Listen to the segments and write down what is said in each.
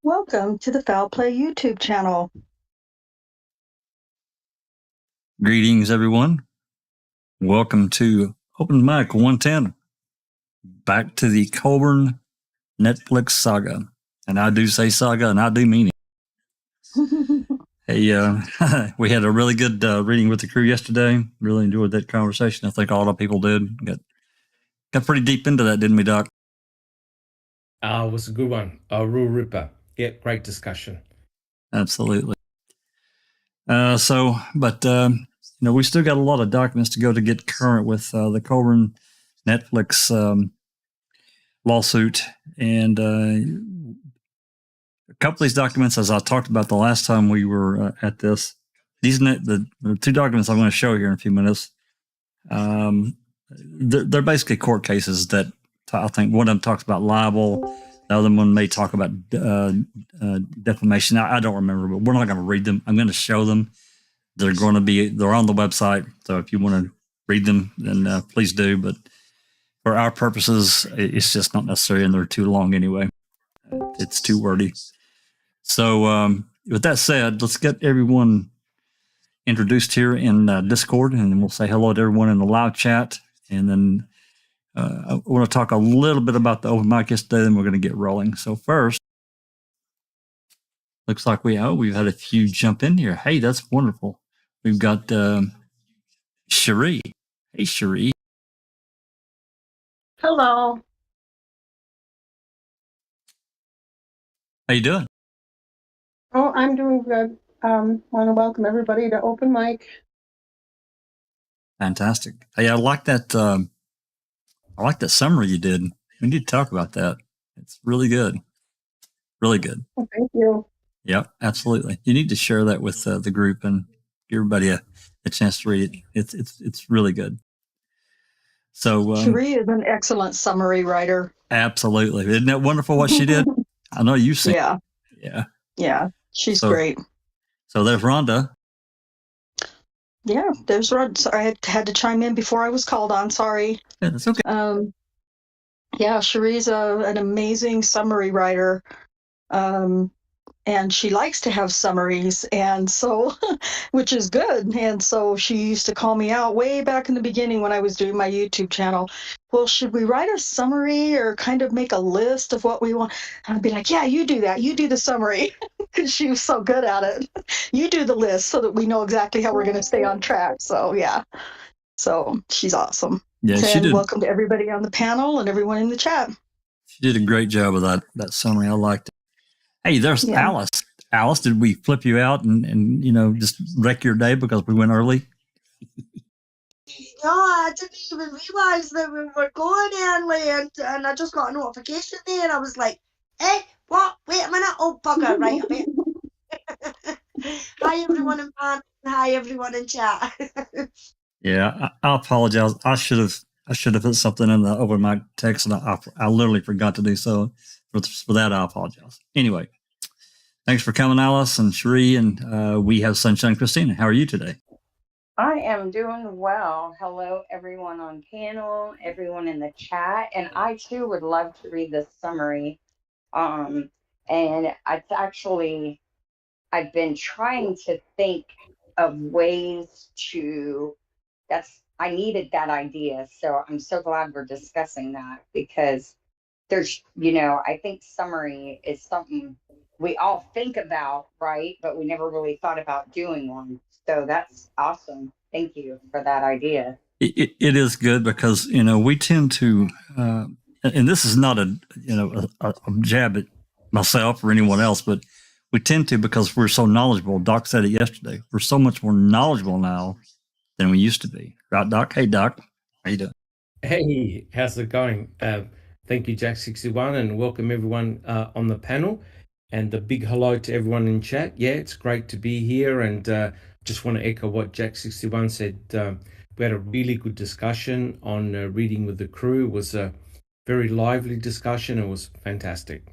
Welcome to the Foul Play YouTube channel. Greetings, everyone. Welcome to Open Mic 110. Back to the Colborn Netflix saga. And I do say saga, and I do mean it. Hey, we had a really good reading with the crew yesterday. Really enjoyed that conversation. I think all the people did. Got pretty deep into that, didn't we, Doc? It was a good one. A real ripper. Yeah, great discussion. Absolutely. We still got a lot of documents to go to get current with the Colborn Netflix lawsuit. And a couple of these documents, as I talked about the last time we were at this, the two documents I'm going to show here in a few minutes, they're basically court cases that I think one of them talks about libel. The other one may talk about defamation. I don't remember, but we're not going to read them. I'm going to show them. They're on the website. So if you want to read them, then please do. But for our purposes, it's just not necessary, and they're too long anyway. It's too wordy. So with that said, let's get everyone introduced here in Discord, and then we'll say hello to everyone in the live chat. And then I want to talk a little bit about the open mic yesterday, then we're going to get rolling. So first, looks like we've had a few jump in here. Hey, that's wonderful. We've got Cherie. Hey, Cherie. Hello. How you doing? Oh, I'm doing good. Want to welcome everybody to Open Mic. Fantastic. Hey, I like that. I like that summary you did. We need to talk about that. It's really good. Really good. Well, thank you. Yeah, absolutely. You need to share that with the group and give everybody a chance to read it. It's really good. So Cherie is an excellent summary writer. Absolutely. Isn't that wonderful what she did? I know you've seen it. Yeah. She's great. So there's Rhonda. Yeah, there's Rhonda. Sorry, I had to chime in before I was called on. Sorry. Yeah, that's okay. Cherie's an amazing summary writer. And she likes to have summaries, and so, which is good. And so she used to call me out way back in the beginning when I was doing my YouTube channel. Well, should we write a summary or kind of make a list of what we want? And I'd be like, yeah, you do that. You do the summary, because she was so good at it. You do the list so that we know exactly how we're going to stay on track. So, yeah. So she's awesome. Yeah, she did. Welcome to everybody on the panel and everyone in the chat. She did a great job of that summary. I liked it. Hey, there's Alice. Alice, did we flip you out and just wreck your day because we went early? No, I didn't even realize that we were going early, and I just got a notification there, and I was like, hey, what? Wait a minute. Oh, bugger, right, I'm in. Hi, everyone in pan. Hi, everyone in chat. Yeah, I apologize. I should have put something in the open mic text, and I literally forgot to do so. For that, I apologize. Anyway, thanks for coming, Alice and Cherie, and we have Sunshine Christina. How are you today? I am doing well. Hello, everyone on panel, everyone in the chat, and I too would love to read this summary. And I've been trying to think of ways to. I needed that idea, so I'm so glad we're discussing that, because there's, I think summary is something we all think about, right? But we never really thought about doing one. So that's awesome. Thank you for that idea. It is good because, we tend to, and this is not a jab at myself or anyone else, but we tend to, because we're so knowledgeable. Doc said it yesterday. We're so much more knowledgeable now than we used to be. Right, Doc? Hey, Doc. How you doing? Hey, how's it going? Thank you, Jack61, and welcome everyone on the panel. And a big hello to everyone in chat. Yeah, it's great to be here. And just want to echo what Jack61 said. We had a really good discussion on reading with the crew. It was a very lively discussion. It was fantastic.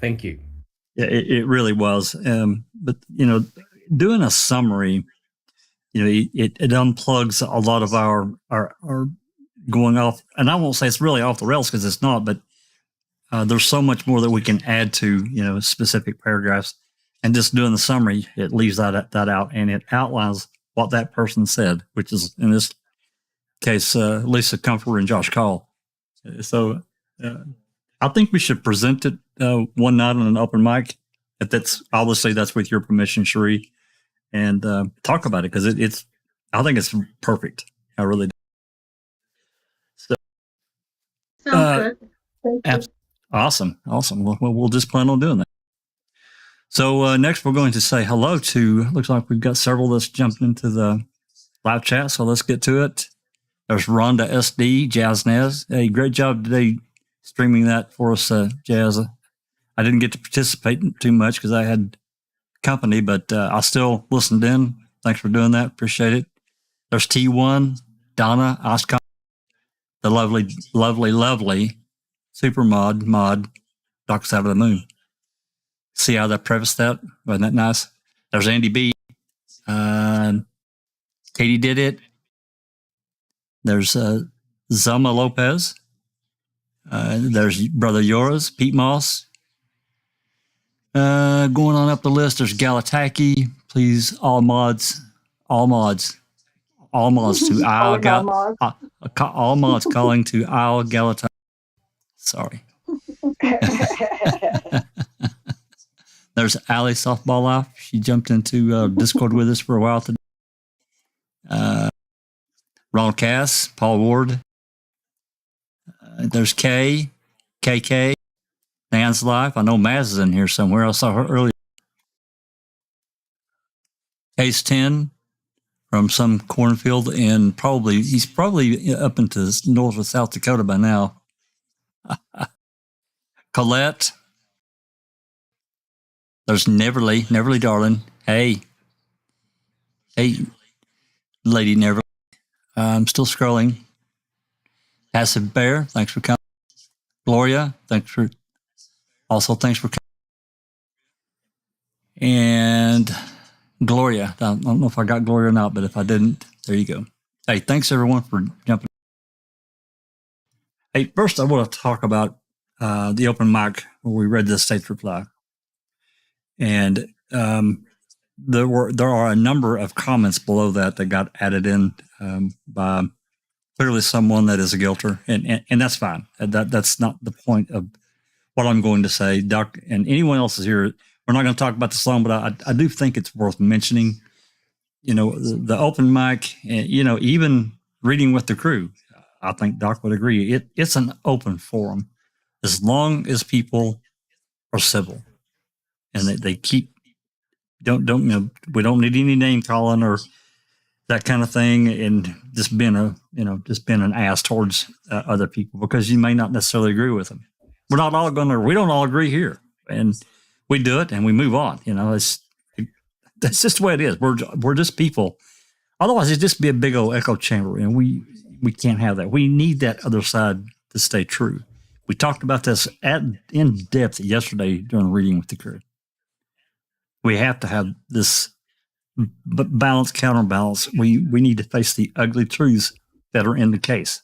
Thank you. Yeah, it really was. But, doing a summary, it unplugs a lot of our going off, and I won't say it's really off the rails because it's not, but there's so much more that we can add to, specific paragraphs. And just doing the summary, it leaves that out, and it outlines what that person said, which is, in this case, Lisa Comfort and Josh Call. So I think we should present it one night on an open mic. If that's with your permission, Cherie, and talk about it, because I think it's perfect. I really do. So, Sounds good. Thank you. awesome. Well, we'll just plan on doing that. So next, we're going to say hello to. Looks like we've got several that's jumped into the live chat. So let's get to it. There's Rhonda SD, Jazz Nez. Hey, great job today streaming that for us, Jazz. I didn't get to participate too much because I had company, but I still listened in. Thanks for doing that. Appreciate it. There's T1, Donna, Oscar, the lovely super mod, Dark Side of the Moon. See how that prefaced that? Wasn't that nice? There's Andy B. Katie did it. There's Zama Lopez. There's Brother Yoras, Pete Moss. Going on up the list, there's Galataki. Please, all mods to all mods calling to Al Galataki. Sorry. There's Ali Softball Life. She jumped into Discord with us for a while today. Ronald Cass, Paul Ward. There's KK, Nan's Life. I know Maz is in here somewhere. I saw her earlier. Case 10 from some cornfield, and he's probably up into North or South Dakota by now. Colette. There's Neverly darling. Hey, Lady Neverly. I'm still scrolling. Passive Bear, thanks for coming. Gloria, thanks for coming. And Gloria, I don't know if I got Gloria or not, but if I didn't, there you go. Hey, thanks everyone for jumping. Hey, first I want to talk about the open mic where we read the state's reply. And there are a number of comments below that got added in by clearly someone that is a guilter, and that's fine. That's not the point of what I'm going to say. Doc and anyone else is here. We're not going to talk about this long, but I do think it's worth mentioning. The open mic, even reading with the crew. I think Doc would agree. It's an open forum as long as people are civil. And they keep we don't need any name calling or that kind of thing, and just being an ass towards other people because you may not necessarily agree with them. We don't all agree here, and we do it and we move on. That's just the way it is. We're just people. Otherwise, it'd just be a big old echo chamber, and we can't have that. We need that other side to stay true. We talked about this in depth yesterday during the reading with the crew. We have to have this balance, counterbalance. We need to face the ugly truths that are in the case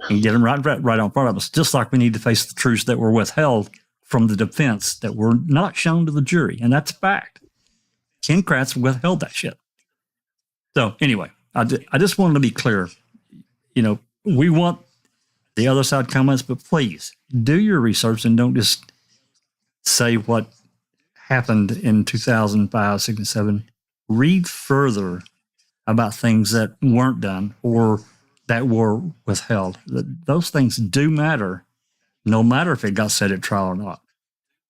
and get them right on front of us, just like we need to face the truths that were withheld from the defense that were not shown to the jury. And that's a fact. Ken Kratz withheld that shit. So anyway, I just wanted to be clear. We want the other side comments, but please do your research and don't just say what happened in 2005, 6, and 7. Read further about things that weren't done or that were withheld. Those things do matter, no matter if it got said at trial or not.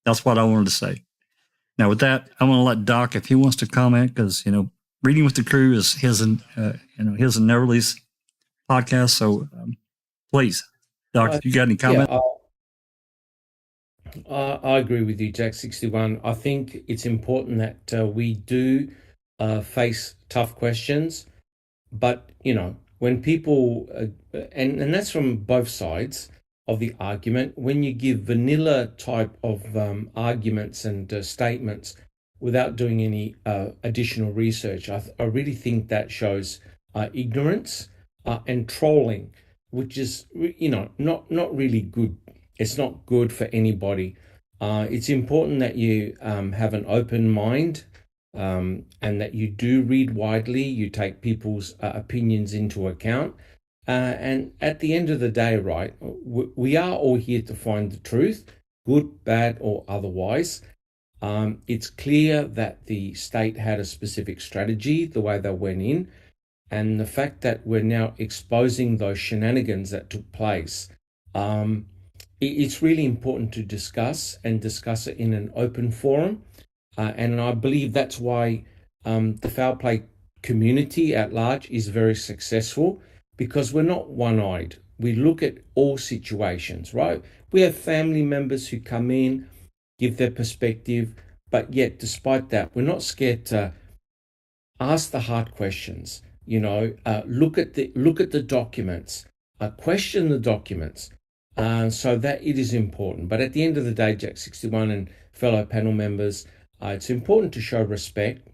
That's what I wanted to say. Now, with that, I want to let Doc, if he wants to comment, because reading with the crew is his and Neverly's podcast. So please, Doc, if you got any comments. Yeah, I agree with you, Jack 61. I think it's important that we do face tough questions, but when people and that's from both sides of the argument. When you give vanilla type of arguments and statements without doing any additional research, I really think that shows ignorance and trolling, which is not really good It's not good for anybody. It's important that you have an open mind, and that you do read widely, you take people's opinions into account. And at the end of the day, right, we are all here to find the truth, good, bad, or otherwise. It's clear that the state had a specific strategy, the way they went in, and the fact that we're now exposing those shenanigans that took place. It's really important to discuss it in an open forum. And I believe that's why the foul play community at large is very successful, because we're not one-eyed. We look at all situations, right? We have family members who come in, give their perspective, but yet despite that, we're not scared to ask the hard questions. Look at the documents, question the documents, so that it is important. But at the end of the day, Jack 61 and fellow panel members, it's important to show respect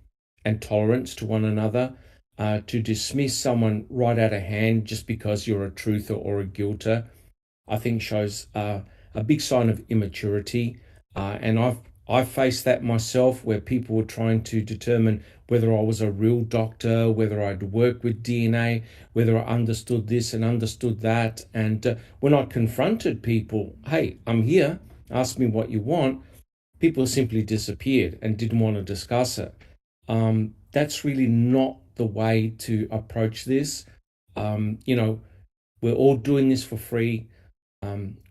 and tolerance to one another. To dismiss someone right out of hand just because you're a truther or a guilter, I think shows a big sign of immaturity. And I've faced that myself, where people were trying to determine whether I was a real doctor, whether I'd worked with DNA, whether I understood this and understood that. And when I confronted people, hey, I'm here, ask me what you want, people simply disappeared and didn't want to discuss it. That's really not the way to approach this. We're all doing this for free.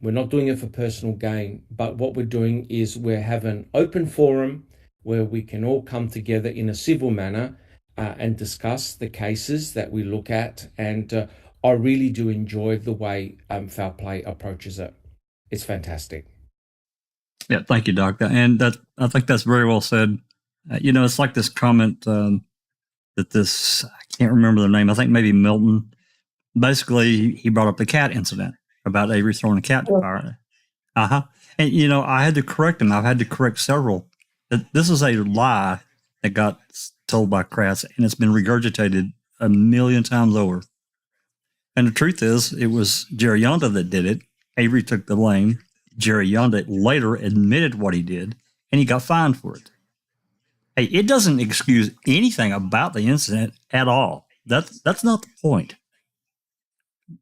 We're not doing it for personal gain, but what we're doing is we're having an open forum where we can all come together in a civil manner and discuss the cases that we look at. And I really do enjoy the way foul play approaches it. It's fantastic. Yeah, thank you, Doctor. And I think that's very well said. It's like this comment that this, I can't remember the name, I think maybe Milton. Basically, he brought up the cat incident about Avery throwing a cat to fire. And, I had to correct him. I've had to correct several. This is a lie that got told by Kratz, and it's been regurgitated a million times over. And the truth is, it was Jerry Yonda that did it. Avery took the blame. Jerry Yonda later admitted what he did, and he got fined for it. Hey, it doesn't excuse anything about the incident at all. That's not the point.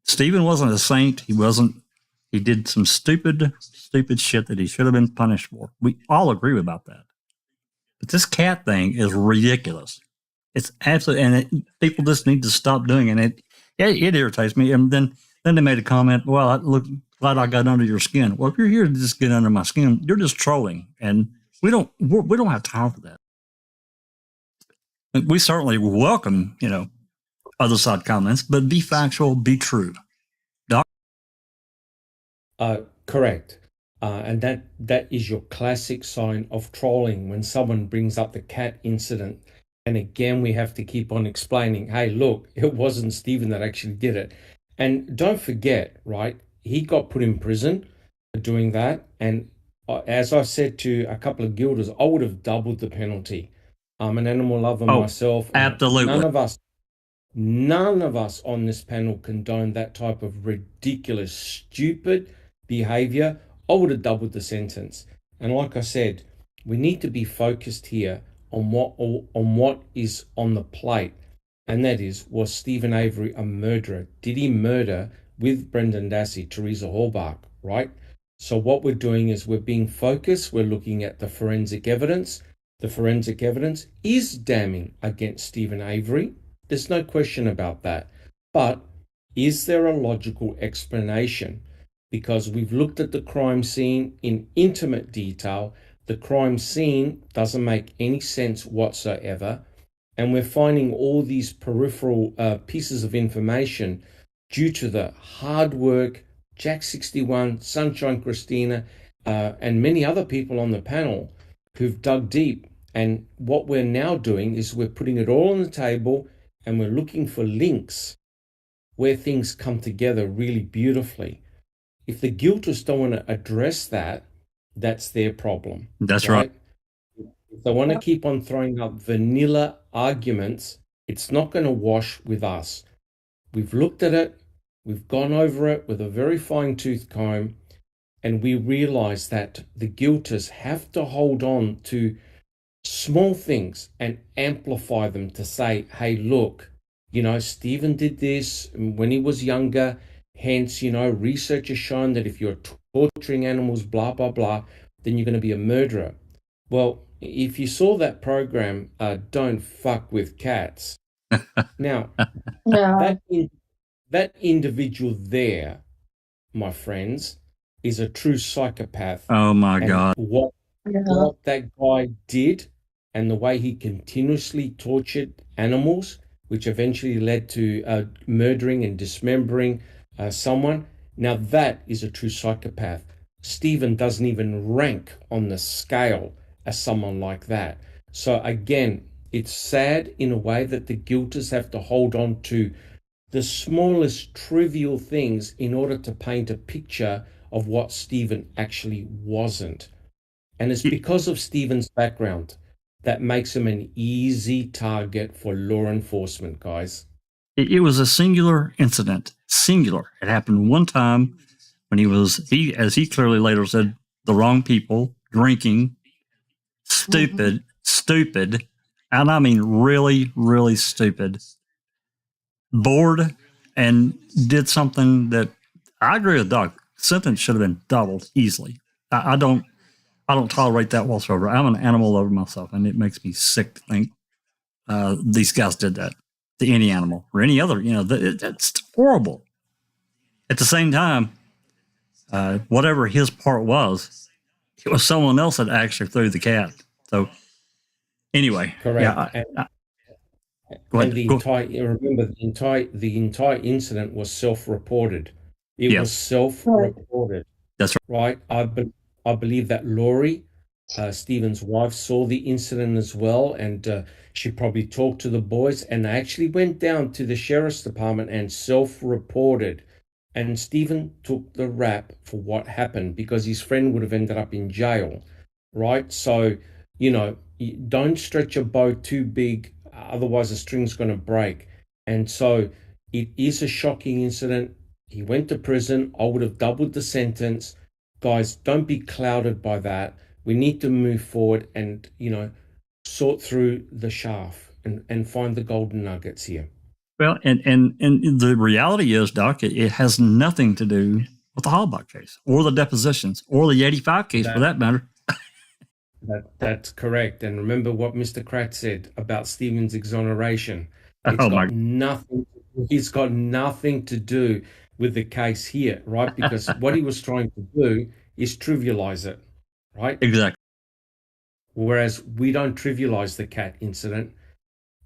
Stephen wasn't a saint. He did some stupid shit that he should have been punished for. We all agree about that. But this cat thing is ridiculous. It's absolutely, and people just need to stop doing it. It irritates me. And then they made a comment, well, glad I got under your skin. Well, if you're here to just get under my skin, you're just trolling. And we don't have time for that. We certainly welcome, other side comments, but be factual, be true. Doc? Correct. And that is your classic sign of trolling, when someone brings up the cat incident. And again, we have to keep on explaining, hey, look, it wasn't Stephen that actually did it. And don't forget, right, he got put in prison for doing that. And as I said to a couple of guilders, I would have doubled the penalty. I'm an animal lover myself. Absolutely. None of us on this panel condone that type of ridiculous, stupid behavior. I would have doubled the sentence. And like I said, we need to be focused here on what is on the plate. And that is, was Stephen Avery a murderer? Did he murder with Brendan Dassey, Teresa Hallbach, right? So what we're doing is we're being focused. We're looking at the forensic evidence. The forensic evidence is damning against Stephen Avery. There's no question about that. But is there a logical explanation? Because we've looked at the crime scene in intimate detail. The crime scene doesn't make any sense whatsoever. And we're finding all these peripheral pieces of information due to the hard work, Jack 61, Sunshine Christina, and many other people on the panel who've dug deep. And what we're now doing is we're putting it all on the table, and we're looking for links where things come together really beautifully. If the guilters don't want to address that, that's their problem. That's right. If they want to keep on throwing up vanilla arguments, it's not going to wash with us. We've looked at it. We've gone over it with a very fine-tooth comb. and we realize that the guilters have to hold on to small things and amplify them to say, hey, look, Stephen did this when he was younger. Hence, research has shown that if you're torturing animals, blah, blah, blah, then you're going to be a murderer. Well, if you saw that program, Don't Fuck with Cats. Now, Yeah. that individual there, my friends, is a true psychopath. Oh my And God. what that guy did and the way he continuously tortured animals, which eventually led to murdering and dismembering someone. Now that is a true psychopath. Stephen doesn't even rank on the scale as someone like that. So again, it's sad in a way that the guilters have to hold on to the smallest trivial things in order to paint a picture of what Stephen actually wasn't. And it's because of Stephen's background that makes him an easy target for law enforcement, guys. It was a singular incident. Singular. It happened one time when as he clearly later said, the wrong people, drinking, stupid, and I mean really, really stupid, bored, and did something that I agree with Doc. Sentence should have been doubled easily. I don't tolerate that whatsoever. I'm an animal lover myself, and it makes me sick to think these guys did that to any animal or any other. That's horrible. At the same time, whatever his part was, it was someone else that actually threw the cat. So anyway, Correct. Yeah. And the entire incident was self-reported. It was self-reported. That's right. I believe that Laurie, Stephen's wife, saw the incident as well, and she probably talked to the boys, and they actually went down to the sheriff's department and self-reported. And Stephen took the rap for what happened because his friend would have ended up in jail, right? So, don't stretch a bow too big, otherwise the string's going to break. And so it is a shocking incident. He went to prison. I would have doubled the sentence. Guys, don't be clouded by that. We need to move forward and, sort through the chaff and find the golden nuggets here. Well, and the reality is, Doc, it has nothing to do with the Halbach case or the depositions or the 85 case for that matter. That's correct. And remember what Mr. Kratz said about Stephen's exoneration. It's got nothing to do with the case here, right? Because what he was trying to do is trivialize it, right? Exactly. Whereas we don't trivialize the cat incident.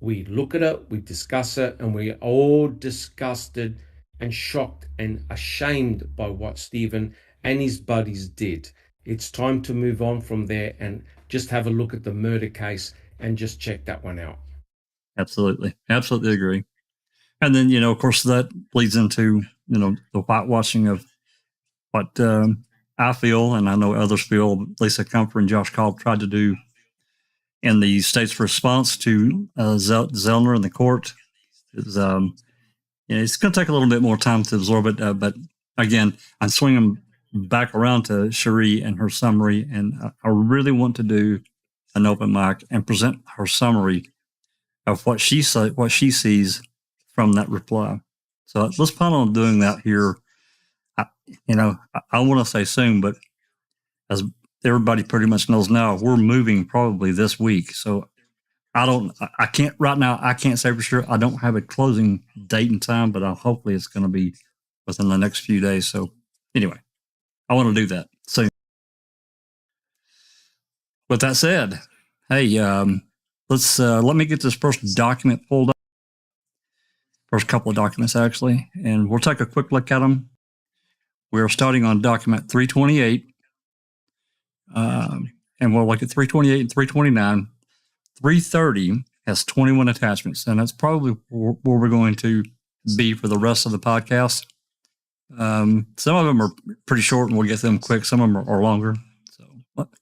We look at it, we discuss it, and we're all disgusted and shocked and ashamed by what Stephen and his buddies did. It's time to move on from there and just have a look at the murder case and just check that one out. Absolutely. Absolutely agree. And then, of course, that leads into, the whitewashing of what I feel, and I know others feel, Lisa Comfort and Josh Call tried to do in the state's response to Zellner in the court. It's going to take a little bit more time to absorb it. But again, I'm swinging back around to Cherie and her summary, and I really want to do an open mic and present her summary of what she sees from that reply. So let's plan on doing that here. I want to say soon, but as everybody pretty much knows now, we're moving probably this week. So I can't right now. I can't say for sure. I don't have a closing date and time, but hopefully it's going to be within the next few days. So anyway, I want to do that soon. With that said, hey, let me get this first document pulled up. First couple of documents actually, and we'll take a quick look at them. We're starting on document 328, and we'll look at 328 and 329. 330 has 21 attachments, and that's probably where we're going to be for the rest of the podcast. Some of them are pretty short, and we'll get them quick. Some of them are longer. So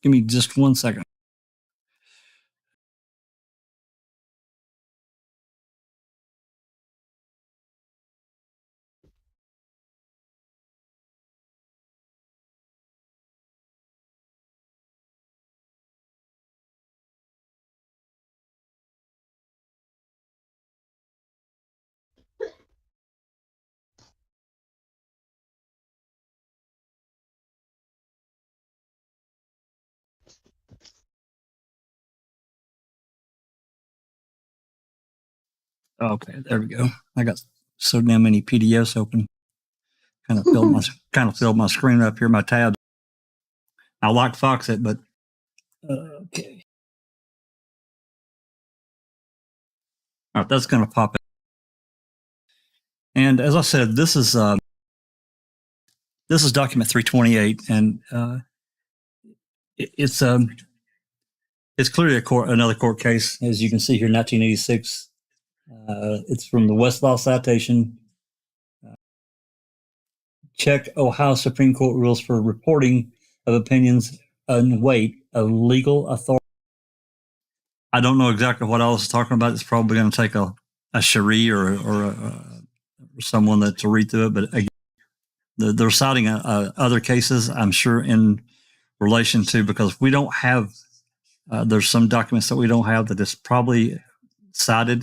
give me just 1 second. Okay, there we go. I got so damn many PDFs open. Kind of filled my screen up here, my tabs. I like Foxit, but okay. All right, that's going to pop in. And as I said, this is document 328, and it's clearly another court case, as you can see here, 1986. It's from the Westlaw citation. Check Ohio Supreme Court rules for reporting of opinions and weight of legal authority. I don't know exactly what I was talking about. It's probably going to take a Cherie or someone to read through it, but again, they're citing other cases, I'm sure, in relation to, because we don't have, there's some documents that we don't have that is probably cited,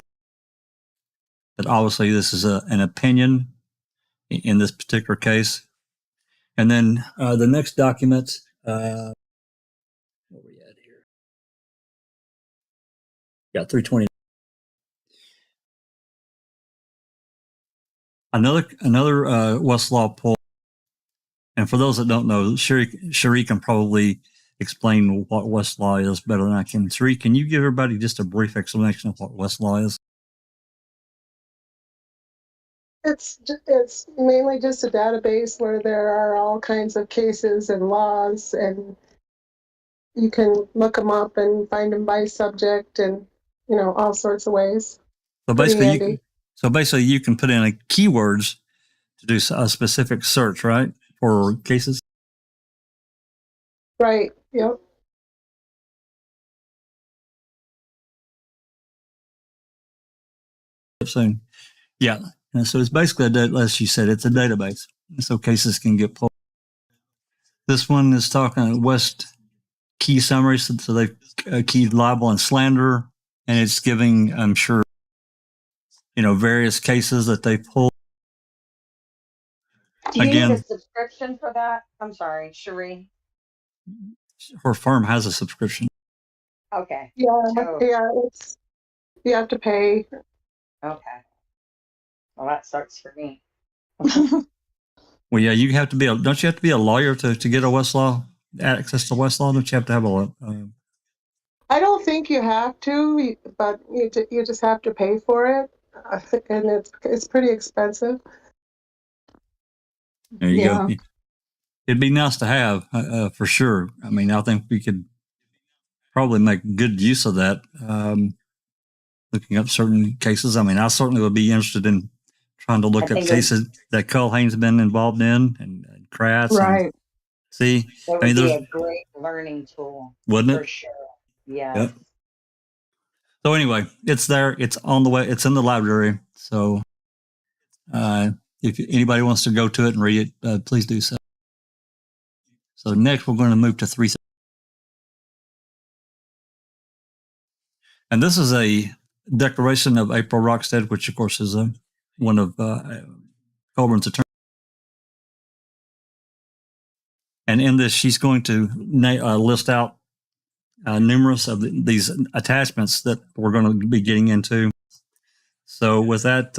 but obviously this is an opinion in this particular case. And then the next document, where we at here? Yeah, 320. Another Westlaw poll. And for those that don't know, Cherie can probably explain what Westlaw is better than I can. Cherie, can you give everybody just a brief explanation of what Westlaw is? It's mainly just a database where there are all kinds of cases and laws, and you can look them up and find them by subject and, all sorts of ways. So basically, you can put in a keywords to do a specific search, right, for cases? Right, yep. Soon. Yeah. And so it's basically, as you said, it's a database. So cases can get pulled. This one is talking West key summaries. So they've keyed libel and slander, and it's giving, I'm sure, various cases that they pulled. Do you need a subscription for that? I'm sorry, Cherie. Her firm has a subscription. Okay. Yeah, you have to pay. Okay. Well, that sucks for me. Well, yeah, you have to be. Don't you have to be a lawyer to get a Westlaw access to Westlaw? Don't you have to have a? I don't think you have to, but you just have to pay for it, and it's pretty expensive. There you go. It'd be nice to have for sure. I mean, I think we could probably make good use of that. Looking up certain cases. I mean, I certainly would be interested in trying to look up cases that Culhane's been involved in and Kratz. Right. And, see, that would be a great learning tool. Wouldn't it? For sure. Yeah. Yep. So anyway, it's there. It's on the way. It's in the library. So if anybody wants to go to it and read it, please do so. So next, we're going to move to 3. And this is a declaration of April Rockstead, which of course is one of Colborn's attorneys. And in this, she's going to list out numerous of these attachments that we're going to be getting into. So with that,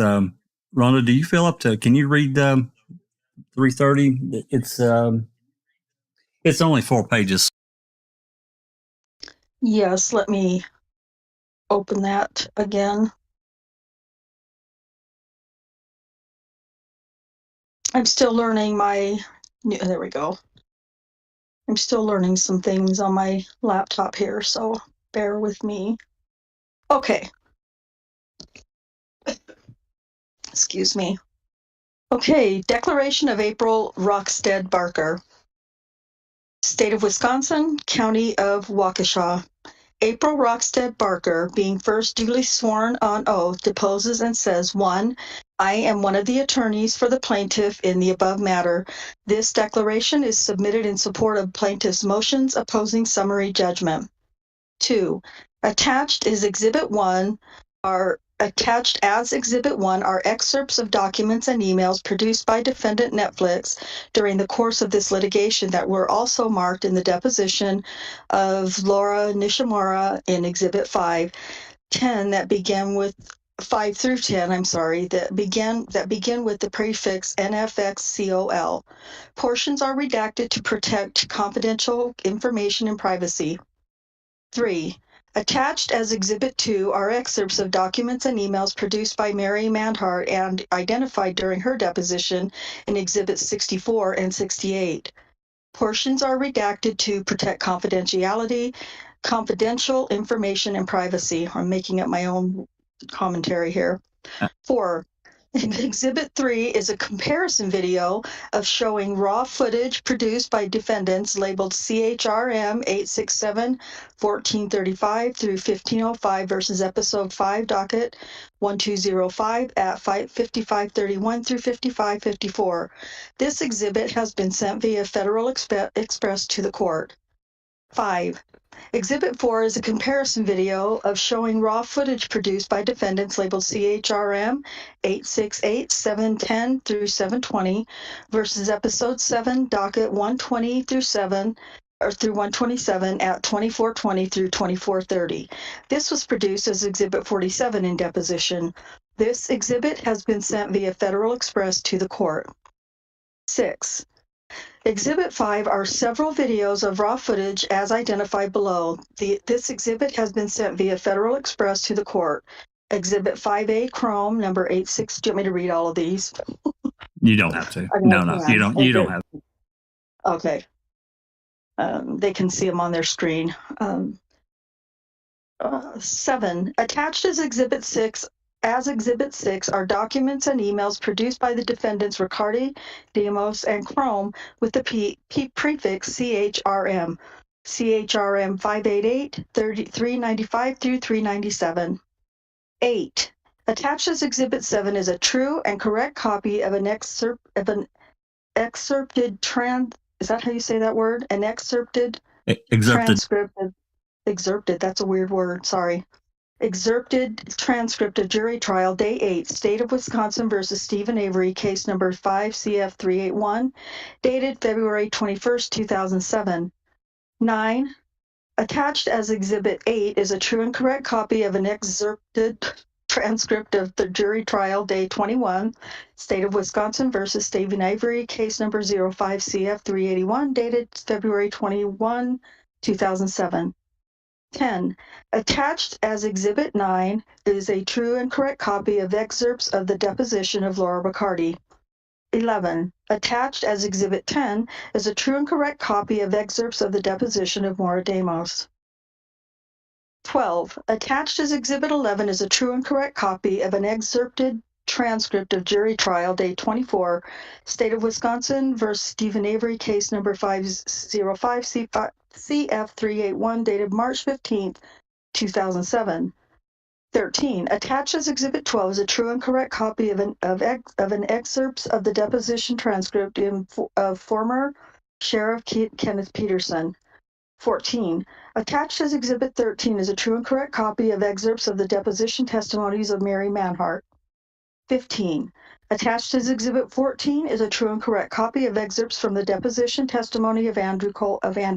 Rhonda, do you feel up to? Can you read 330? It's only 4 pages. Yes, let me open that again. I'm still learning there we go. I'm still learning some things on my laptop here, so bear with me. Okay. Excuse me. Okay, Declaration of April Rockstead Barker. State of Wisconsin, County of Waukesha. April Rockstead Barker, being first duly sworn on oath, deposes and says, 1, I am one of the attorneys for the plaintiff in the above matter. This declaration is submitted in support of plaintiff's motions opposing summary judgment. 2, attached as Exhibit 1 are excerpts of documents and emails produced by defendant Netflix during the course of this litigation that were also marked in the deposition of Laura Nishimura in Exhibit 5. 10, that began with 5 through 10, that begin with the prefix NFXCOL. Portions are redacted to protect confidential information and privacy. 3. Attached as Exhibit 2 are excerpts of documents and emails produced by Mary Manhart and identified during her deposition in Exhibits 64 and 68. Portions are redacted to protect confidentiality, confidential information, and privacy. I'm making up my own commentary here. 4. Exhibit 3 is a comparison video of showing raw footage produced by defendants labeled CHRM 867-1435 through 1505 versus Episode 5, Docket 1205 at 5531 through 5554. This exhibit has been sent via Federal Express to the court. 5. Exhibit 4 is a comparison video of showing raw footage produced by defendants labeled CHRM 868-710 through 720 versus Episode 7, Docket 120 through 7 or through 127 at 2420 through 2430. This was produced as Exhibit 47 in deposition. This exhibit has been sent via Federal Express to the court. 6. Exhibit 5 are several videos of raw footage as identified below. This exhibit has been sent via Federal Express to the court. Exhibit 5A, Chrome, number 86. Do you want me to read all of these? You don't have to. No, you don't. You don't have to. Okay. They can see them on their screen. 7. Attached as Exhibit 6 are documents and emails produced by the defendants Riccardi, Demos, and Chrome with the prefix CHRM, CHRM 588, 395 through 397. 8. Attached as Exhibit 7 is a true and correct copy of an excerpted is that how you say that word? An excerpted transcript. Excerpted, that's a weird word, sorry. Excerpted transcript of jury trial, day 8, State of Wisconsin versus Stephen Avery, case number 5CF381, dated February 21st, 2007. 9. Attached as Exhibit 8 is a true and correct copy of an excerpted transcript of the jury trial, day 21, State of Wisconsin versus Stephen Avery, case number 05CF381, dated February 21, 2007. 10. Attached as Exhibit 9 is a true and correct copy of excerpts of the deposition of Laura Riccardi. 11. Attached as Exhibit 10 is a true and correct copy of excerpts of the deposition of Maura Demos. 12. Attached as Exhibit 11 is a true and correct copy of an excerpted transcript of jury trial, day 24, State of Wisconsin versus Stephen Avery, case number 505CF381, dated March 15th, 2007. 13. Attached as Exhibit 12 is a true and correct copy of an excerpt of the deposition transcript of former Sheriff Kenneth Peterson. 14. Attached as Exhibit 13 is a true and correct copy of excerpts of the deposition testimonies of Mary Manhart. 15. Attached as Exhibit 14 is a true and correct copy of excerpts from the deposition testimony of Andy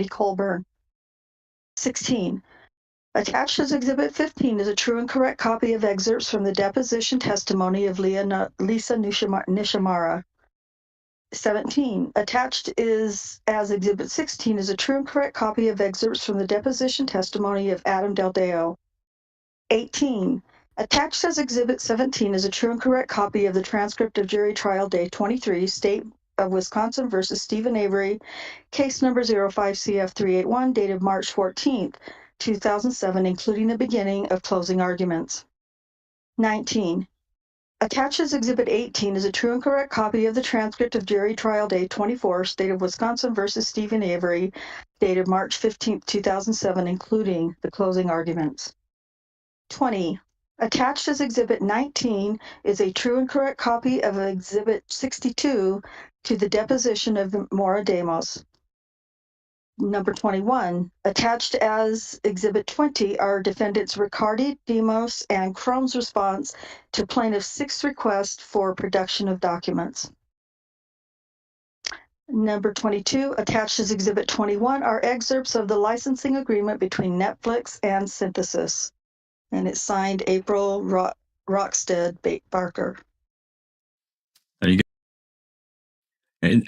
Colborn. 16. Attached as Exhibit 15 is a true and correct copy of excerpts from the deposition testimony of Lisa Nishimara. 17. Attached is as Exhibit 16 is a true and correct copy of excerpts from the deposition testimony of Adam Del Deo. 18. Attached as Exhibit 17 is a true and correct copy of the transcript of jury trial, day 23, State of Wisconsin versus Stephen Avery, case number 05CF381, dated March 14th, 2007, including the beginning of closing arguments. 19. Attached as Exhibit 18 is a true and correct copy of the transcript of jury trial, day 24, State of Wisconsin versus Stephen Avery, dated March 15th, 2007, including the closing arguments. 20. Attached as Exhibit 19 is a true and correct copy of Exhibit 62 to the deposition of Maura Demos. Number 21. Attached as Exhibit 20 are defendants Riccardi, Demos, and Chrome's response to plaintiff's 6th request for production of documents. Number 22. Attached as Exhibit 21 are excerpts of the licensing agreement between Netflix and Synthesis. And it's signed April Rockstead Barker. There you go.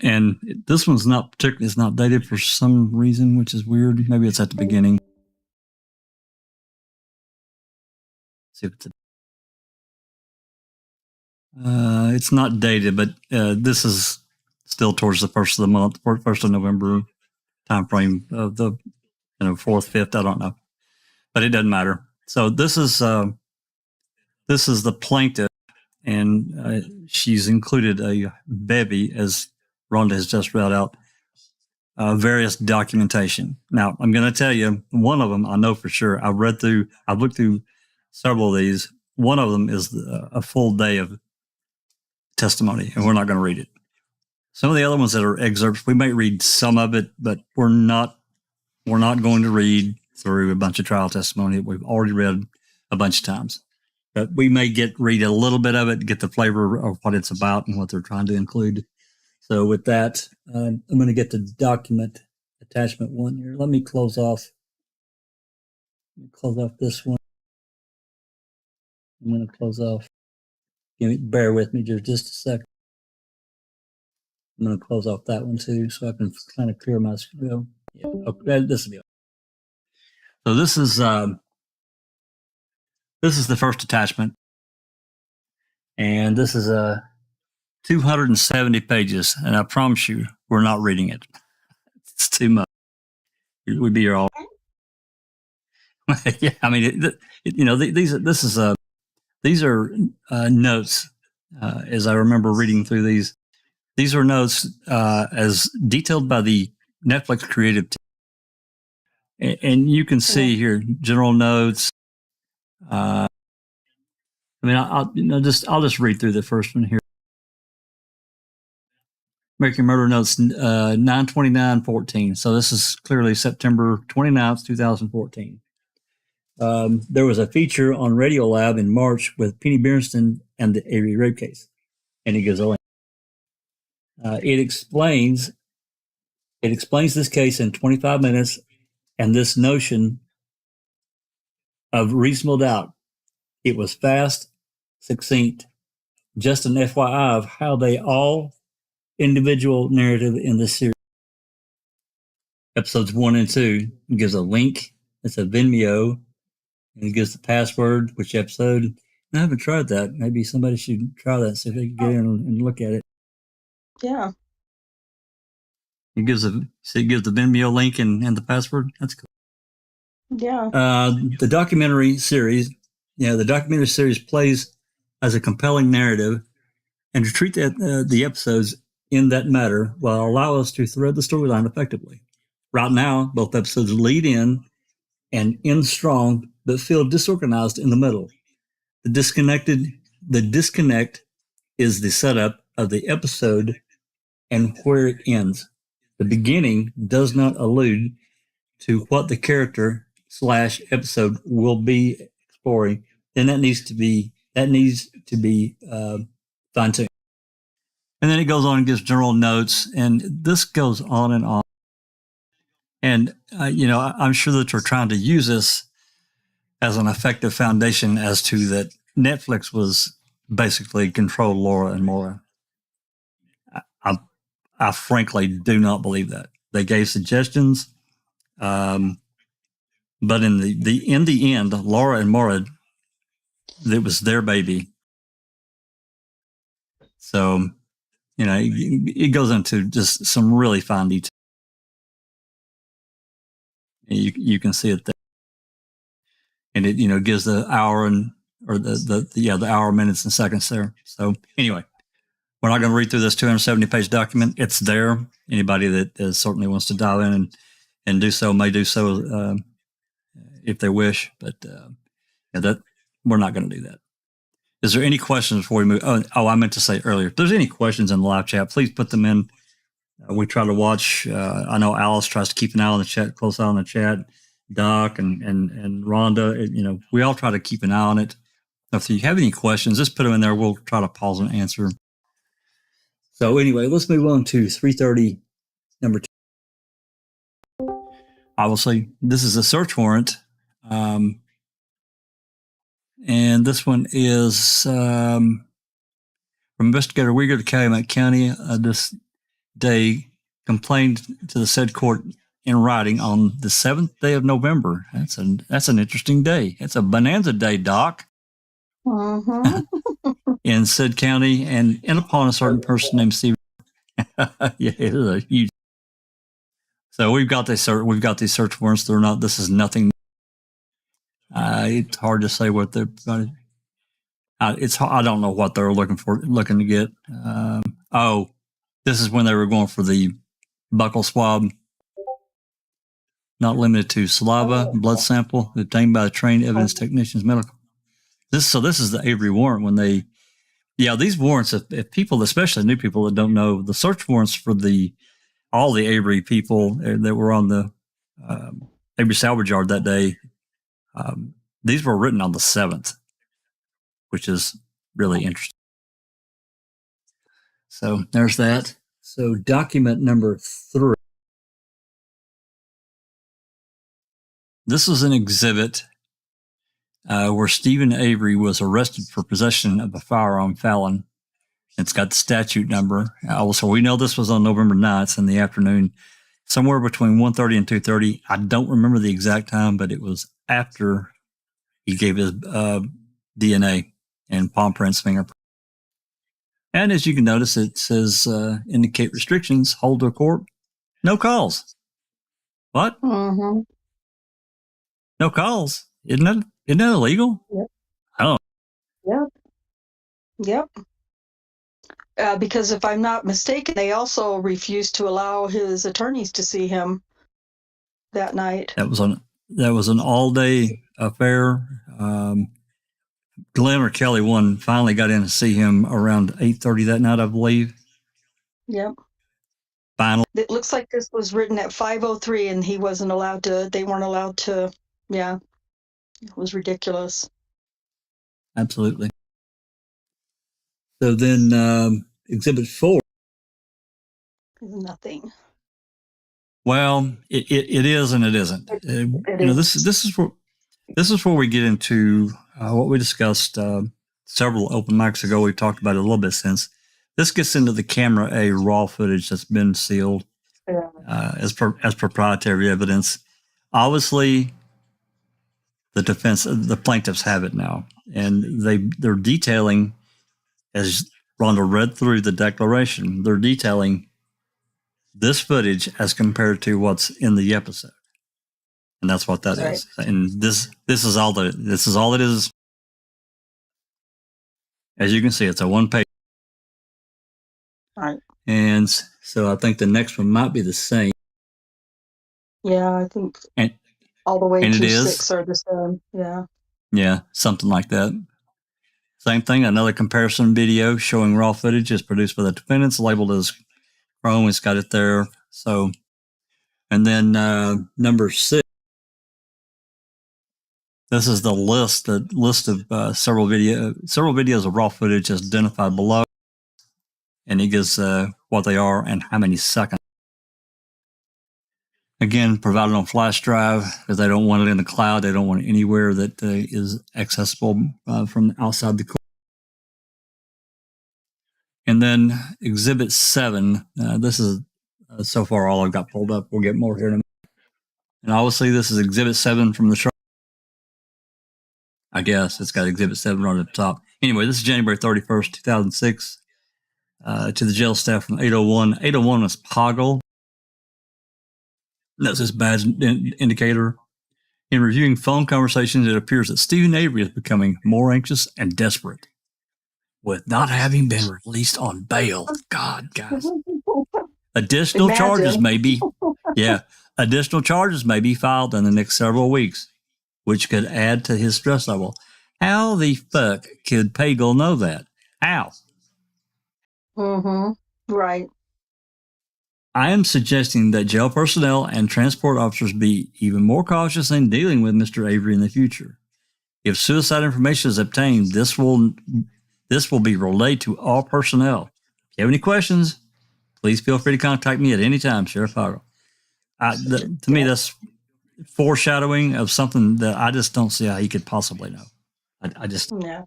And this one's not particularly, it's not dated for some reason, which is weird. Maybe it's at the beginning. See if it's not dated, but this is still towards the first of the month, first of November time frame of the fourth, fifth. I don't know, but it doesn't matter. So this is the plaintiff, and she's included a bevy, as Rhonda has just read out, various documentation. Now, I'm going to tell you, one of them I know for sure. I've looked through several of these. One of them is a full day of testimony, and we're not going to read it. Some of the other ones that are excerpts, we might read some of it, but we're not going to read through a bunch of trial testimony that we've already read a bunch of times. But we may read a little bit of it, get the flavor of what it's about and what they're trying to include. So with that, I'm going to get to document attachment 1 here. Let me close off this one. I'm going to close off. Bear with me just a second. I'm going to close off that one too, so I can kind of clear my screen. Yeah, okay, this will be. So this is the first attachment, and this is 270 pages, and I promise you, we're not reading it. It's too much. It would be your all. Yeah, I mean, these are notes. As I remember reading through these. These are notes as detailed by the Netflix creative team. And you can see here, general notes. I mean, I'll just read through the first one here. American Murder Notes 9/29/14. So this is clearly September 29th, 2014. There was a feature on Radiolab in March with Penny Berenson and the Avery rape case. And he goes, it explains this case in 25 minutes and this notion of reasonable doubt. It was fast, succinct, just an FYI of how they all individual narrative in this series. Episodes 1 and 2 gives a link. It's a Vimeo, and it gives the password, which episode. I haven't tried that. Maybe somebody should try that, see if they can get in and look at it. Yeah. It gives the Vimeo link and the password. That's cool. Yeah. The documentary series plays as a compelling narrative, and to treat the episodes in that matter will allow us to thread the storyline effectively. Right now, both episodes lead in and end strong, but feel disorganized in the middle. The disconnect is the setup of the episode and where it ends. The beginning does not allude to what the character / episode will be exploring, then that needs to be fine-tuned. And then it goes on and gives general notes, and this goes on and on. And I'm sure that they're trying to use this as an effective foundation as to that Netflix was basically controlled Laura and Maura. I frankly do not believe that. They gave suggestions, but in the end, Laura and Maura, it was their baby. So, it goes into just some really fine detail. You can see it there, and it gives the hour the hour, minutes, and seconds there. So anyway. We're not going to read through this 270-page document. It's there. Anybody that certainly wants to dive in and do so may do so if they wish. But that we're not going to do that. Is there any questions before we move? Oh, I meant to say earlier, if there's any questions in the live chat, please put them in. We try to watch. I know Alice tries to keep an eye on the chat, close eye on the chat. Doc and Rhonda, we all try to keep an eye on it. If you have any questions, just put them in there. We'll try to pause and answer. So anyway, let's move on to 330, number 2. Obviously, this is a search warrant And this one is from Investigator Uyghur to Calumet County. This day complained to the said court in writing on the 7th day of November. That's an interesting day. It's a bonanza day, Doc. In said county, and upon a certain person named Steve. Yeah, it is a huge. So we've got these search warrants. They're not. This is nothing. It's hard to say what they're going to. I don't know what they're looking to get. This is when they were going for the buccal swab, not limited to saliva, blood sample obtained by the trained evidence technicians medical. This is the Avery warrant when they. Yeah, these warrants, if people, especially new people that don't know, the search warrants for all the Avery people that were on the Avery salvage yard that day, these were written on the 7th, which is really interesting. So there's that. So document number 3. This is an exhibit where Stephen Avery was arrested for possession of a firearm felon. It's got the statute number. Also, we know this was on November 9th in the afternoon, somewhere between 1:30 and 2:30. I don't remember the exact time, but it was after he gave his DNA and palm prints, fingerprints. And as you can notice, it says indicate restrictions, hold to court, no calls. What? Mm-hmm. No calls? Isn't that illegal? Yep. Oh. Yep. Because if I'm not mistaken, they also refused to allow his attorneys to see him that night. That was an all-day affair. Glenn or Kelly one finally got in to see him around 8:30 that night, I believe. Yep. Finally. It looks like this was written at 5:03, and they weren't allowed to. Yeah. It was ridiculous. Absolutely. So then Exhibit 4. Nothing. Well, it is and it isn't. This is where we get into what we discussed several open mics ago. We've talked about it a little bit since. This gets into the camera A raw footage that's been sealed as proprietary evidence. Obviously, the plaintiffs have it now, and they're detailing, as Rhonda read through the declaration, they're detailing this footage as compared to what's in the episode, and that's what that is. And this is all it is. As you can see, it's a 1-page. All right. And so I think the next one might be the same. Yeah, I think all the way to 6 are the same. Yeah. Yeah, something like that. Same thing. Another comparison video showing raw footage is produced by the defendants, labeled as Chrome. It's got it there. So, and then number 6. This is the list of several videos of raw footage as identified below, and it gives what they are and how many seconds. Again, provided on flash drive because they don't want it in the cloud. They don't want it anywhere that is accessible from outside the court. And then Exhibit 7. This is so far all I've got pulled up. We'll get more here in a minute. And obviously, this is Exhibit 7 from the trial. I guess it's got Exhibit 7 right at the top. Anyway, this is January 31st, 2006. To the jail staff from 801. 801 was Poggle. That's his badge indicator. In reviewing phone conversations, it appears that Stephen Avery is becoming more anxious and desperate with not having been released on bail. God, guys. Additional charges may be filed in the next several weeks, which could add to his stress level. How the fuck could Pagel know that? How? Mm-hmm. Right. I am suggesting that jail personnel and transport officers be even more cautious in dealing with Mr. Avery in the future. If suicide information is obtained, this will be relayed to all personnel. If you have any questions, please feel free to contact me at any time, Sheriff Poggle. To me, that's foreshadowing of something that I just don't see how he could possibly know. I just Yeah.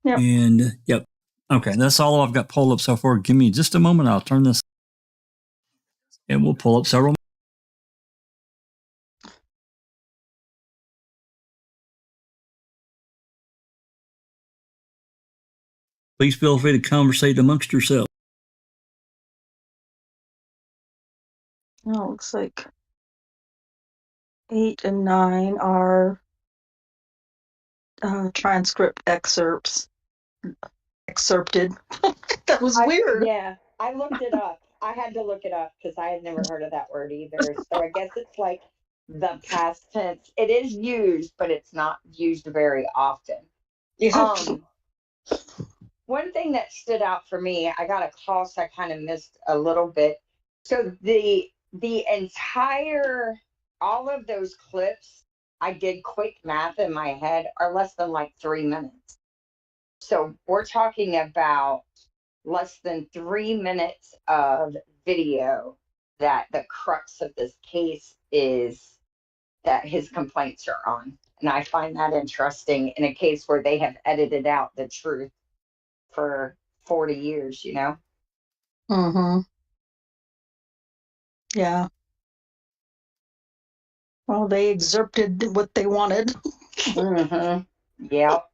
Yep. and yep. Okay, that's all I've got pulled up so far. Give me just a moment. I'll turn this, and we'll pull up several. Please feel free to conversate amongst yourselves. Oh, looks like 8 and 9 are transcript excerpted. That was weird. Yeah, I looked it up. I had to look it up because I had never heard of that word either. So I guess it's like the past tense. It is used, but it's not used very often. Yeah. One thing that stood out for me, I got a call, so I kind of missed a little bit. So the entire, all of those clips, I did quick math in my head, are less than like 3 minutes. So we're talking about less than 3 minutes of video that the crux of this case is that his complaints are on. And I find that interesting in a case where they have edited out the truth for 40 years, you know? Mm-hmm. Yeah. Well, they excerpted what they wanted. Mm-hmm. Yep.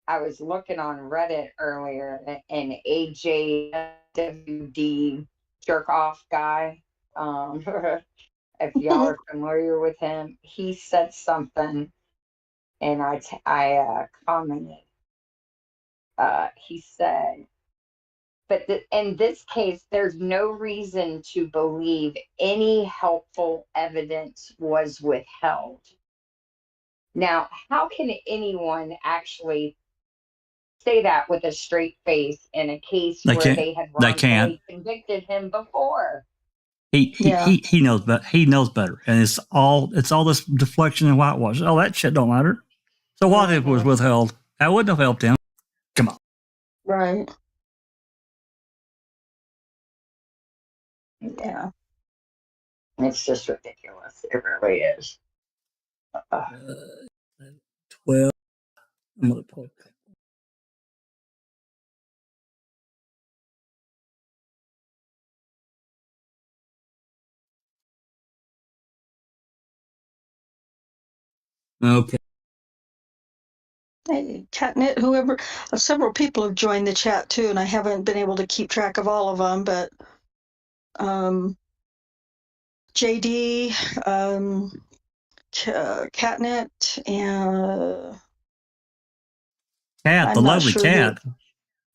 I was looking on Reddit earlier, and AJWD jerk off guy, if y'all are familiar with him, he said something, and I commented. He said, but in this case, there's no reason to believe any helpful evidence was withheld. Now, how can anyone actually say that with a straight face in a case They where can't. they had They can't. wrongfully convicted him before? He Yeah. he knows better. He knows better, and it's all this deflection and whitewash. Oh, that shit don't matter. So what if it was withheld? That wouldn't have helped him. Come on. Right. Yeah. It's just ridiculous. It really is. 12. I'm gonna pull. Okay. Hey, Catnip, whoever, several people have joined the chat too, and I haven't been able to keep track of all of them, but JD, Catnip, and Cat, the I'm not lovely sure who. cat.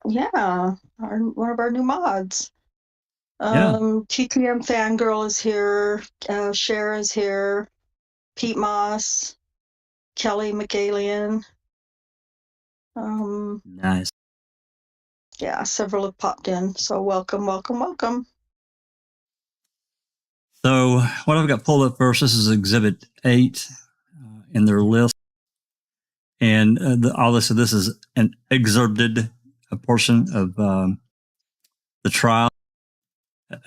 Yeah, one of our new mods. Yeah. TTM Fangirl is here. Cher is here. Pete Moss, Kelly McAlien. Nice. Yeah, several have popped in. So welcome, welcome, welcome. So what I've got pulled up first, this is Exhibit 8 in their list. And obviously this is an excerpted a portion of the trial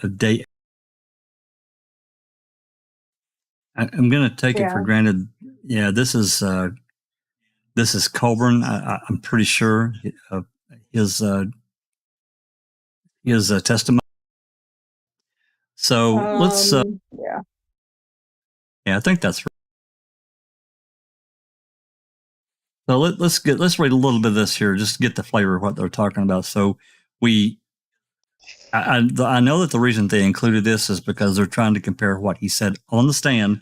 of day. I'm going to take it for granted. Yeah, this is Colborn. I'm pretty sure his testimony. So let's. Yeah. Yeah, I think that's right. So let's read a little bit of this here, just to get the flavor of what they're talking about. So I know that the reason they included this is because they're trying to compare what he said on the stand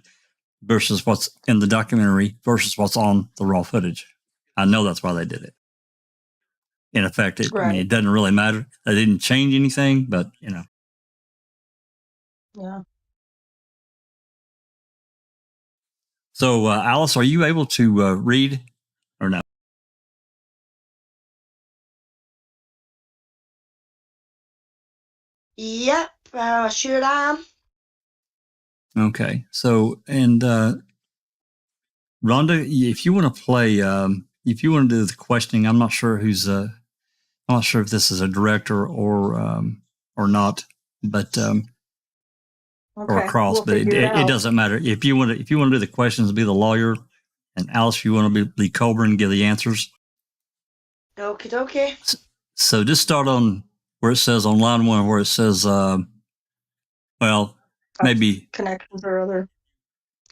versus what's in the documentary versus what's on the raw footage. I know that's why they did it. In effect, I mean, it doesn't really matter. They didn't change anything, but you know. Yeah. So, Alice, are you able to read or no? Yep, sure am. Okay. So, and Rhonda, if you want to play, if you want to do the questioning, I'm not sure who's. I'm not sure if this is a director or not, but or a cross. But it doesn't matter. If you want to do the questions, be the lawyer. And Alice, you want to be Colborn and give the answers? Okie dokie. So just start on where it says on line 1, where it says, maybe Connections or other.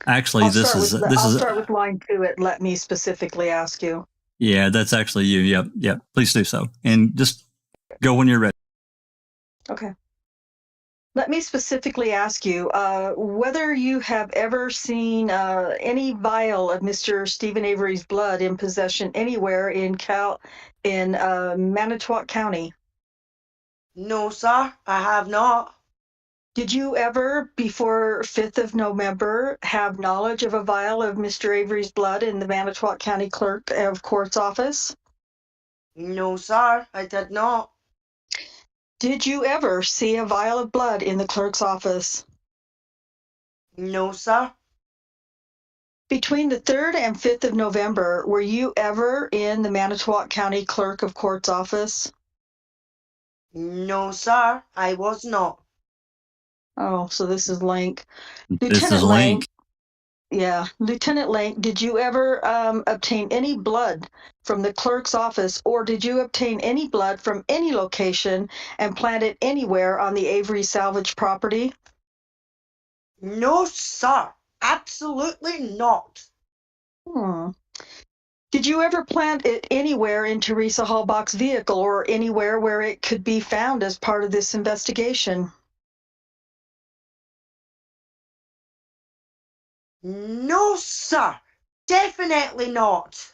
actually I'll this is start with line 2 at let me specifically ask you. Yeah, that's actually you. Yep. Please do so. And just go when you're ready. Okay. Let me specifically ask you whether you have ever seen any vial of Mr. Stephen Avery's blood in possession anywhere in Manitowoc County. No, sir, I have not. Did you ever, before 5th of November, have knowledge of a vial of Mr. Avery's blood in the Manitowoc County Clerk of Court's office? No, sir, I did not. Did you ever see a vial of blood in the clerk's office? No, sir. Between the 3rd and 5th of November, were you ever in the Manitowoc County Clerk of Court's office? No, sir, I was not. Oh, so this is Link. This is Link. Yeah. Lieutenant Link, did you ever obtain any blood from the clerk's office, or did you obtain any blood from any location and plant it anywhere on the Avery salvage property? No, sir, absolutely not. Did you ever plant it anywhere in Teresa Hallbach's vehicle or anywhere where it could be found as part of this investigation? No, sir, definitely not.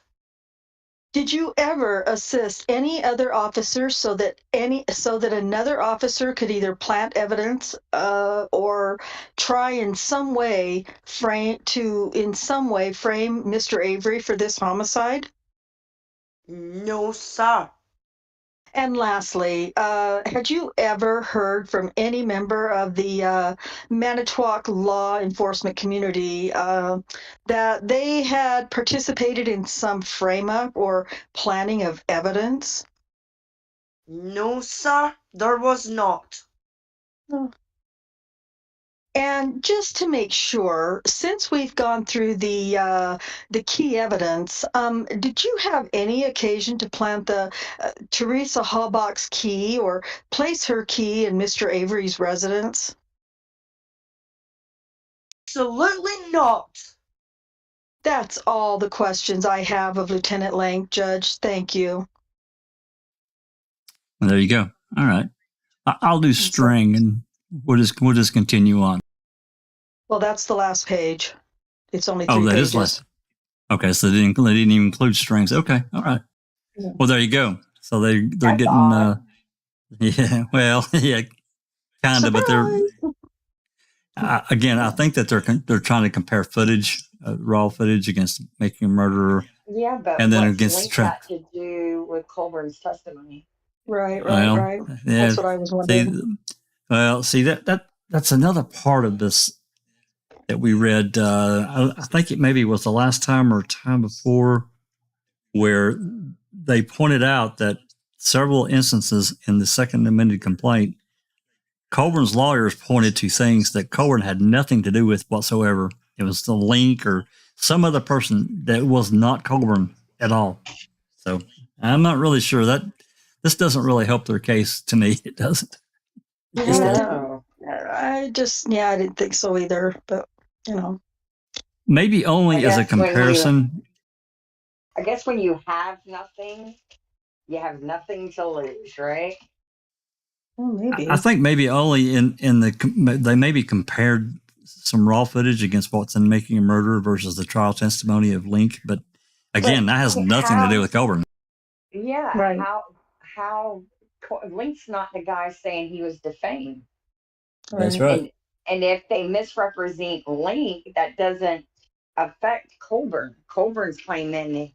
Did you ever assist any other officer so that another officer could either plant evidence or try in some way frame Mr. Avery for this homicide? No, sir. And lastly, had you ever heard from any member of the Manitowoc law enforcement community that they had participated in some frame-up or planning of evidence? No, sir, there was not. And just to make sure, since we've gone through the key evidence, did you have any occasion to plant the Teresa Hallbach's key or place her key in Mr. Avery's residence? Absolutely not. That's all the questions I have of Lieutenant Lang, Judge. Thank you. Well, there you go. All right. I'll do string and we'll just continue on. Well, that's the last page. It's only 3 pages. Is last. Okay, so they didn't even include strings. Okay, all right. Yeah. Well, there you go. So they're getting yeah, well, yeah, kind of, but they're again. I think that they're trying to compare footage, raw footage, against making a murderer. Yeah, but and then what's against that to do with Colborn's testimony? Right. Yeah, that's what I was wondering. See that's another part of this that we read. I think it maybe was the last time or time before, where they pointed out that several instances in the second amended complaint, Colborn's lawyers pointed to things that Colborn had nothing to do with whatsoever. It was the link or some other person that was not Colborn at all. So I'm not really sure that this doesn't really help their case to me. It doesn't. I didn't think so either, but maybe only as a comparison. I guess when you have nothing, you have nothing to lose, right? Well, maybe. I think maybe only they maybe compared some raw footage against what's in Making a Murderer versus the trial testimony of Link, but again, that has nothing to do with Colborn. Yeah, right. How Link's not the guy saying he was defamed. That's right. And if they misrepresent Link, that doesn't affect Colborn. Colborn's claiming,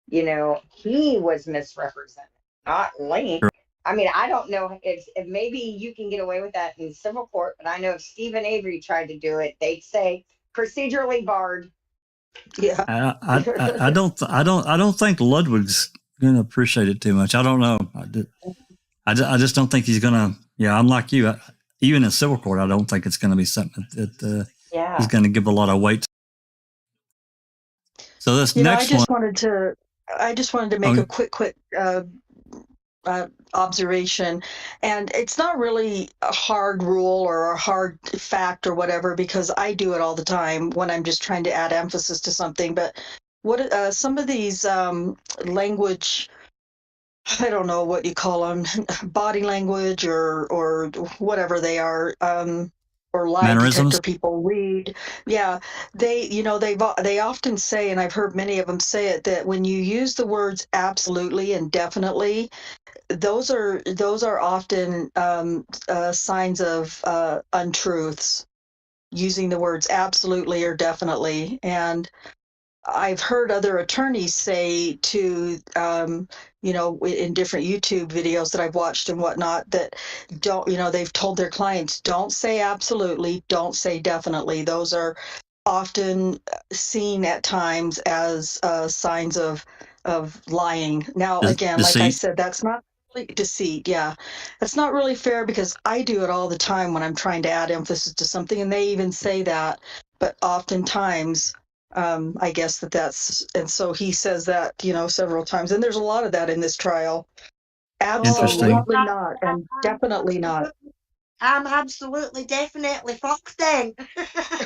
he was misrepresented, not Link. Sure. I mean, I don't know if maybe you can get away with that in civil court, but I know if Stephen Avery tried to do it, they'd say procedurally barred. Yeah. I don't think Ludwig's going to appreciate it too much. I don't know. I just don't think he's going to. Yeah, I'm like you. Even in civil court, I don't think it's going to be something that he's going to give a lot of weight to. So this You know, next one. I just wanted to make a quick observation, and it's not really a hard rule or a hard fact or whatever, because I do it all the time when I'm just trying to add emphasis to something. But what some of these language, I don't know what you call them, body language or whatever they are, or lie Mannerisms? detector people read. Yeah, they often say, and I've heard many of them say it, that when you use the words absolutely and definitely, those are often signs of untruths, using the words absolutely or definitely. And I've heard other attorneys say to, in different YouTube videos that I've watched and whatnot, that they've told their clients, don't say absolutely, don't say definitely. Those are often seen at times as signs of lying. Now, again, like I Deceit. said, that's not really deceit. Yeah, that's not really fair, because I do it all the time when I'm trying to add emphasis to something, and they even say that. But oftentimes, I guess that's, and so he says that, several times, and there's a lot of that in this trial. Interesting. Absolutely not, and definitely not. I'm absolutely, definitely fucked then.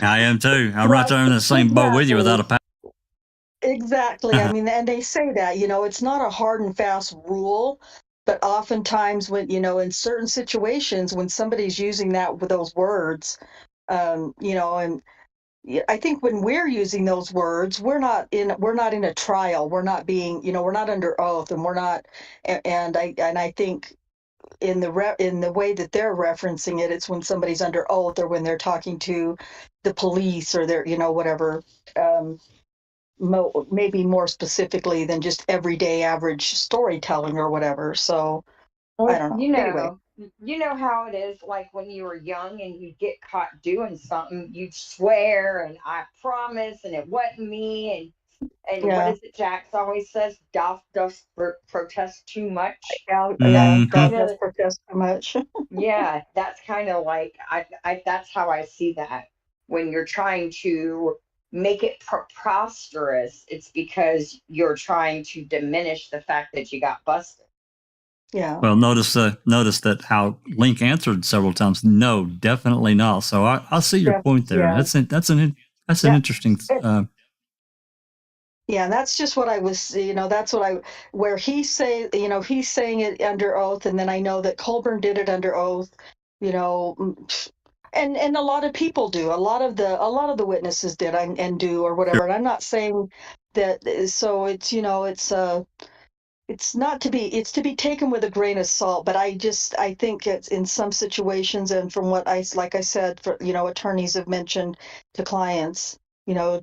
I am too. I'm right there in the same boat with you without a paddle. Exactly. I mean, and they say that, it's not a hard and fast rule, but oftentimes when, in certain situations, when somebody's using that with those words, and I think when we're using those words, we're not in a trial. We're not being, we're not under oath, and we're not, and I think in the way that they're referencing it, it's when somebody's under oath, or when they're talking to the police, or they're, whatever, maybe more specifically than just everyday average storytelling or whatever. So I don't know. Anyway. You know how it is, like when you were young and you get caught doing something, you'd swear and I promise and it wasn't me, and what Yeah. is it Jax always says, dost protest too much. Yeah, kind of does protest too much. yeah, that's kind of like I that's how I see that. When you're trying to make it preposterous, it's because you're trying to diminish the fact that you got busted. Yeah. Well, notice that how Link answered several times. No, definitely not. So I see your point there. Yeah. That's an interesting. Yeah, and that's just what I was, that's where he's saying it under oath, and then I know that Colborn did it under oath, and a lot of people do. A lot of the witnesses did and do, or whatever. And I'm not saying that. So it's not to be, it's to be taken with a grain of salt, but I think it's in some situations, and from what like I said, for, attorneys have mentioned to clients,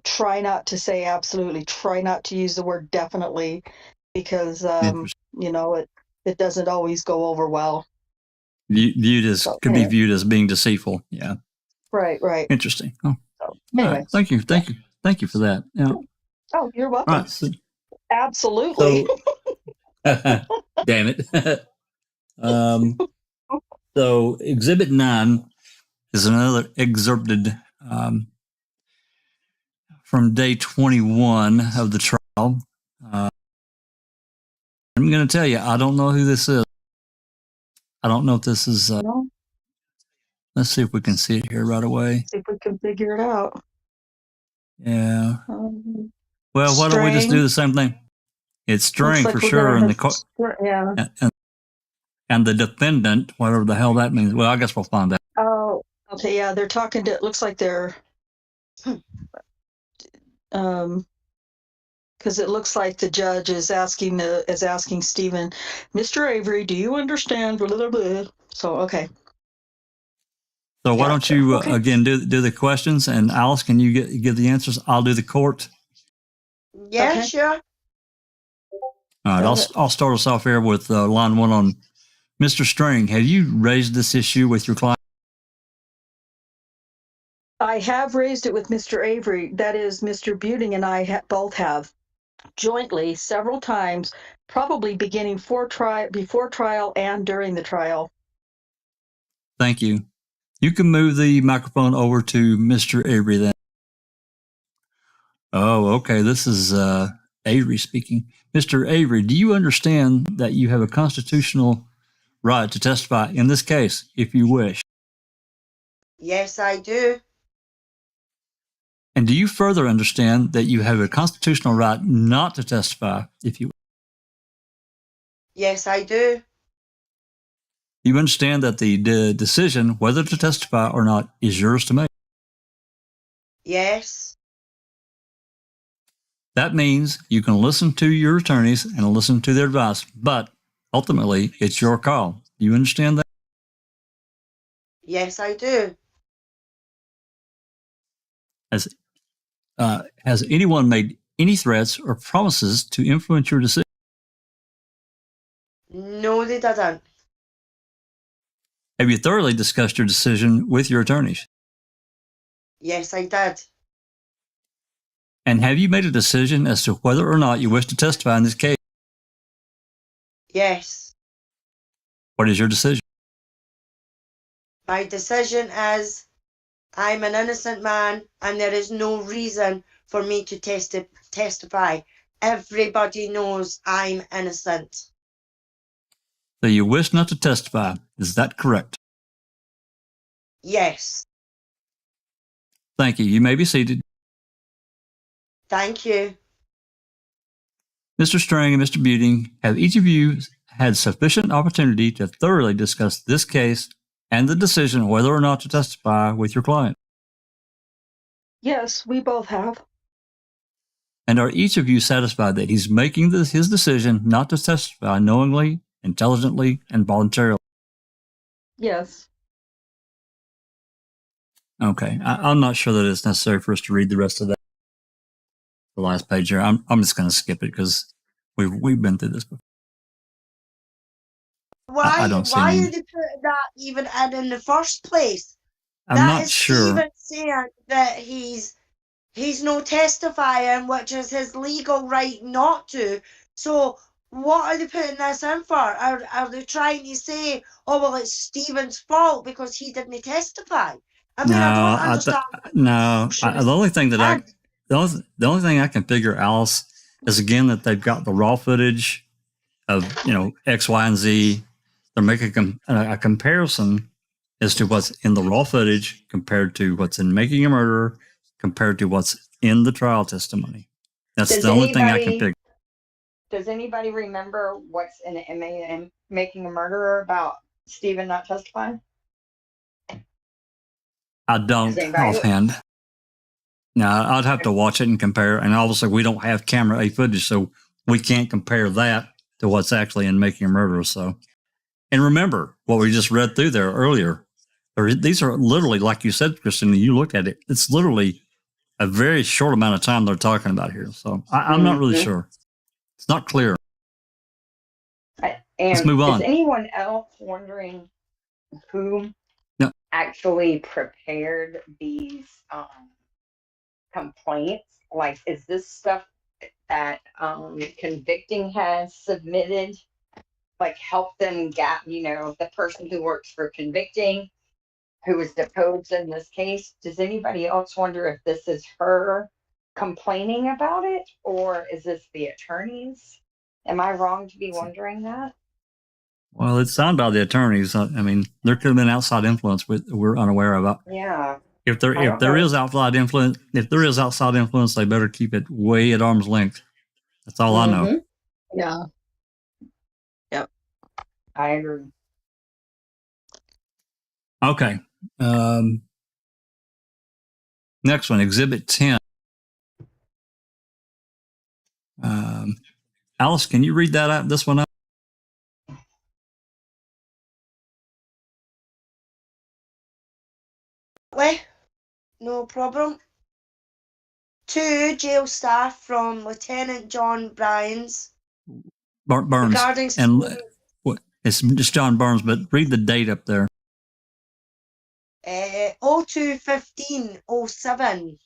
try not to say absolutely, try not to use the word definitely, because, it doesn't always go over well. Viewed as, could be viewed as being deceitful. Yeah. Right. Interesting. Oh, so, anyway. Right. Thank you for that. Yeah. Oh, you're welcome. Right, so, absolutely. Damn it. So Exhibit 9 is another excerpted from day 21 of the trial. I'm going to tell you, I don't know who this is. I don't know if this is. No. Let's see if we can see it here right away. See if we can figure it out. Yeah. Well, why don't we just do the same thing? It's String for sure, and and the defendant, whatever the hell that means. Well, I guess we'll find out. Oh, okay. Yeah, they're talking to. It looks like they're. Because it looks like the judge is asking Stephen, Mr. Avery, do you understand? Blah, blah, blah. So okay. So why don't you again do the questions, and Alice, can you give the answers? I'll do the court. Yeah, okay. Sure. All right, I'll start us off here with line 1 on Mr. String. Have you raised this issue with your client? I have raised it with Mr. Avery. That is, Mr. Buting and I both have jointly several times, probably beginning before trial and during the trial. Thank you. You can move the microphone over to Mr. Avery then. Oh, okay. This is Avery speaking. Mr. Avery, do you understand that you have a constitutional right to testify in this case, if you wish? Yes, I do. And do you further understand that you have a constitutional right not to testify if you? Yes, I do. You understand that the decision whether to testify or not is yours to make. Yes. That means you can listen to your attorneys and listen to their advice, but ultimately it's your call. You understand that? Yes, I do. Has anyone made any threats or promises to influence your decision? No, they didn't. Have you thoroughly discussed your decision with your attorneys? Yes, I did. And have you made a decision as to whether or not you wish to testify in this case? Yes. What is your decision? My decision is I'm an innocent man and there is no reason for me to testify. Everybody knows I'm innocent. So you wish not to testify. Is that correct? Yes. Thank you. You may be seated. Thank you. Mr. Strang and Mr. Buting, have each of you had sufficient opportunity to thoroughly discuss this case and the decision whether or not to testify with your client? Yes, we both have. And are each of you satisfied that he's making his decision not to testify knowingly, intelligently, and voluntarily? Yes. Okay. I'm not sure that it's necessary for us to read the rest of that. The last page here. I'm just going to skip it because we've been through this before. Why I don't see are any. they putting that even in the first place? I'm That not is sure. Stephen saying that he's no testifying, which is his legal right not to. So what are they putting this in for? Are they trying to say, oh well, it's Stephen's fault because he didn't testify? I mean, I don't understand. The only thing that the only thing I can figure, Alice, is again that they've got the raw footage of X, Y, and Z. They're making a comparison as to what's in the raw footage compared to what's in Making a Murderer, compared to what's in the trial testimony. That's the only thing I can figure. Does anybody remember what's in Making a Murderer about Stephen not testifying? I don't offhand. Now, I'd have to watch it and compare. And obviously, we don't have camera A footage, so we can't compare that to what's actually in Making a Murderer. So, and remember what we just read through there earlier. These are literally, like you said, Christine, you looked at it. It's literally a very short amount of time they're talking about here. So I'm not really sure. It's not clear. Let's move on. Is anyone else wondering who actually prepared these complaints? Like, is this stuff that convicting has submitted? Like, help them get, the person who works for convicting, who was deposed in this case. Does anybody else wonder if this is her complaining about it, or is this the attorneys? Am I wrong to be wondering that? Well, it's signed by the attorneys. I mean, there could have been outside influence we're unaware of. Yeah. If there is outside influence, they better keep it way at arm's length. That's all I know. Yeah. Yep. I agree. Okay. Next one, Exhibit 10. Alice, can you read that out? This one up? No problem. 2 jail staff from Lieutenant John Burns. Regarding and it's just John Burns, but read the date up there. 02/15/07.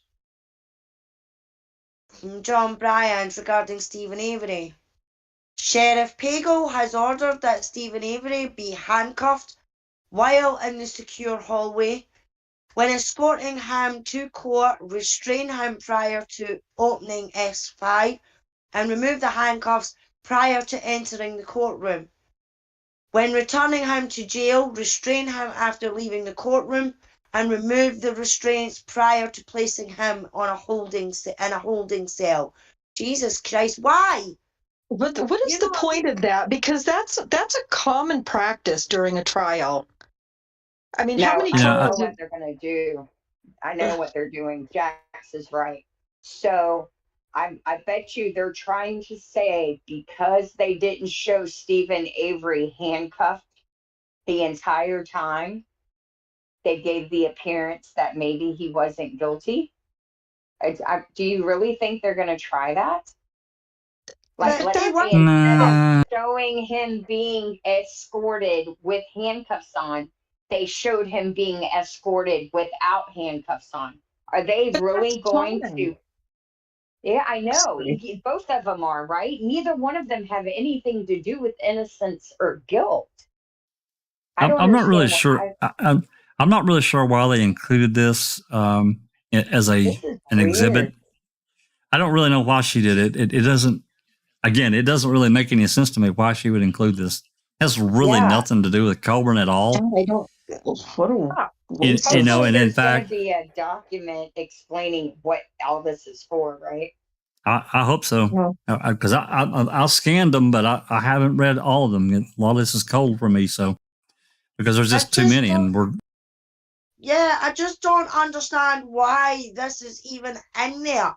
John Bryant regarding Stephen Avery. Sheriff Pagel has ordered that Stephen Avery be handcuffed while in the secure hallway When escorting him to court, restrain him prior to opening S5 and remove the handcuffs prior to entering the courtroom. When returning him to jail, restrain him after leaving the courtroom and remove the restraints prior to placing him on a holding cell. Jesus Christ, why? What is You the know what I point of that? Because that's a common practice during a trial. I mean, how No, many I know trials? what they're going to do. I know what they're doing. Jax is right. So I bet you they're trying to say because they didn't show Stephen Avery handcuffed the entire time, they gave the appearance that maybe he wasn't guilty. Do you really think they're going to try that? Like, But let's they say were. instead of Nah, showing him being escorted with handcuffs on, they showed him being escorted without handcuffs on. Are they But really that's going common. to? Yeah, I know. Sorry. Both of them are, right? Neither one of them have anything to do with innocence or guilt. I don't I'm not really understand sure. why. I'm not really sure why they included this as This is an exhibit. weird. I don't really know why she did it. It doesn't. Again, it doesn't really make any sense to me why she would include this. It has really Yeah. nothing to do with Colborn at all. I don't. What a Huh. waste You of. know, Hopefully, and in there's going to fact, be a document explaining what all this is for, right? I hope so Well, because I scanned them, but I haven't read all of them. A lot of this is cold for me, so because there's just too many, and we're Yeah, I just don't understand why this is even in there.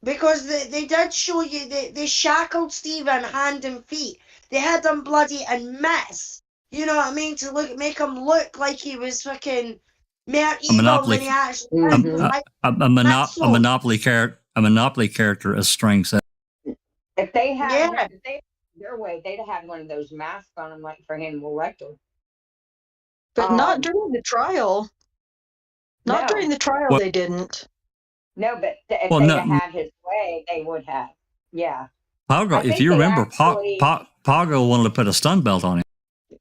Because they did show you, they shackled Stephen hand and feet. They had him bloody and miss. You know what I mean? To make him look like he was fucking more a evil monopoly, than he actually a, is. Mhm. a monopoly character, as Strang said. If they had Yeah, their way, they'd have had one of those masks on them, like for Hannibal Lecter. but not Um, during the trial. Not during no, the trial, Well, they didn't. no, but if well, they'd no, have had his way, they would have. Yeah, I Pago. If think you they remember, actually. Pago wanted to put a stun belt on him.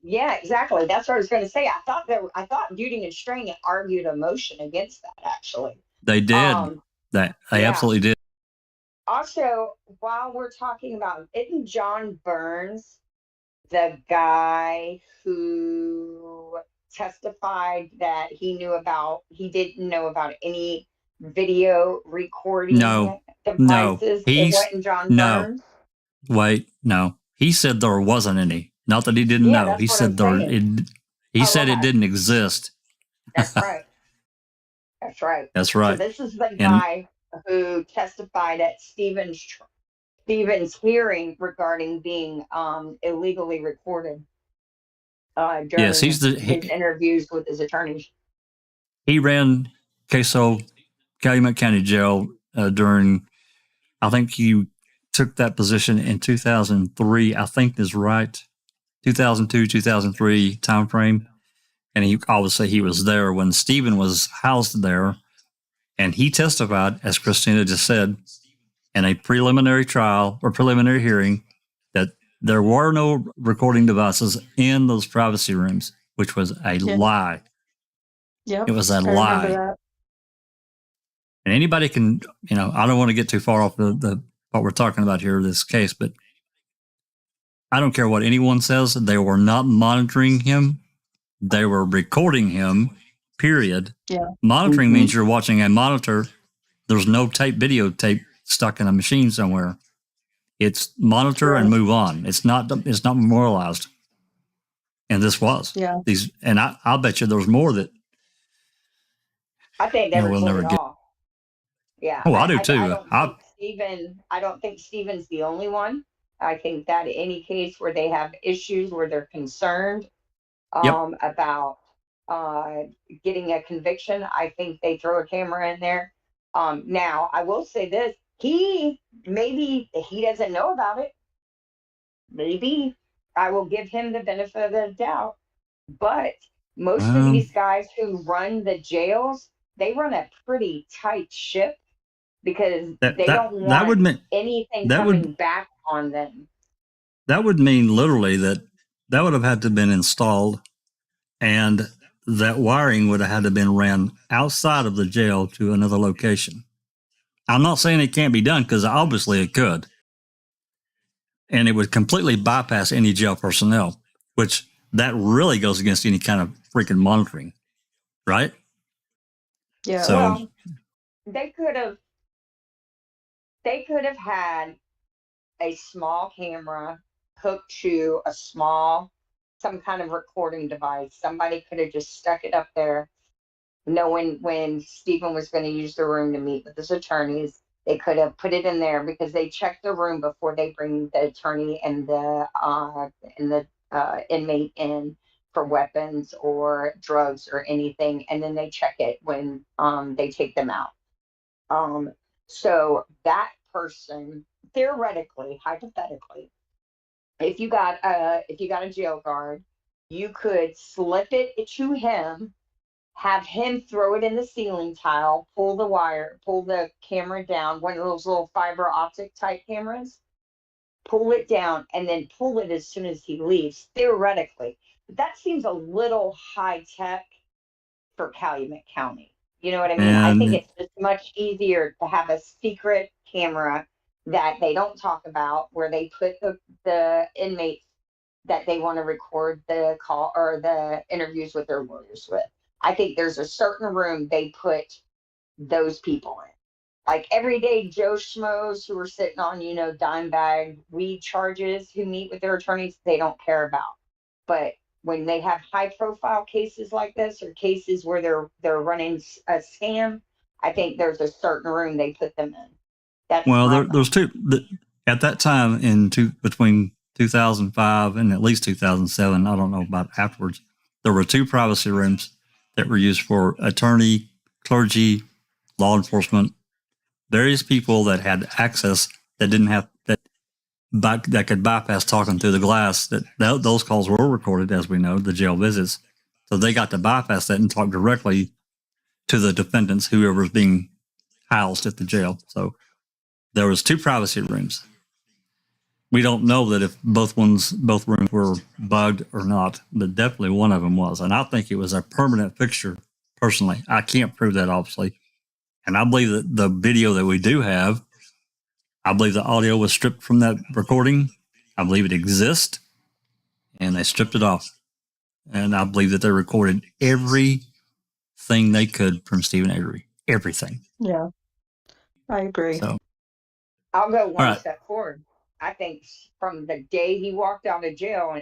Yeah, exactly. That's what I was going to say. I thought Duty and String argued a motion against that. Actually, They did um, that. They yeah. absolutely did. Also, while we're talking about, isn't John Burns the guy who testified that he didn't know about any video recording No, devices? It he's wasn't John no. Burns. Wait, no. He said there wasn't any. Not that he didn't Yeah, know. that's He what I'm said there. saying. He Oh, said it okay. didn't exist. That's right. That's right. That's So right. this is the And guy who testified at Stephen's hearing regarding being illegally recorded yes, during his interviews with his attorneys. he ran Queso Calumet County Jail during. I think he took that position in 2003. I think is right. 2002, 2003 time frame. And he obviously he was there when Stephen was housed there, and he testified, as Christina just said, in a preliminary trial or preliminary hearing, that there were no recording devices in those privacy rooms, which was a lie. Yep. It was a I remember lie. that. And anybody can, I don't want to get too far off the what we're talking about here, this case, but I don't care what anyone says. They were not monitoring him. They were recording him, period. Yeah. Monitoring means you're watching a monitor. There's no videotape stuck in a machine somewhere. It's monitor and move on. It's not memorialized. And this was. Yeah. And I'll bet you there's more that I think they we'll never recorded get. all. Yeah. Oh, I do too. I don't think Stephen's the only one. I think that any case where they have issues where they're concerned about getting a conviction, I think they throw a camera in there. Now I will say this, maybe he doesn't know about it. Maybe I will give him the benefit of the doubt. But most of these guys who run the jails, they run a pretty tight ship because they don't want anything coming back on them. That would mean literally that would have had to have been installed, and that wiring would have had to been ran outside of the jail to another location. I'm not saying it can't be done, because obviously it could. And it would completely bypass any jail personnel, which that really goes against any kind of freaking monitoring, right? Yeah. So- Well, they could have had a small camera hooked to some kind of recording device. Somebody could have just stuck it up there, knowing when Stephen was going to use the room to meet with his attorneys. They could have put it in there, because they check the room before they bring the attorney and the inmate in for weapons or drugs or anything, and then they check it when they take them out. So that person, theoretically, hypothetically, if you got a jail guard, you could slip it to him, have him throw it in the ceiling tile, pull the camera down, one of those little fiber optic type cameras, pull it down, and then pull it as soon as he leaves, theoretically. But that seems a little high tech for Calumet County. You know what I mean? I think it's just much easier to have a secret camera that they don't talk about, where they put the inmates that they want to record the call or the interviews with their lawyers with. I think there's a certain room they put those people in. Like everyday Joe Schmoes who are sitting on, dime bag weed charges, who meet with their attorneys, they don't care about. But when they have high profile cases like this, or cases where they're running a scam, I think there's a certain room they put them in. That's there's two at that time between 2005 and at least 2007. I don't know about afterwards. There were two privacy rooms that were used for attorney, clergy, law enforcement, various people that had access that didn't have that could bypass talking through the glass. Those calls were recorded, as we know, the jail visits. So they got to bypass that and talk directly to the defendants, whoever's being housed at the jail. So there was two privacy rooms. We don't know that if both rooms were bugged or not, but definitely one of them was. And I think it was a permanent fixture, personally. I can't prove that, obviously. And I believe that the video that we do have, I believe the audio was stripped from that recording. I believe it exists, and they stripped it off. And I believe that they recorded everything they could from Stephen Avery. Everything. Yeah. I agree. So I'll go one right. step forward. I think from the day he walked out of jail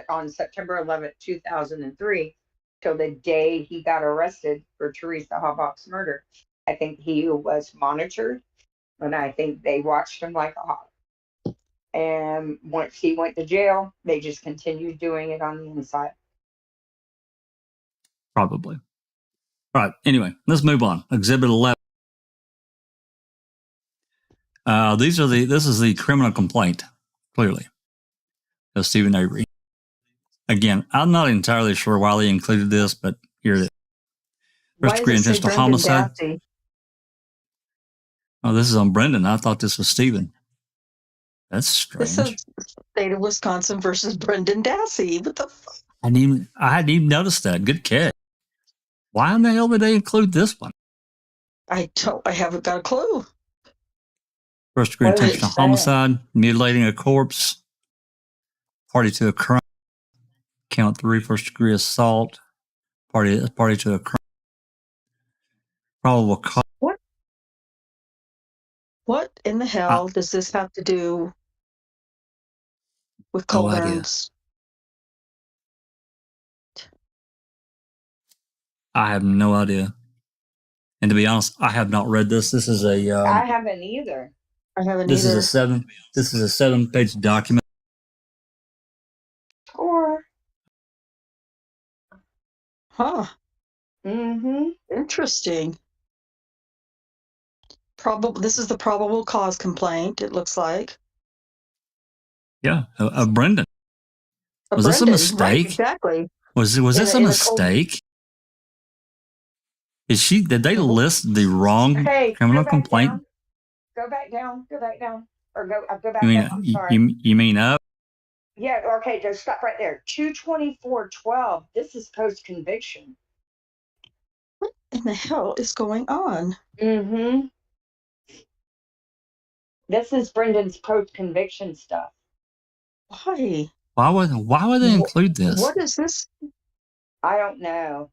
on September 11th, 2003, till the day he got arrested for Teresa Halbach's murder, I think he was monitored, and I think they watched him like a hawk. And once he went to jail, they just continued doing it on the inside. Probably. All right. Anyway, let's move on. Exhibit 11. This is the criminal complaint, clearly, of Stephen Avery. Again, I'm not entirely sure why they included this, but here it is. First degree intentional homicide. Dassey? Oh, this is on Brendan. I thought this was Stephen. That's strange. This is state of Wisconsin versus Brendan Dassey. What the fuck? I hadn't even noticed that. Good catch. Why in the hell did they include this one? I haven't got a clue. First degree What does it intentional say? homicide, mutilating a corpse, party to a crime, count 3, first degree assault, party to a crime, probable cause. What in the hell does this have to do with No idea. Colborn's? I have no idea. And to be honest, I have not read this. This is I haven't either. I haven't this either. is a 7-page document. Or Huh. mm-hmm. Interesting. This is the probable cause complaint, it looks like. Yeah, of Brendan. Was this a Brendan, mistake? right, exactly. Was this a mistake? Did they list the wrong Hey, criminal complaint? Go back down. Or go back You mean down. I'm sorry. you mean up? Yeah, okay, just stop right there. 224.12. This is post conviction. What in the hell is going on? Mm-hmm. This is Brendan's post conviction stuff. Why? Why would they include this? What is this? I don't know.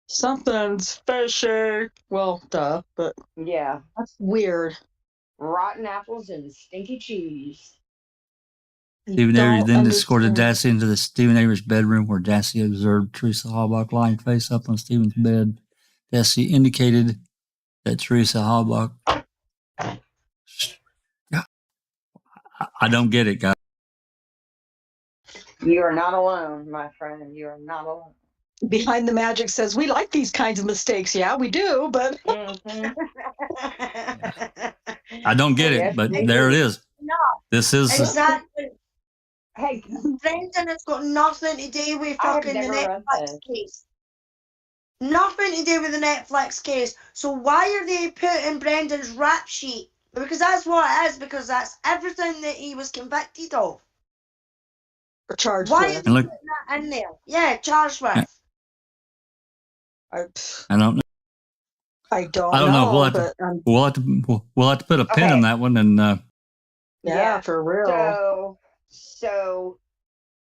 Something's fishy. Well, duh, but Yeah. that's weird. Rotten apples and stinky cheese. Stephen Avery Don't then escorted understand. Dassey into the Stephen Avery's bedroom, where Dassey observed Teresa Halbach lying face up on Stephen's bed. Dassey indicated that Teresa Halbach. I don't get it, guys. You are not alone, my friend. You are not alone. Behind the Magic says, we like these kinds of mistakes. Yeah, we do, but Mhm. I don't get Yes, it, but they there do. it is. No, This is exactly. Hey, Brendan has got nothing to do with I have fucking the never read Netflix this. case. Nothing to do with the Netflix case. So why are they putting Brendan's rap sheet? Because that's what it is, because that's everything that he was convicted of. or charged Why are with. they And look- putting that in there? Yeah, charged with. Yeah. I I don't know. I don't I don't know. We'll have but to we'll have to put a pin Okay. on that one, and yeah, for real. So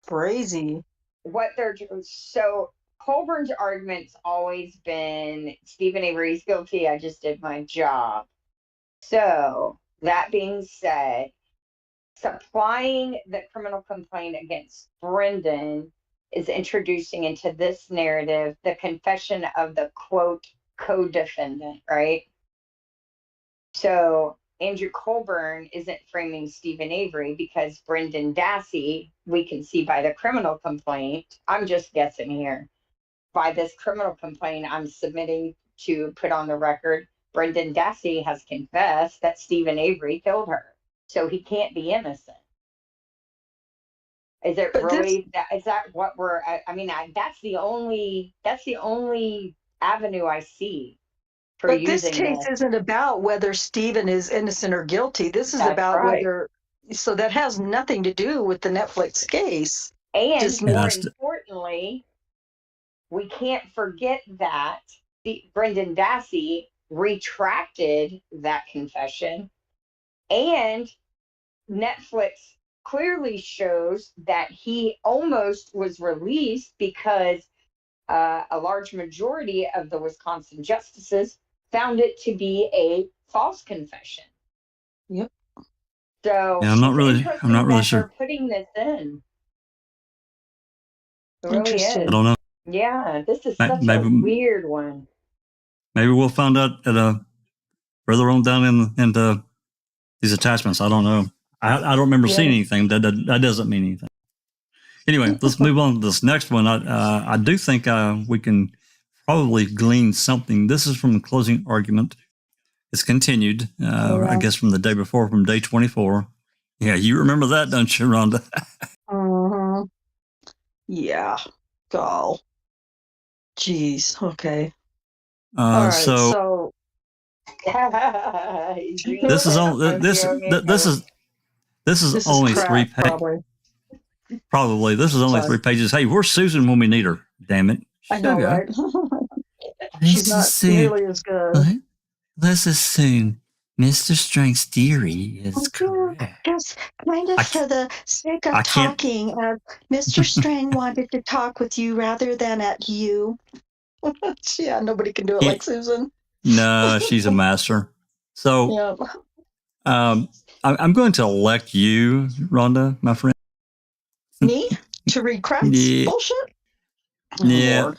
Crazy. what they're so Colborn's argument's always been Stephen Avery's guilty. I just did my job. So that being said, supplying the criminal complaint against Brendan is introducing into this narrative the confession of the quote co-defendant, right? So Andrew Colborn isn't framing Stephen Avery because Brendan Dassey, we can see by the criminal complaint, I'm just guessing here, by this criminal complaint I'm submitting to put on the record, Brendan Dassey has confessed that Stephen Avery killed her. So he can't be innocent. Is it But really that? Is that what we're? I mean, that's the only avenue I see for But this using case isn't about whether Stephen is innocent or guilty. This is That's about right. whether. So that has nothing to do with the Netflix case. And Just more That's- importantly, we can't forget that Brendan Dassey retracted that confession, and Netflix clearly shows that he almost was released because a large majority of the Wisconsin justices found it to be a false confession. Yep. So Yeah, I'm not it's really interesting that sure. they're putting this in. It really Interesting. I is. don't know. Yeah, this is Ma- such a maybe- weird one. Maybe we'll find out at further on down into these attachments. I don't know. I don't remember seeing anything. That doesn't mean anything. Anyway, let's move on to this next one. I do think we can probably glean something. This is from the closing argument. It's continued, I guess, from the day before, from day 24. Yeah, you remember that, don't you, Rhonda? Uh-huh. Yeah. Gall. Jeez. Okay. All right. So this is only this is only crap, 3 pages. Probably this is only Sorry. 3 pages. Hey, where's Susan when we need her? Damn it! I know, Sugar. right? She's not nearly as good. Let's assume Mr. Strang's theory is correct. Just kind of I for the sake of I can't- talking, Mr. Strang wanted to talk with you rather than at you. Yeah, nobody can do it Yeah. like Susan. No, she's a master. So Yeah. I'm going to elect you, Rhonda, my friend. Me? To read crap? Yeah. Bullshit? Oh, Yeah. Lord.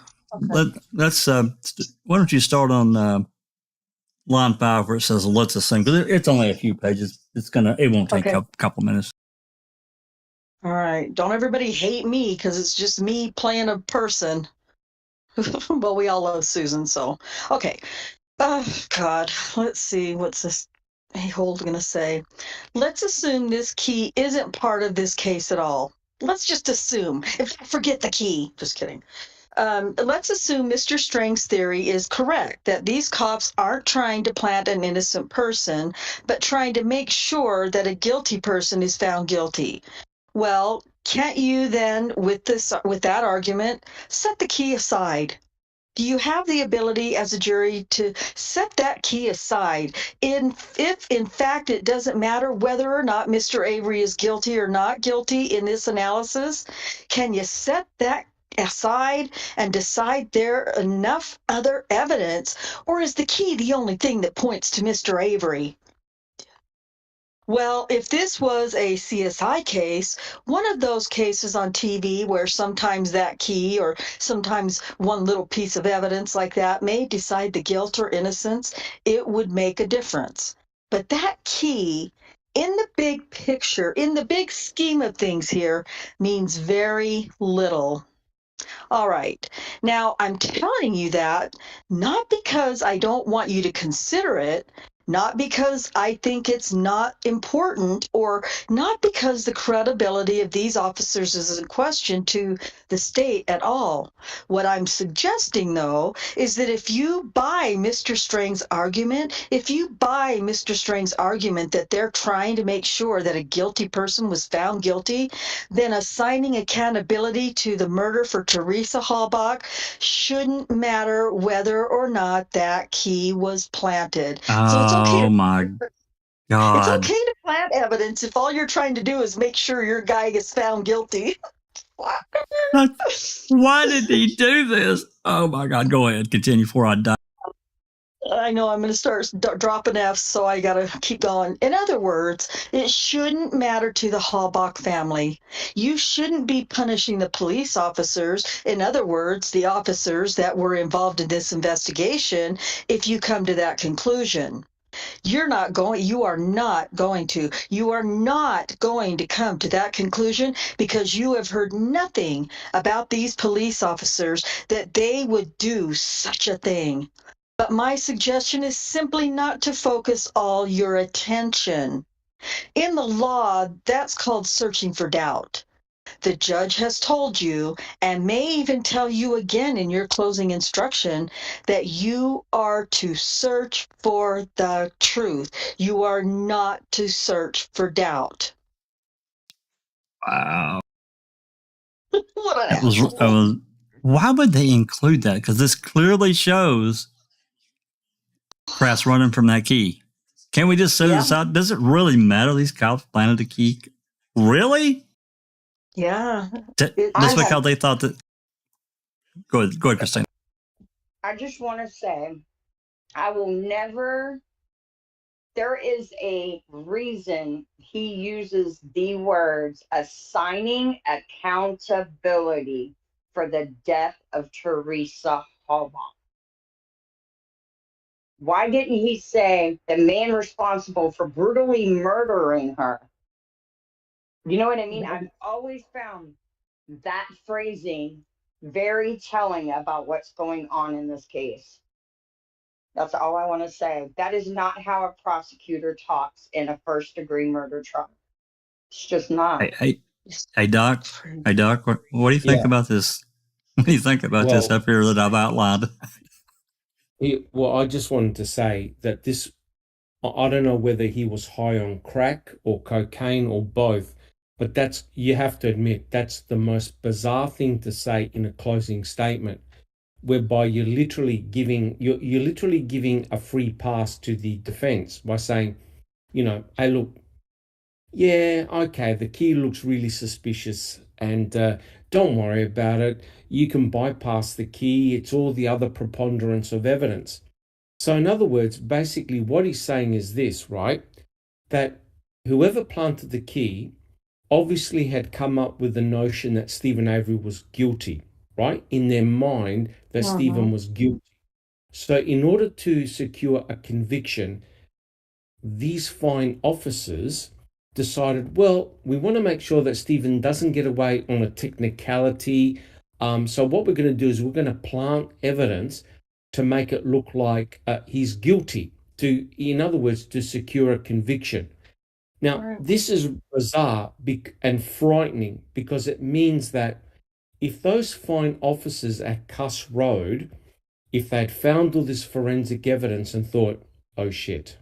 Okay. Let's why don't you start on line 5 where it says let's assume, because it's only a few pages. It won't take Okay. a couple minutes. All right. Don't everybody hate me because it's just me playing a person. Well, we all love Susan, so. Okay. Oh, God. Let's see. What's this a-hole going to say? Let's assume this key isn't part of this case at all. Let's just assume. Forget the key. Just kidding. Let's assume Mr. Strang's theory is correct, that these cops aren't trying to plant an innocent person, but trying to make sure that a guilty person is found guilty. Well, can't you then, with that argument, set the key aside? Do you have the ability as a jury to set that key aside? If in fact it doesn't matter whether or not Mr. Avery is guilty or not guilty in this analysis, can you set that aside and decide there enough other evidence, or is the key the only thing that points to Mr. Avery? Well, if this was a CSI case, one of those cases on TV where sometimes that key or sometimes one little piece of evidence like that may decide the guilt or innocence, it would make a difference. But that key, in the big picture, in the big scheme of things here, means very little. All right. Now, I'm telling you that not because I don't want you to consider it, not because I think it's not important, or not because the credibility of these officers is in question to the state at all. What I'm suggesting, though, is that if you buy Mr. Strang's argument, that they're trying to make sure that a guilty person was found guilty, then assigning accountability to the murder for Teresa Halbach shouldn't matter whether or not that key was planted. So it's okay Oh my it's God. okay to plant evidence if all you're trying to do is make sure your guy gets found guilty. Why did he do this? Oh my God. Go ahead. Continue before I die. I know I'm going to start dropping F's, so I got to keep going. In other words, it shouldn't matter to the Halbach family. You shouldn't be punishing the police officers, in other words, the officers that were involved in this investigation, if you come to that conclusion. You are not going to come to that conclusion because you have heard nothing about these police officers that they would do such a thing. But my suggestion is simply not to focus all your attention. In the law, that's called searching for doubt. The judge has told you, and may even tell you again in your closing instruction, that you are to search for the truth. You are not to search for doubt. Wow. What an That was, asshole. why would they include that? Because this clearly shows Kraft's running from that key. Can we just set this out? Does it really matter these cops planted a key? Really? Yeah. Just because they thought that. Go ahead, Christine. I just want to say, I will never. There is a reason he uses the words assigning accountability for the death of Teresa Halbach. Why didn't he say the man responsible for brutally murdering her? You know what I mean? I've always found that phrasing very telling about what's going on in this case. That's all I want to say. That is not how a prosecutor talks in a first-degree murder trial. It's just not. Hey, Doc. Hey, Doc. What do you think about this? What do you think about this up here that I've outlined? Well, I just wanted to say that this, I don't know whether he was high on crack or cocaine or both, but that's, you have to admit, that's the most bizarre thing to say in a closing statement, whereby you're literally giving a free pass to the defense by saying, hey, look, yeah, okay, the key looks really suspicious, and don't worry about it. You can bypass the key. It's all the other preponderance of evidence. So in other words, basically what he's saying is this, right? That whoever planted the key obviously had come up with the notion that Stephen Avery was guilty, right? In their mind, that Stephen was guilty. So in order to secure a conviction, these fine officers decided, well, we want to make sure that Stephen doesn't get away on a technicality. So what we're going to do is we're going to plant evidence to make it look like he's guilty, in other words, to secure a conviction. Now, this is bizarre and frightening because it means that if those fine officers at Cuss Road, if they'd found all this forensic evidence and thought, oh shit,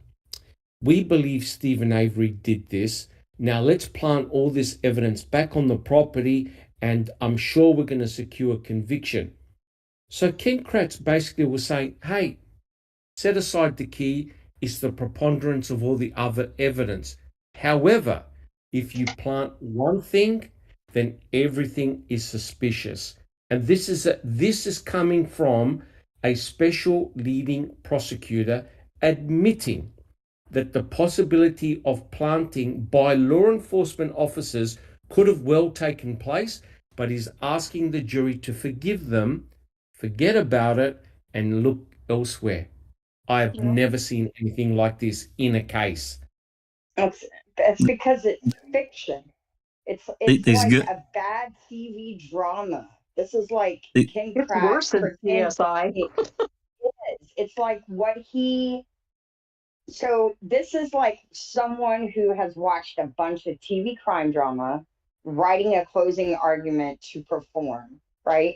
we believe Stephen Avery did this, Now let's plant all this evidence back on the property, and I'm sure we're going to secure conviction. So Ken Kratz basically was saying, hey, set aside the key. It's the preponderance of all the other evidence. However, if you plant one thing, then everything is suspicious. And this is coming from a special leading prosecutor admitting that the possibility of planting by law enforcement officers could have well taken place, but he's asking the jury to forgive them, forget about it, and look elsewhere. I have never seen anything like this in a case. It's because it's fiction. It's These like good. a bad TV drama. This is like Ken It's Kratz worse than pretending CSI. it is. It's like what he. So this is like someone who has watched a bunch of TV crime drama, writing a closing argument to perform, right?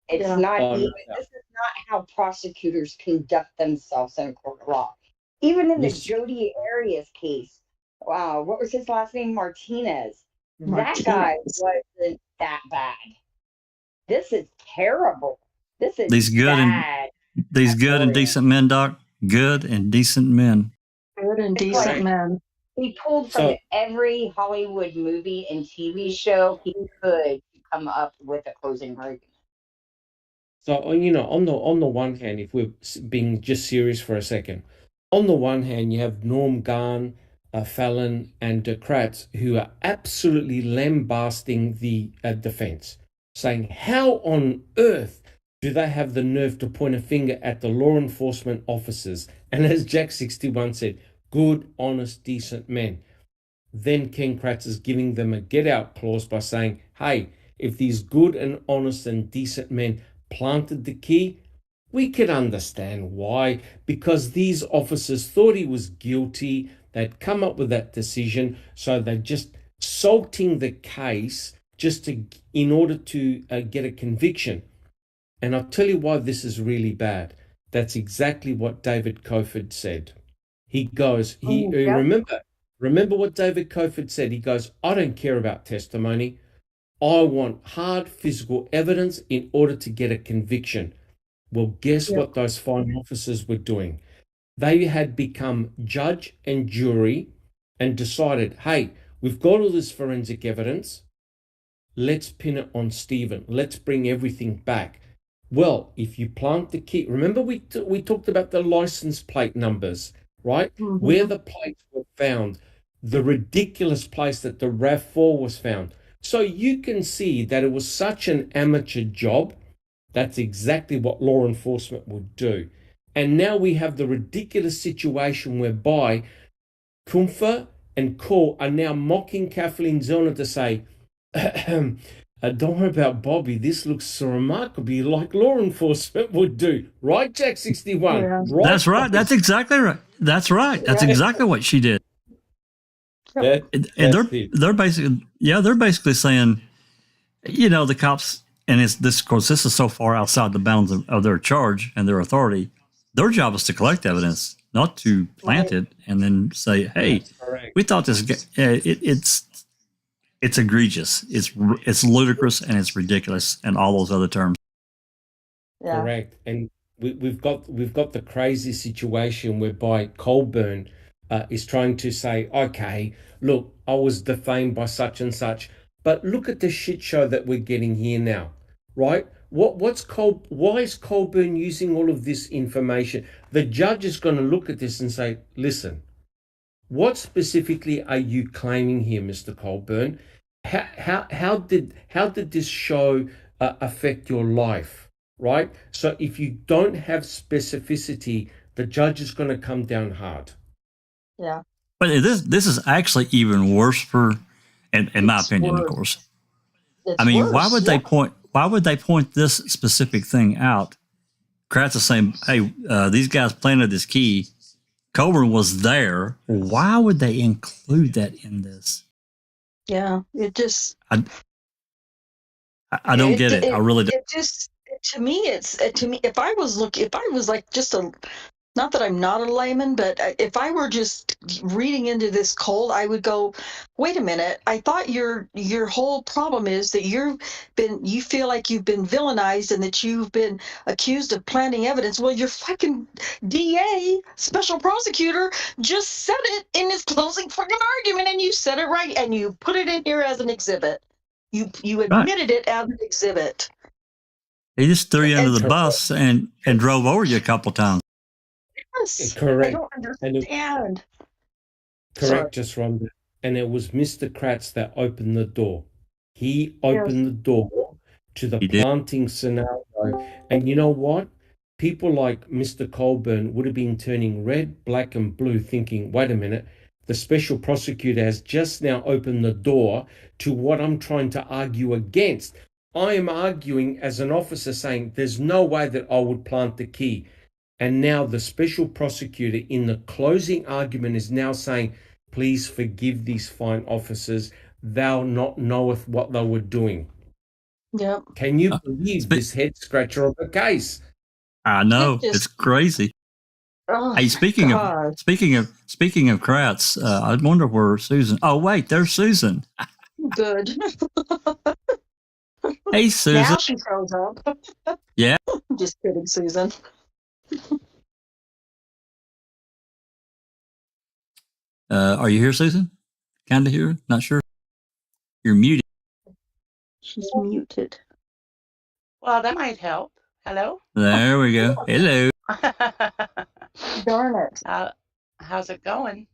It's not even, this is not how prosecutors conduct themselves in court of law. Even in the Jodi Arias case, wow, what was his last name? Martinez. That guy wasn't that bad. This is terrible. This is These good bad. These good and decent men, Doc. Good and decent men. Good and decent men. He pulled from every Hollywood movie and TV show he could to come up with a closing argument. So, you know, on the one hand, if we're being just serious for a second, on the one hand, you have Norm Garn, Fallon, and Kratz, who are absolutely lambasting the defense, saying, how on earth do they have the nerve to point a finger at the law enforcement officers? And as Jack 61 said, good, honest, decent men. Then Ken Kratz is giving them a get out clause by saying, hey, if these good and honest and decent men planted the key, we could understand why, because these officers thought he was guilty. They'd come up with that decision, so they're just salting the case just in order to get a conviction. And I'll tell you why this is really bad. That's exactly what David Kofod said. He goes, remember what David Kofod said? He goes, I don't care about testimony. I want hard physical evidence in order to get a conviction. Well, guess what those fine officers were doing? They had become judge and jury and decided, hey, we've got all this forensic evidence. Let's pin it on Stephen. Let's bring everything back. Well, if you plant the key, remember we talked about the license plate numbers, right? Mm-hmm. Where the plates were found, the ridiculous place that the RAV4 was found. So you can see that it was such an amateur job. That's exactly what law enforcement would do. And now we have the ridiculous situation whereby Kumpfer and Cole are now mocking Kathleen Zellner to say, don't worry about Bobby. This looks so remarkably like law enforcement would do. Right, Jack 61? Yeah. Right, that's right. That's exactly right. That's right. That's exactly what she did. And they're basically saying, you know, the cops, and of course, this is so far outside the bounds of their charge and their authority. Their job is to collect evidence, not to plant it and then say, hey, we thought this, it's egregious. It's ludicrous and it's ridiculous and all those other terms. Yeah. Correct. And we've got the crazy situation whereby Colborn is trying to say, okay, look, I was defamed by such and such, but look at the shit show that we're getting here now, right? Why is Colborn using all of this information? The judge is going to look at this and say, listen, what specifically are you claiming here, Mr. Colborn? How did this show affect your life, right? So if you don't have specificity, the judge is going to come down hard. Yeah. But this is actually even worse in my opinion, of course. I mean, why would they point this specific thing out? Kratz is saying, hey, these guys planted this key. Colborn was there. Why would they include that in this? Yeah, it just. I don't get it. I really don't. It just to me, if I was like just not that I'm not a layman, but if I were just reading into this cold, I would go, wait a minute. I thought your whole problem is that you feel like you've been villainized and that you've been accused of planting evidence. Well, your fucking DA, special prosecutor, just said it in his closing fucking argument, and you said it right, and you put it in here as an exhibit. You admitted it as an exhibit. He just threw you under the bus and drove over you a couple times. Yes, Correct. I don't understand. Correct, just Rhonda. And it was Mr. Kratz that opened the door. He opened the door to the planting scenario. And you know what? People like Mr. Colborn would have been turning red, black, and blue, thinking, wait a minute, the special prosecutor has just now opened the door to what I'm trying to argue against. I am arguing as an officer saying there's no way that I would plant the key. And now the special prosecutor in the closing argument is now saying, please forgive these fine officers. Thou not knoweth what they were doing. Yep. Can you believe this head scratcher of a case? I know. It's crazy. Oh, hey, speaking of Kratz, I wonder where Susan. Oh, wait, there's Susan. Good. Hey, Susan. Now she shows up. Yeah. Just kidding, Susan. Are you here, Susan? Kind of here? Not sure. You're muted. She's muted. Well, that might help. Hello? There we go. Hello. Darn it. How's it going?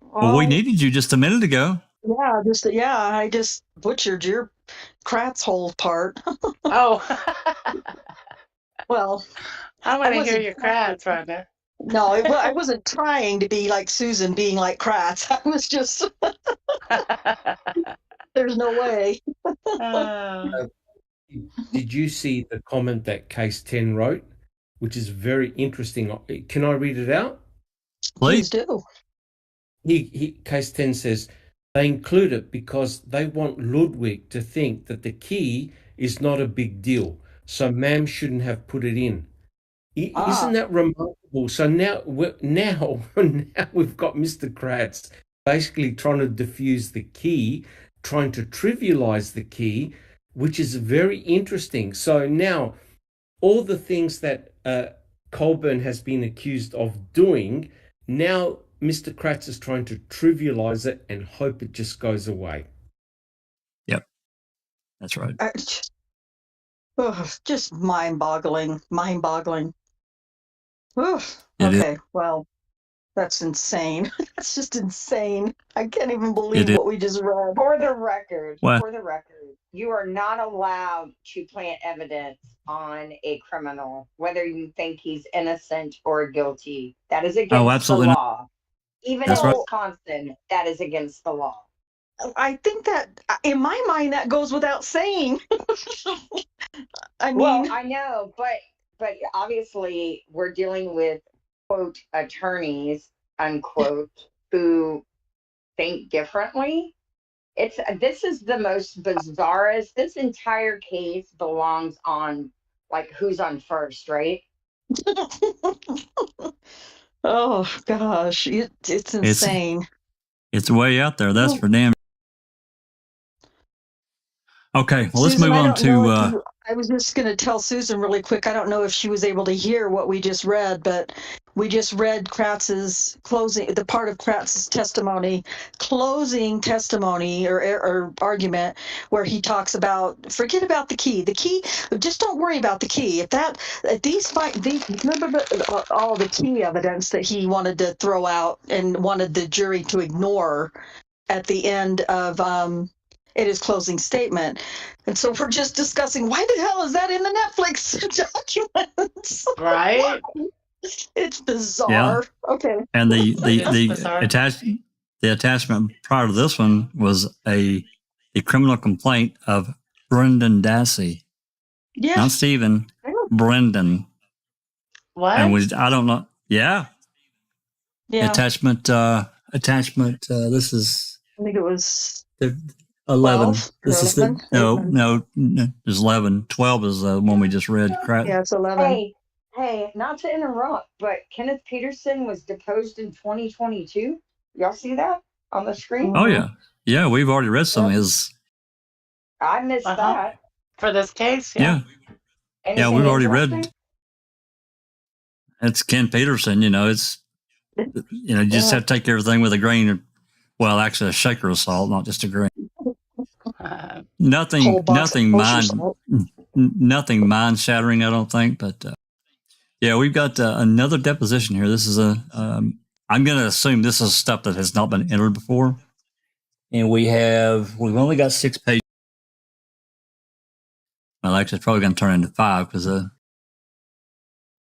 Well, we needed you just a minute ago. Yeah, I just butchered your Kratz whole part. Oh. Well, I want to hear your Kratz, Rhonda. No, I wasn't trying to be like Susan being like Kratz. I was just, there's no way. Did you see the comment that Case 10 wrote, which is very interesting? Can I read it out? Please do. Case 10 says, they include it because they want Ludwig to think that the key is not a big deal, so ma'am shouldn't have put it in. Isn't that remarkable? So now we've got Mr. Kratz basically trying to diffuse the key, trying to trivialize the key, which is very interesting. So now all the things that Colborn has been accused of doing, now Mr. Kratz is trying to trivialize it and hope it just goes away. Yep, that's right. Just mind-boggling. Okay, well, that's insane. That's just insane. I can't even believe what we just read. For the record, you are not allowed to plant evidence on a criminal, whether you think he's innocent or guilty. That is against the law. Even in Wisconsin, that is against the law. I think that, in my mind, that goes without saying. Well, I know, but obviously we're dealing with, quote, attorneys, unquote, who think differently. This is the most bizarrest. This entire case belongs on, like, who's on first, right? Oh gosh, it's insane. It's way out there. That's for damn. Okay, well, let's move on to. I was just going to tell Susan really quick. I don't know if she was able to hear what we just read, but we just read Kratz's closing, the part of Kratz's closing testimony or argument, where he talks about, forget about the key. The key, just don't worry about the key. Remember all the key evidence that he wanted to throw out and wanted the jury to ignore at the end of in his closing statement. And so we're just discussing, why the hell is that in the Netflix documents? Right? It's bizarre. Yeah. Okay. And the attachment prior to this one was a criminal complaint of Brendan Dassey. Yeah. Not Stephen, Brendan. What? And I don't know. Yeah. Yeah. Attachment, this is. I think it was 11. 12? This is no, there's 11. 12 is the one we just read. Yeah, it's 11. Hey, Hey, not to interrupt, but Kenneth Peterson was deposed in 2022. Y'all see that on the screen? Oh yeah, yeah. We've already read some of his. I missed that. For this case, Yeah, Anything we've already interesting? read. It's Ken Peterson. You know, you just have to take everything with a grain of, well, actually a shaker of salt, not just a grain. Nothing mind shattering, I don't think. But yeah, we've got another deposition here. This is I'm going to assume this is stuff that has not been entered before, and we've only got 6 pages. Well, actually, it's probably going to turn into 5 because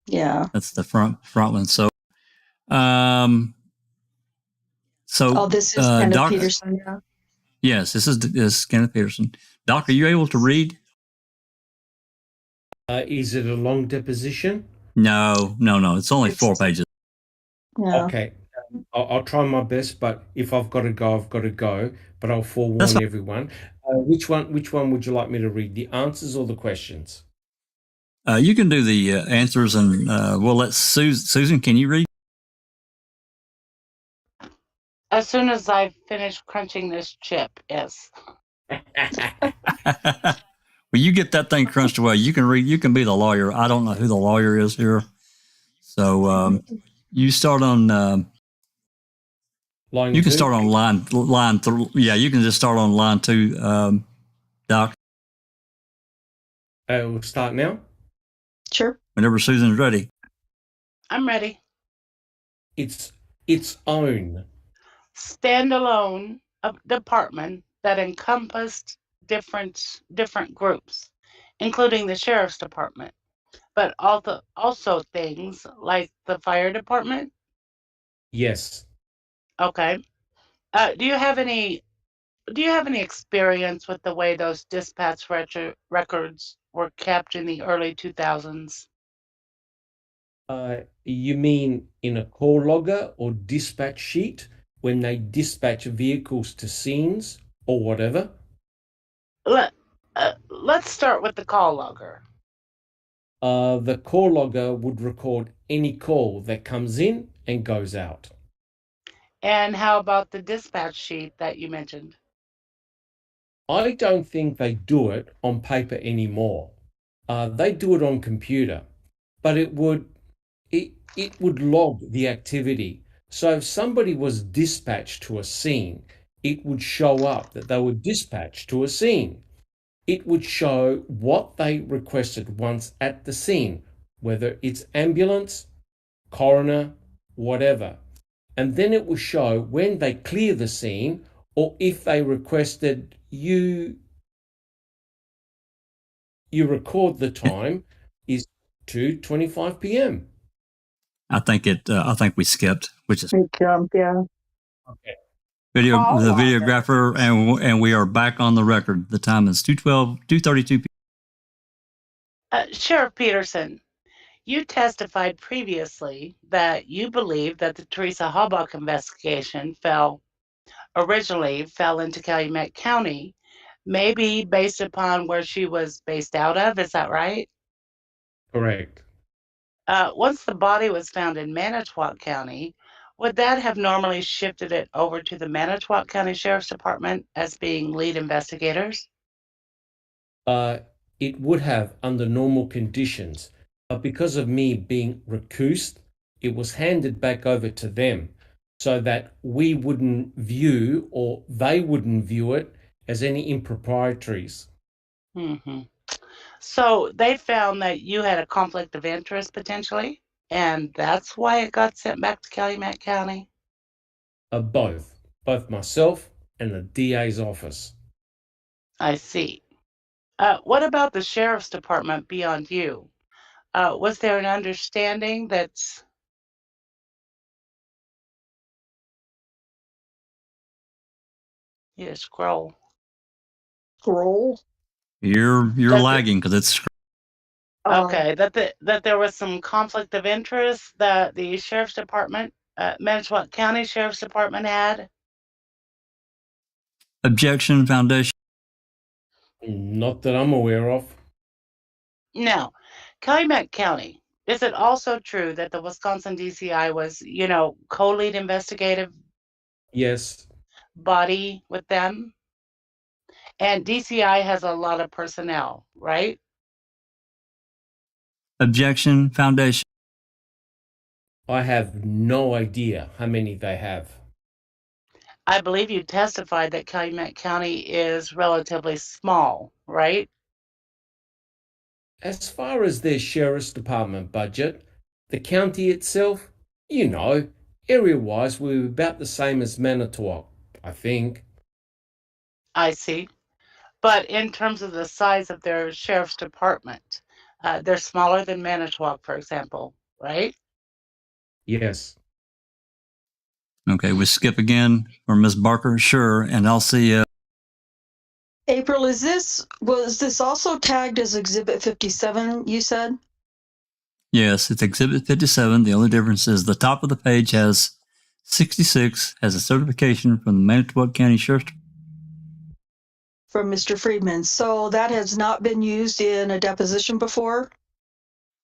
Yeah. that's the front one. So, This is Kenneth Doc, Peterson. Yeah. yes, this is Kenneth Peterson. Doc, are you able to read? Is it a long deposition? No. It's only 4 pages. Yeah. Okay. I'll try my best, but if I've got to go, I've got to go. But I'll forewarn everyone. Which one would you like me to read? The answers or the questions? You can do the answers, and we'll let Susan. Can you read? as soon as I finish crunching this chip, yes. Well, you get that thing crunched away. You can read. You can be the lawyer. I don't know who the lawyer is here. So you start on. Line you can 2? start on line 3. Yeah, you can just start on line 2, Doc. We'll start now. Sure. Whenever Susan's ready. I'm ready. It's own Standalone department that encompassed different groups, including the sheriff's department, but also things like the fire department. Yes. Okay. Do you have any experience with the way those dispatch records were kept in the early 2000s? You mean in a call logger or dispatch sheet when they dispatch vehicles to scenes or whatever? Let's start with the call logger. The call logger would record any call that comes in and goes out. And how about the dispatch sheet that you mentioned? I don't think they do it on paper anymore. They do it on computer, but it would log the activity. So if somebody was dispatched to a scene, it would show up that they were dispatched to a scene. It would show what they requested once at the scene, whether it's ambulance, coroner, whatever. And then it will show when they clear the scene or if they requested you record the time is 2:25 p.m. I think we skipped, which is Big jump. Yeah. Okay. the videographer, and we are back on the record. The time is 2:32 p.m. Sheriff Peterson, you testified previously that you believe that the Teresa Halbach investigation originally fell into Calumet County, maybe based upon where she was based out of. Is that right? Correct. Once the body was found in Manitowoc County, would that have normally shifted it over to the Manitowoc County Sheriff's Department as being lead investigators? It would have under normal conditions, but because of me being recused, it was handed back over to them so that we wouldn't view or they wouldn't view it as any improprieties. Mm-hmm. So they found that you had a conflict of interest potentially, and that's why it got sent back to Calumet County? Both myself and the DA's office. I see. What about the Sheriff's Department beyond you? Was there an understanding that's... Yeah, scroll. You're lagging because it's Okay, that there was some conflict of interest that the Sheriff's Department, Manitowoc County Sheriff's Department had? Objection, Foundation. Not that I'm aware of. Now, Calumet County Is it also true that the Wisconsin DCI was, co-lead investigative Yes. body with them? And DCI has a lot of personnel, right? Objection, Foundation. I have no idea how many they have. I believe you testified that Calumet County is relatively small, right? As far as their sheriff's department budget, the county itself, area-wise, we're about the same as Manitowoc, I think. I see. But in terms of the size of their sheriff's department, they're smaller than Manitowoc, for example, right? Yes. Okay, we skip again for Ms. Barker. Sure, and I'll see. April, was this also tagged as Exhibit 57, you said? Yes, it's Exhibit 57. The only difference is the top of the page has 66, has a certification from the Manitowoc County Sheriff's. From Mr. Friedman. So that has not been used in a deposition before?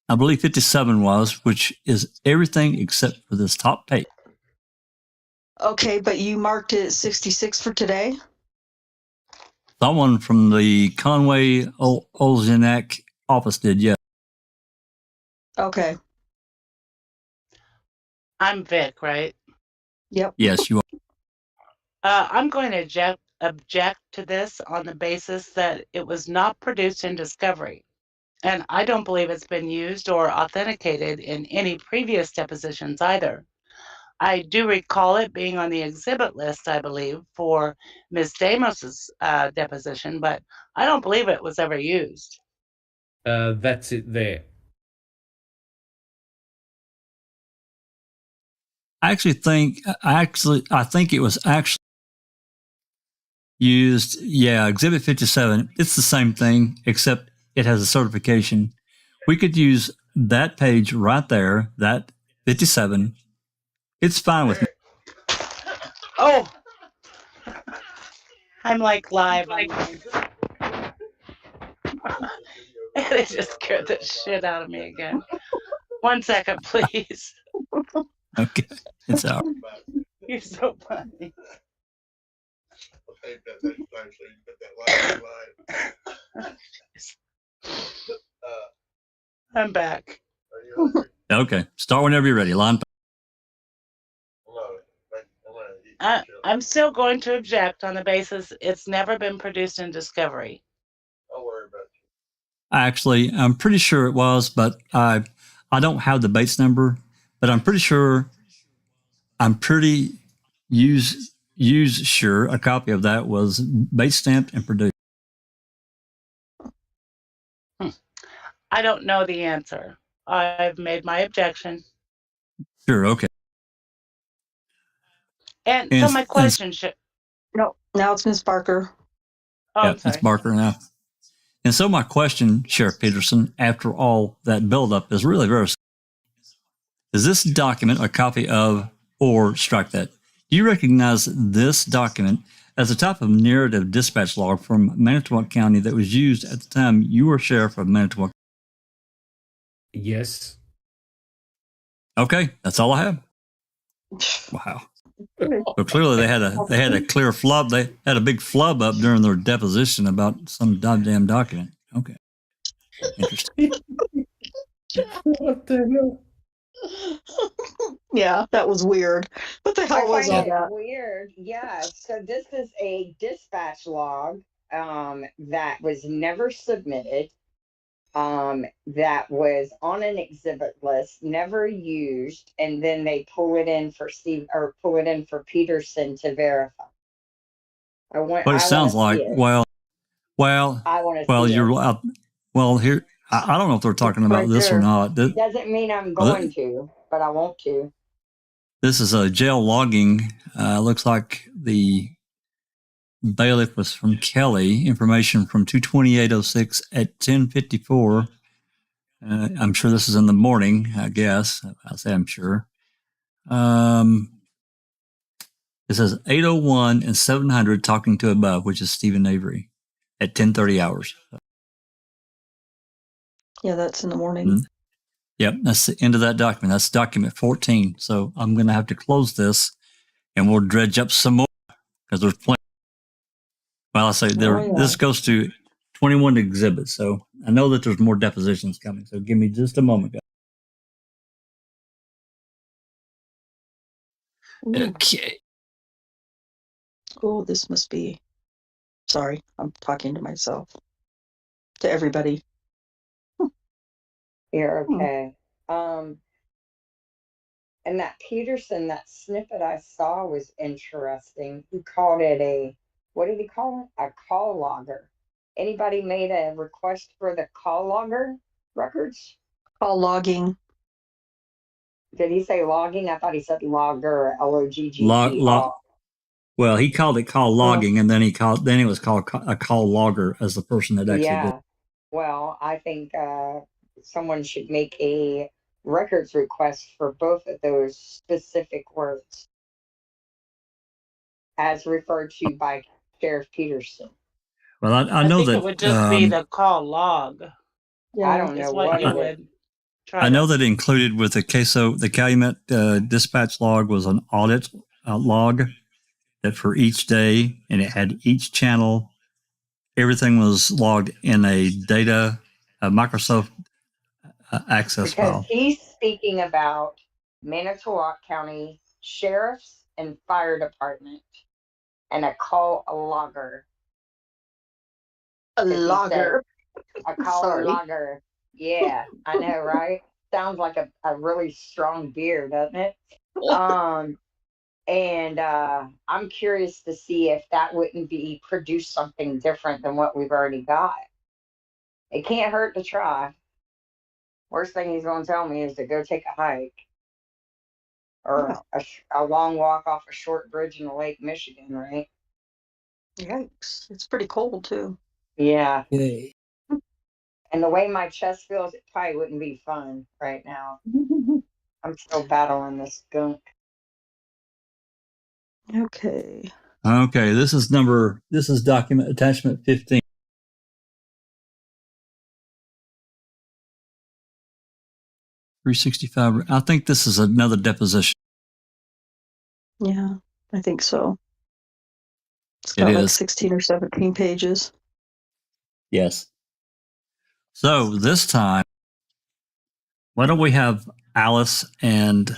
I believe 57 was, which is everything except for this top page. Okay, but you marked it 66 for today? Someone from the Conway Olzinak office did, yeah. Okay. I'm Vic, right? Yep. Yes, you are. I'm going to object to this on the basis that it was not produced in discovery. And I don't believe it's been used or authenticated in any previous depositions either. I do recall it being on the exhibit list, I believe, for Ms. Damos's deposition, but I don't believe it was ever used. That's it there. I think it was actually used. Yeah, Exhibit 57. It's the same thing, except it has a certification. We could use that page right there, that 57. It's fine with me. Oh, I'm like live. It just scared the shit out of me again. 1 second, please. Okay, it's out. You're so funny. I'm back. Okay, start whenever you're ready. Line. I'm still going to object on the basis it's never been produced in discovery. Actually, I'm pretty sure it was, but I don't have the Bates number, but I'm pretty sure. I'm pretty sure a copy of that was Bates stamped and produced. I don't know the answer. I've made my objection. Sure, okay. And so my question No, now it's Ms. Barker. Oh, yeah, I'm sorry. it's Barker now. And so my question, Sheriff Peterson, after all that buildup, is really very simple. Is this document a copy of, or strike that? Do you recognize this document as a type of narrative dispatch log from Manitowoc County that was used at the time you were sheriff of Manitowoc? Yes. Okay, that's all I have. Wow. So clearly they had a clear flub. They had a big flub up during their deposition about some goddamn document. Okay. Interesting. What the hell? Yeah, that was weird. What the hell was all find it that? weird. Yeah. So this is a dispatch log that was never submitted. That was on an exhibit list, never used, and then they pull it in for Peterson to verify. But it sounds like I well, want to see you're it. well here. I don't know if they're talking about Right this or there. not. Doesn't mean I'm going to, but I want to. This is a jail logging. Looks like the bailiff was from Kelly. Information from 22806 at 10:54. I'm sure this is in the morning. I guess I say I'm sure. It says 801 and 700 talking to above, which is Stephen Avery at 10:30 hours. Yeah, that's in the morning. Mm-hmm. Yep, that's the end of that document. That's document 14. So I'm going to have to close this, and we'll dredge up some more because there's plenty. Well, I say there. Oh, yeah. This goes to 21 exhibits. So I know that there's more depositions coming. So give me just a moment, guys. Ooh. Okay. Oh, this must be. Sorry, I'm talking to myself. To everybody. You're okay. And that Peterson, that snippet I saw was interesting. He called it what did he call it? A call logger. Anybody made a request for the call logger records? Call logging. Did he say logging? I thought he said logger, Logger. Well, he called it call logging, and then it was called a call logger as the person that actually did. Well, I think someone should make a records request for both of those specific words as referred to by Sheriff Peterson. Well, I know think that it would just be the call log. Yeah, I don't know what you would try. I know that included with the queso, the Calumet dispatch log was an audit log that for each day, and it had each channel. Everything was logged in a Microsoft access file. Because he's speaking about Manitowoc County Sheriff's and Fire Department and a call logger. a logger. A call Sorry. logger. Yeah, I know, right? Sounds like a really strong beer, doesn't it? And I'm curious to see if that wouldn't be produce something different than what we've already got. It can't hurt to try. Worst thing he's going to tell me is to go take a hike or a long walk off a short bridge in the Lake Michigan, right? Yikes. It's pretty cold, too. Yeah. Okay. And the way my chest feels, it probably wouldn't be fun right now. I'm still battling this skunk. Okay. Okay, this is document attachment 15. $365. I think this is another deposition. Yeah, I think so. It's got like 16 or 17 pages. Yes. So this time, why don't we have Alice and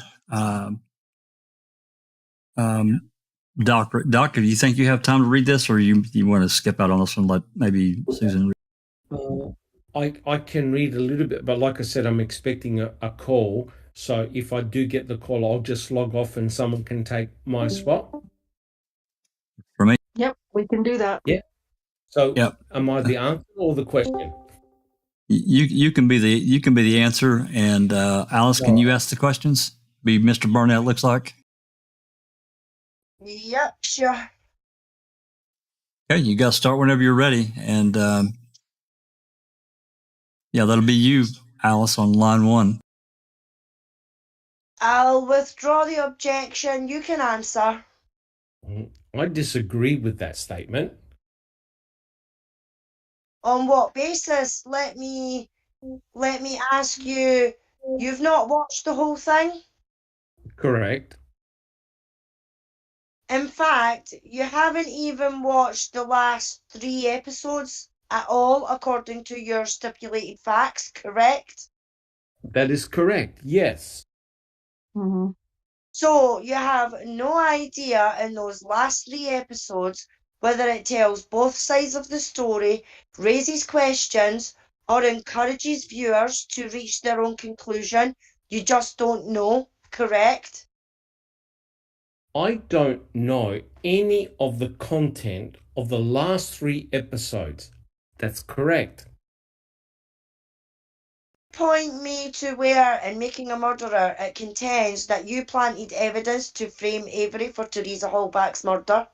Doctor, do you think you have time to read this, or you want to skip out on this one? Let maybe Susan read. I can read a little bit, but like I said, I'm expecting a call. So if I do get the call, I'll just log off and someone can take my spot. For me? Yep, we can do that. Yeah. So am I the answer or the question? You can be the answer, and Alice, can you ask the questions? Be Mr. Barnett, looks like. Yep, sure. Okay, you got to start whenever you're ready, and that'll be you, Alice, on line 1. I'll withdraw the objection. You can answer. I disagree with that statement. On what basis? Let me ask you. You've not watched the whole thing? Correct. In fact, you haven't even watched the last 3 episodes at all, according to your stipulated facts, correct? That is correct, yes. Mm-hmm. So you have no idea in those last 3 episodes whether it tells both sides of the story, raises questions, or encourages viewers to reach their own conclusion. You just don't know, correct? I don't know any of the content of the last 3 episodes. That's correct. Point me to where, in Making a Murderer, it contends that you planted evidence to frame Avery for Teresa Hallback's murder.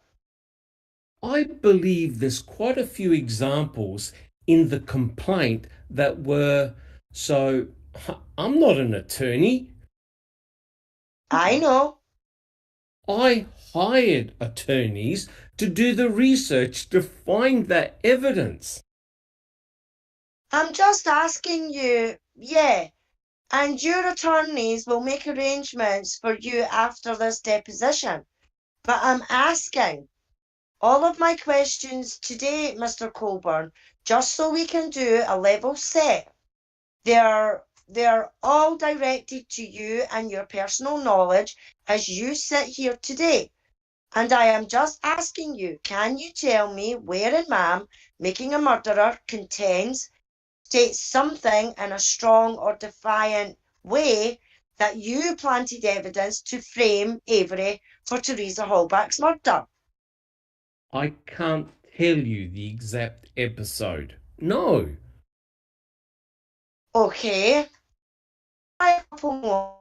I believe there's quite a few examples in the complaint that were, so I'm not an attorney. I know. I hired attorneys to do the research to find that evidence. I'm just asking you, and your attorneys will make arrangements for you after this deposition. But I'm asking all of my questions today, Mr. Colborn, just so we can do a level set. They're all directed to you and your personal knowledge as you sit here today. And I am just asking you, can you tell me where in Ma'am Making a Murderer states something in a strong or defiant way that you planted evidence to frame Avery for Teresa Halbach's murder? I can't tell you the exact episode. No. Okay. A couple more.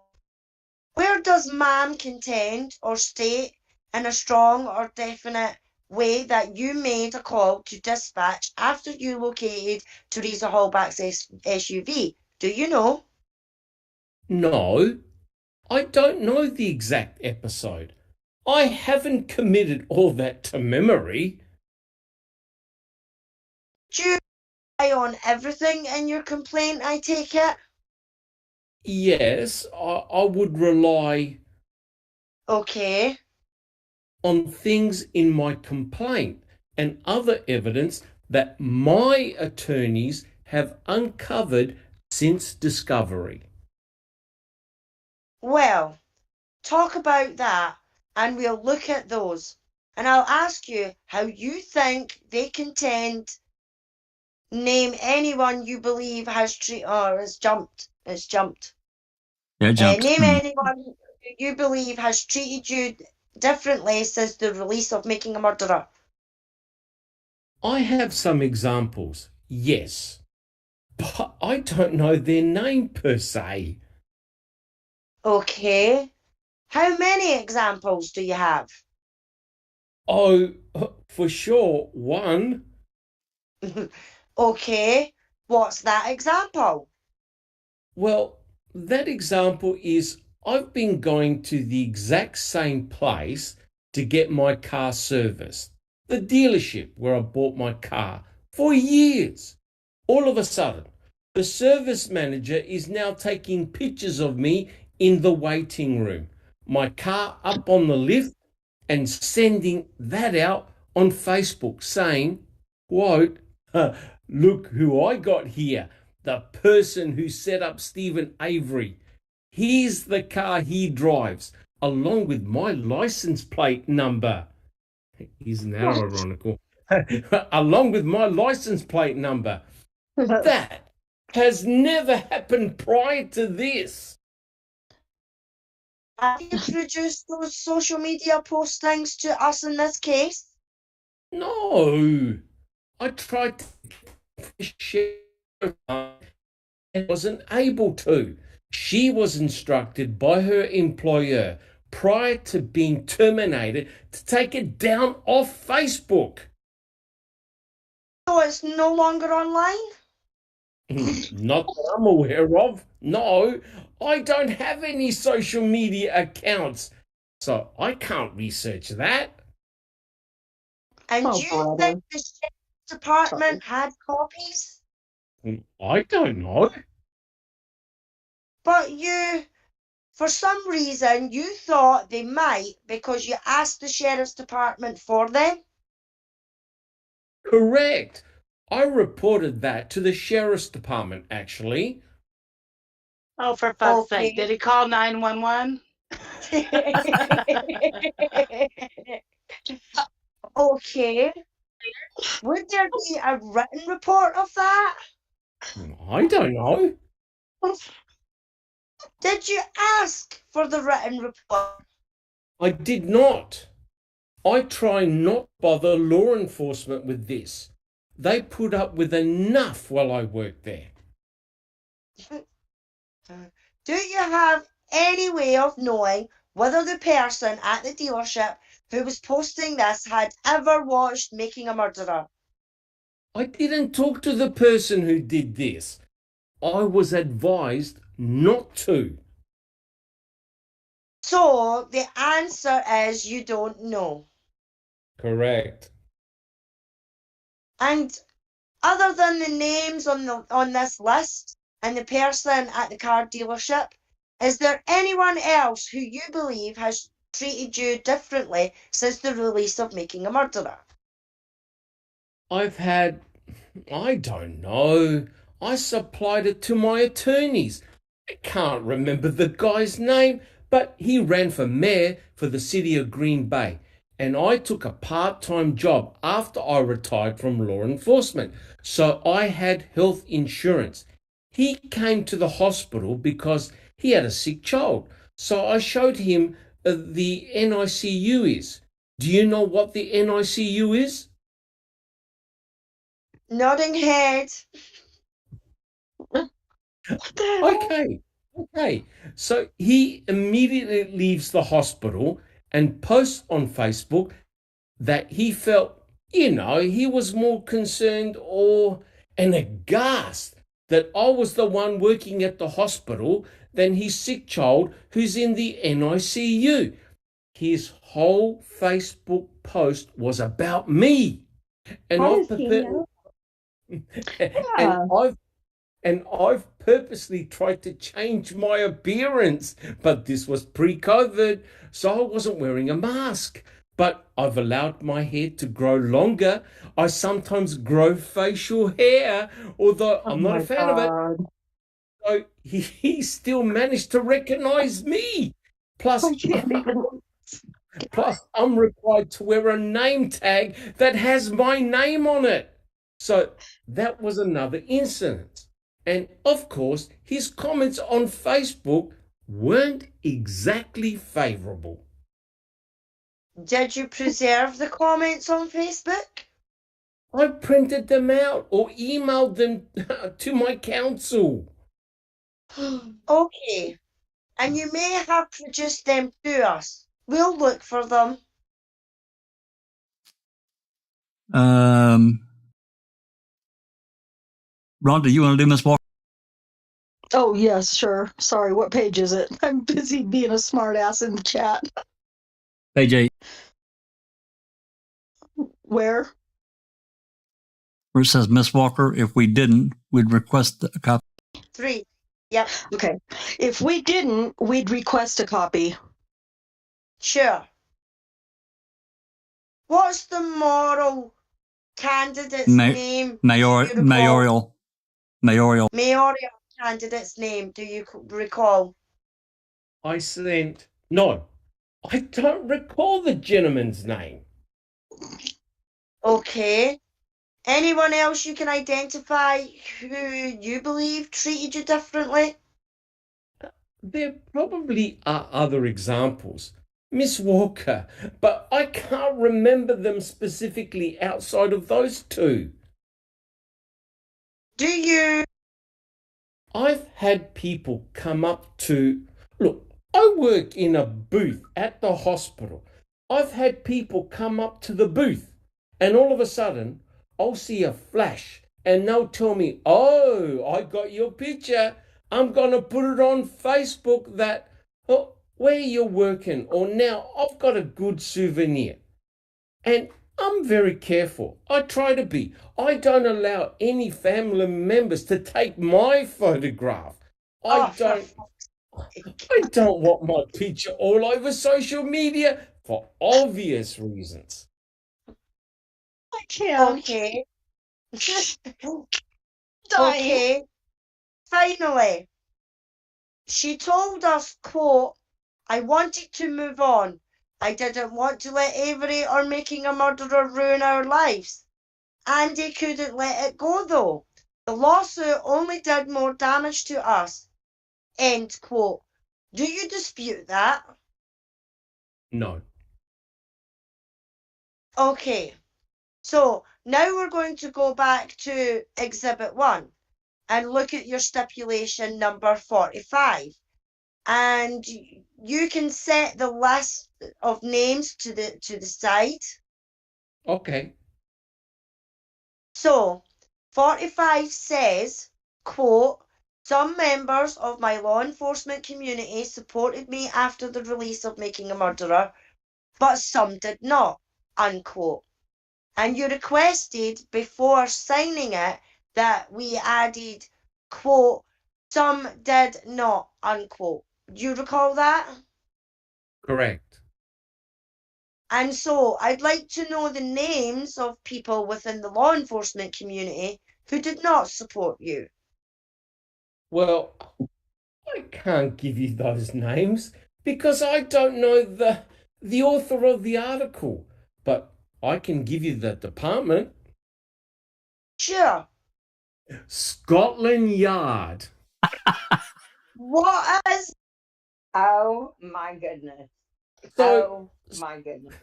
Where does Ma'am contend or state in a strong or definite way that you made a call to dispatch after you located Teresa Halbach's SUV? Do you know? No. I don't know the exact episode. I haven't committed all that to memory. Do you rely on everything in your complaint, I take it? Yes, I would rely Okay. on things in my complaint and other evidence that my attorneys have uncovered since discovery. Well, talk about that and we'll look at those. And I'll ask you how you think they contend. Name anyone you believe has jumped. Yeah, jumped. Name anyone you believe has treated you differently since the release of Making a Murderer. I have some examples, yes, but I don't know their name per se. Okay. How many examples do you have? Oh, for sure, one. Okay. What's that example? Well, that example is I've been going to the exact same place to get my car serviced, the dealership where I bought my car, for years. All of a sudden, the service manager is now taking pictures of me in the waiting room, my car up on the lift, and sending that out on Facebook saying, quote, look who I got here, the person who set up Stephen Avery. Here's the car he drives, along with my license plate number. Isn't that ironical? Along with my license plate number. That has never happened prior to this. Have you produced those social media postings to us in this case? No. I tried to share and wasn't able to. She was instructed by her employer prior to being terminated to take it down off Facebook. So it's no longer online? Not that I'm aware of. No, I don't have any social media accounts, so I can't research that. And Oh, do you think the sheriff's department had copies? I don't know. But you, for some reason, you thought they might because you asked the sheriff's department for them? Correct. I reported that to the sheriff's department, actually. Oh, for fuck's Okay. sake. Did he call 911? Okay. Would there be a written report of that? I don't know. Did you ask for the written report? I did not. I try not to bother law enforcement with this. They put up with enough while I worked there. Do you have any way of knowing whether the person at the dealership who was posting this had ever watched Making a Murderer? I didn't talk to the person who did this. I was advised not to. So the answer is you don't know. Correct. And other than the names on this list, and the person at the car dealership. Is there anyone else who you believe has treated you differently since the release of Making a Murderer? I've had, I don't know, I supplied it to my attorneys. I can't remember the guy's name, but he ran for mayor for the city of Green Bay. And I took a part-time job after I retired from law enforcement. So I had health insurance. He came to the hospital because he had a sick child. So I showed him the NICU is. Do you know what the NICU is? Nodding head. Okay. So he immediately leaves the hospital and posts on Facebook that he felt, he was more concerned and aghast that I was the one working at the hospital than his sick child who's in the NICU. His whole Facebook post was about me. And How I've does he know? and I've purposely tried to change my appearance, but this was pre-COVID, so I wasn't wearing a mask. But I've allowed my hair to grow longer. I sometimes grow facial hair, although I'm not a fan of it. So he still managed to recognize me. Plus, I'm required to wear a name tag that has my name on it. So that was another incident. And of course, his comments on Facebook weren't exactly favorable. Did you preserve the comments on Facebook? I printed them out or emailed them to my counsel. Okay. And you may have produced them to us. We'll look for them. Rhonda, you want to do Miss Walker? Oh, yes, sure. Sorry, what page is it? I'm busy being a smart ass in the chat. Page 8, Where? where it says Miss Walker. If we didn't, we'd request a copy. 3. Yep. Okay. If we didn't, we'd request a copy. Sure. What's the moral candidate's name? Mayoral Candidate's name, do you recall? No, I don't recall the gentleman's name. Okay. Anyone else you can identify who you believe treated you differently? There probably are other examples, Miss Walker, but I can't remember them specifically outside of those two. Do you? I've had people come up to, look, I work in a booth at the hospital. I've had people come up to the booth and all of a sudden I'll see a flash and they'll tell me, oh, I got your picture. I'm going to put it on Facebook that, where you're working, or now I've got a good souvenir. And I'm very careful. I try to be. I don't allow any family members to take my photograph. I don't want my picture all over social media for obvious reasons. I can't. Okay. Dying. Okay. Finally, she told us, quote, I wanted to move on. I didn't want to let Avery or Making a Murderer ruin our lives. Andy couldn't let it go, though. The lawsuit only did more damage to us. End quote. Do you dispute that? No. Okay. So now we're going to go back to Exhibit 1 and look at your stipulation number 45. And you can set the list of names to the side. Okay. So 45 says, quote, some members of my law enforcement community supported me after the release of Making a Murderer, but some did not, unquote. And you requested before signing it that we added, quote, Some did not, unquote. Do you recall that? Correct. And so I'd like to know the names of people within the law enforcement community who did not support you. Well, I can't give you those names because I don't know the author of the article, but I can give you the department. Sure. Scotland Yard. What is? Oh my goodness. So, Oh my goodness.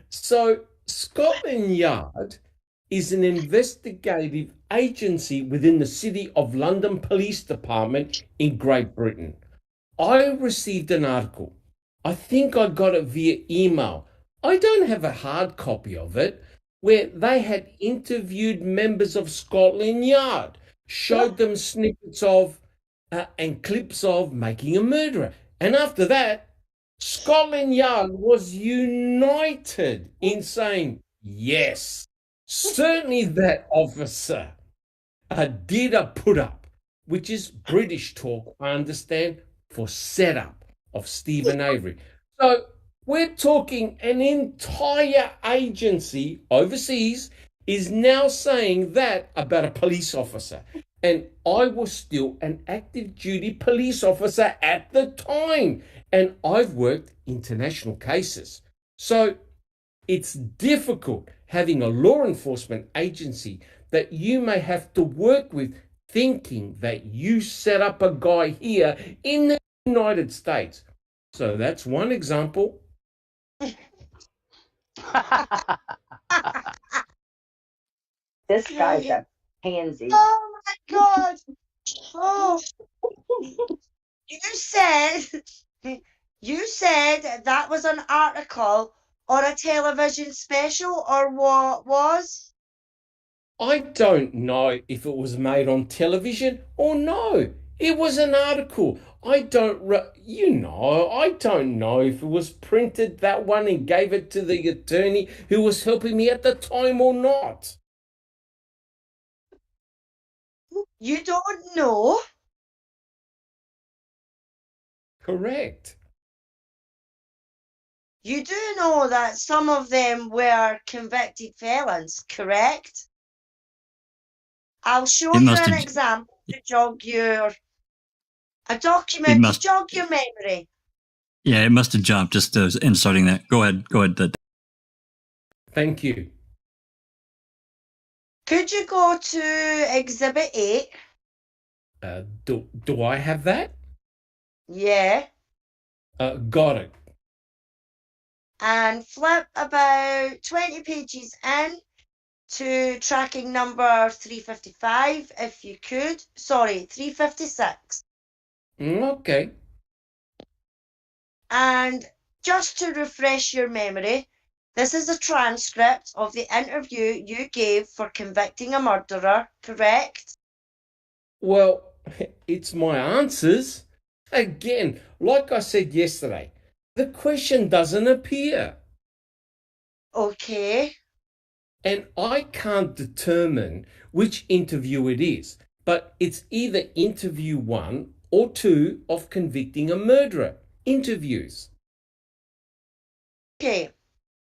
so Scotland Yard is an investigative agency within the City of London Police Department in Great Britain. I received an article. I think I got it via email. I don't have a hard copy of it, where they had interviewed members of Scotland Yard, showed them snippets of and clips of Making a Murderer. And after that, Scotland Yard was united in saying, yes, certainly that officer did a put up, which is British talk, I understand, for setup of Stephen Avery. So we're talking an entire agency overseas is now saying that about a police officer. And I was still an active duty police officer at the time. And I've worked international cases. So it's difficult having a law enforcement agency that you may have to work with, thinking that you set up a guy here in the United States. So that's one example. This guy's a pansy. Oh my God. Oh. You said that was an article or a television special or what was? I don't know if it was made on television or no. It was an article. I don't know if it was printed, that one, and gave it to the attorney who was helping me at the time or not. You don't know? Correct. You do know that some of them were convicted felons, correct? I'll show you an example to jog your... A document to jog your memory. Yeah, it must have jumped just inserting that. Go ahead. Thank you. Could you go to Exhibit 8? Do I have that? Yeah. Got it. And flip about 20 pages in to tracking number 355, if you could. Sorry, 356. Okay. And just to refresh your memory, this is a transcript of the interview you gave for convicting a murderer, correct? Well, it's my answers. Again, like I said yesterday, the question doesn't appear. Okay. And I can't determine which interview it is, but it's either interview 1 or 2 of convicting a murderer interviews. Okay.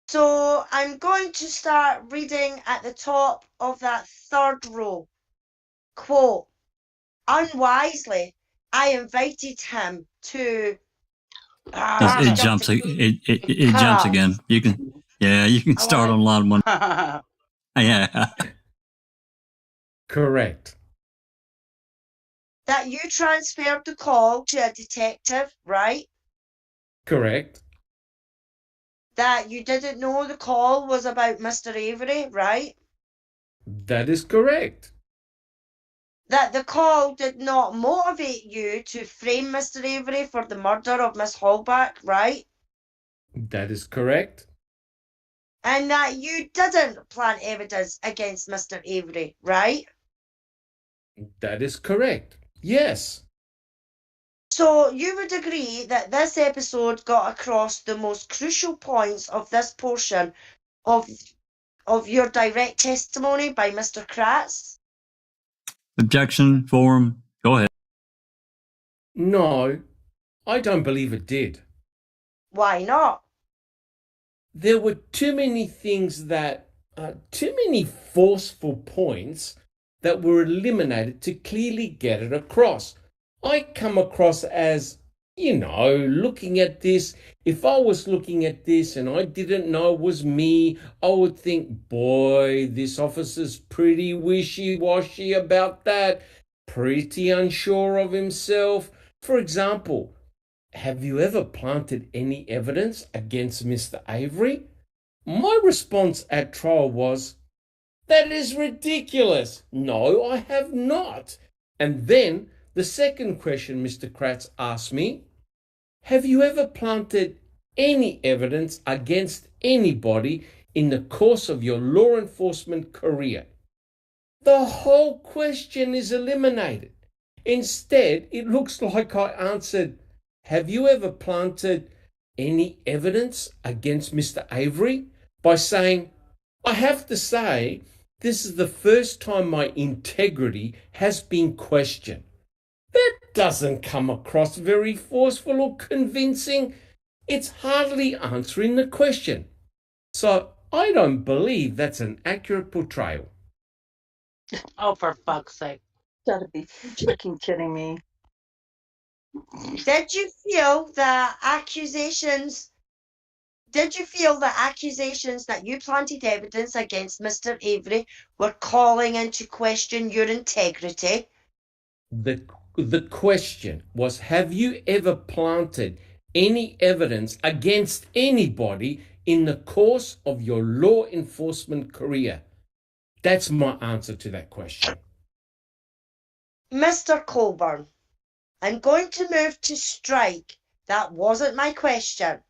So I'm going to start reading at the top of that third row. Quote, unwisely, I invited him to... It jumps. It jumps again. You can start on line 1. Yeah. Correct. That you transferred the call to a detective, right? Correct. That you didn't know the call was about Mr. Avery, right? That is correct. That the call did not motivate you to frame Mr. Avery for the murder of Miss Hallback, right? That is correct. And that you didn't plant evidence against Mr. Avery, right? That is correct. Yes. So you would agree that this episode got across the most crucial points of this portion of your direct testimony by Mr. Kratz? Objection, forum. Go ahead. No, I don't believe it did. Why not? There were too many things too many forceful points that were eliminated to clearly get it across. I come across as, looking at this. If I was looking at this and I didn't know it was me, I would think, boy, this officer's pretty wishy-washy about that, pretty unsure of himself. For example, have you ever planted any evidence against Mr. Avery? My response at trial was, that is ridiculous. No, I have not. And then the second question Mr. Kratz asked me, have you ever planted any evidence against anybody in the course of your law enforcement career? The whole question is eliminated. Instead, it looks like I answered, have you ever planted any evidence against Mr. Avery? By saying, I have to say, this is the first time my integrity has been questioned. That doesn't come across very forceful or convincing. It's hardly answering the question. So I don't believe that's an accurate portrayal. Oh, for fuck's sake. Gotta be freaking kidding me. Did you feel the accusations that you planted evidence against Mr. Avery were calling into question your integrity? The question was, have you ever planted any evidence against anybody in the course of your law enforcement career? That's my answer to that question. Mr. Colborn, I'm going to move to strike. That wasn't my question.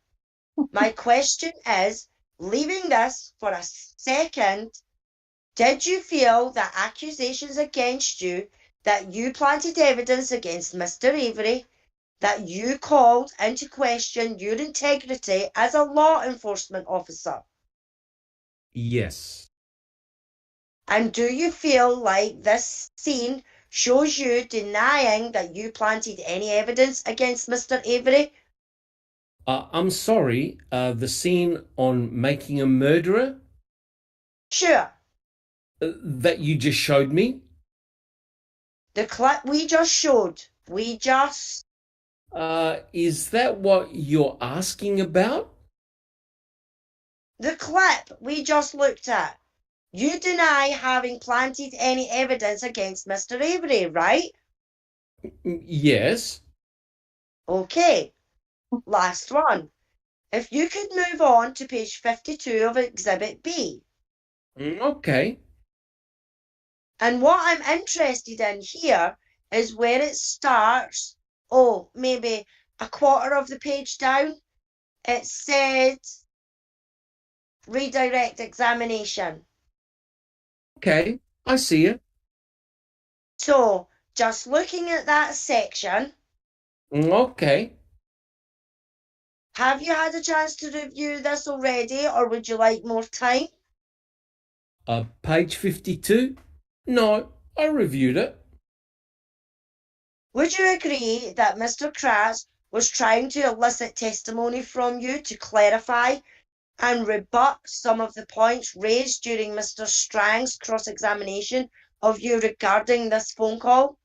My question is, leaving this for a second, did you feel that accusations against you, that you planted evidence against Mr. Avery, that you called into question your integrity as a law enforcement officer? Yes. And do you feel like this scene shows you denying that you planted any evidence against Mr. Avery? I'm sorry, the scene on making a murderer Sure. that you just showed me? The clip we just showed. Is that what you're asking about? The clip we just looked at. You deny having planted any evidence against Mr. Avery, right? Yes. Okay. Last one. If you could move on to page 52 of Exhibit B. Okay. And what I'm interested in here is where it starts. Oh, maybe a quarter of the page down. It said redirect examination. Okay, I see it. So, just looking at that section, Okay. have you had a chance to review this already, or would you like more time? Page 52? No, I reviewed it. Would you agree that Mr. Kratz was trying to elicit testimony from you to clarify and rebut some of the points raised during Mr. Strang's cross-examination of you regarding this phone call?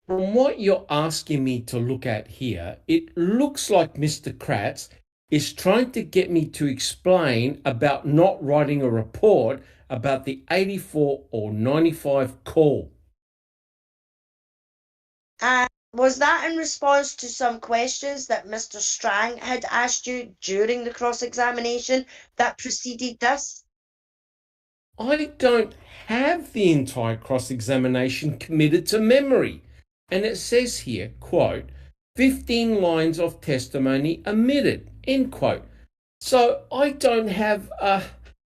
From what you're asking me to look at here, it looks like Mr. Kratz is trying to get me to explain about not writing a report about the 84 or 95 call. And was that in response to some questions that Mr. Strang had asked you during the cross-examination that preceded this? I don't have the entire cross-examination committed to memory. And it says here, quote, 15 lines of testimony omitted, end quote. So I don't have a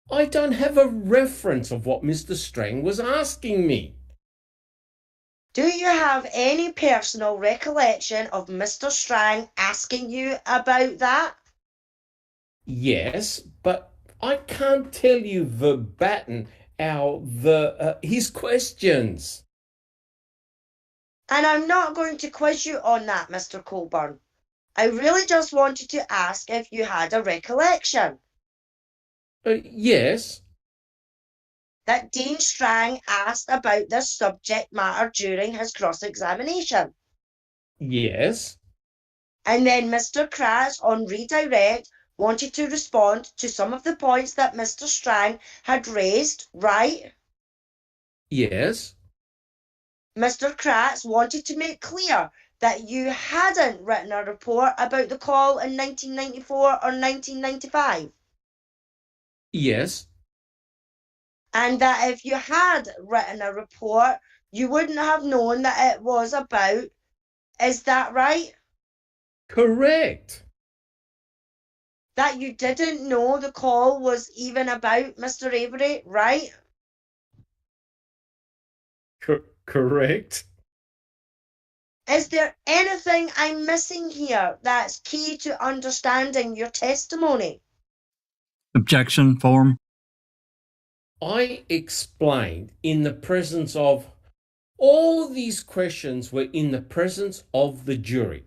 reference of what Mr. Strang was asking me. Do you have any personal recollection of Mr. Strang asking you about that? Yes, but I can't tell you verbatim his questions. And I'm not going to quiz you on that, Mr. Colborn. I really just wanted to ask if you had a recollection. Yes. That Dean Strang asked about this subject matter during his cross-examination. Yes. And then Mr. Kratz, on redirect, wanted to respond to some of the points that Mr. Strang had raised, right? Yes. Mr. Kratz wanted to make clear that you hadn't written a report about the call in 1994 or 1995. Yes. And that if you had written a report, you wouldn't have known that it was about. Is that right? Correct. That you didn't know the call was even about Mr. Avery, right? Correct. Is there anything I'm missing here that's key to understanding your testimony? Objection form. I explained in the presence of all these questions were in the presence of the jury.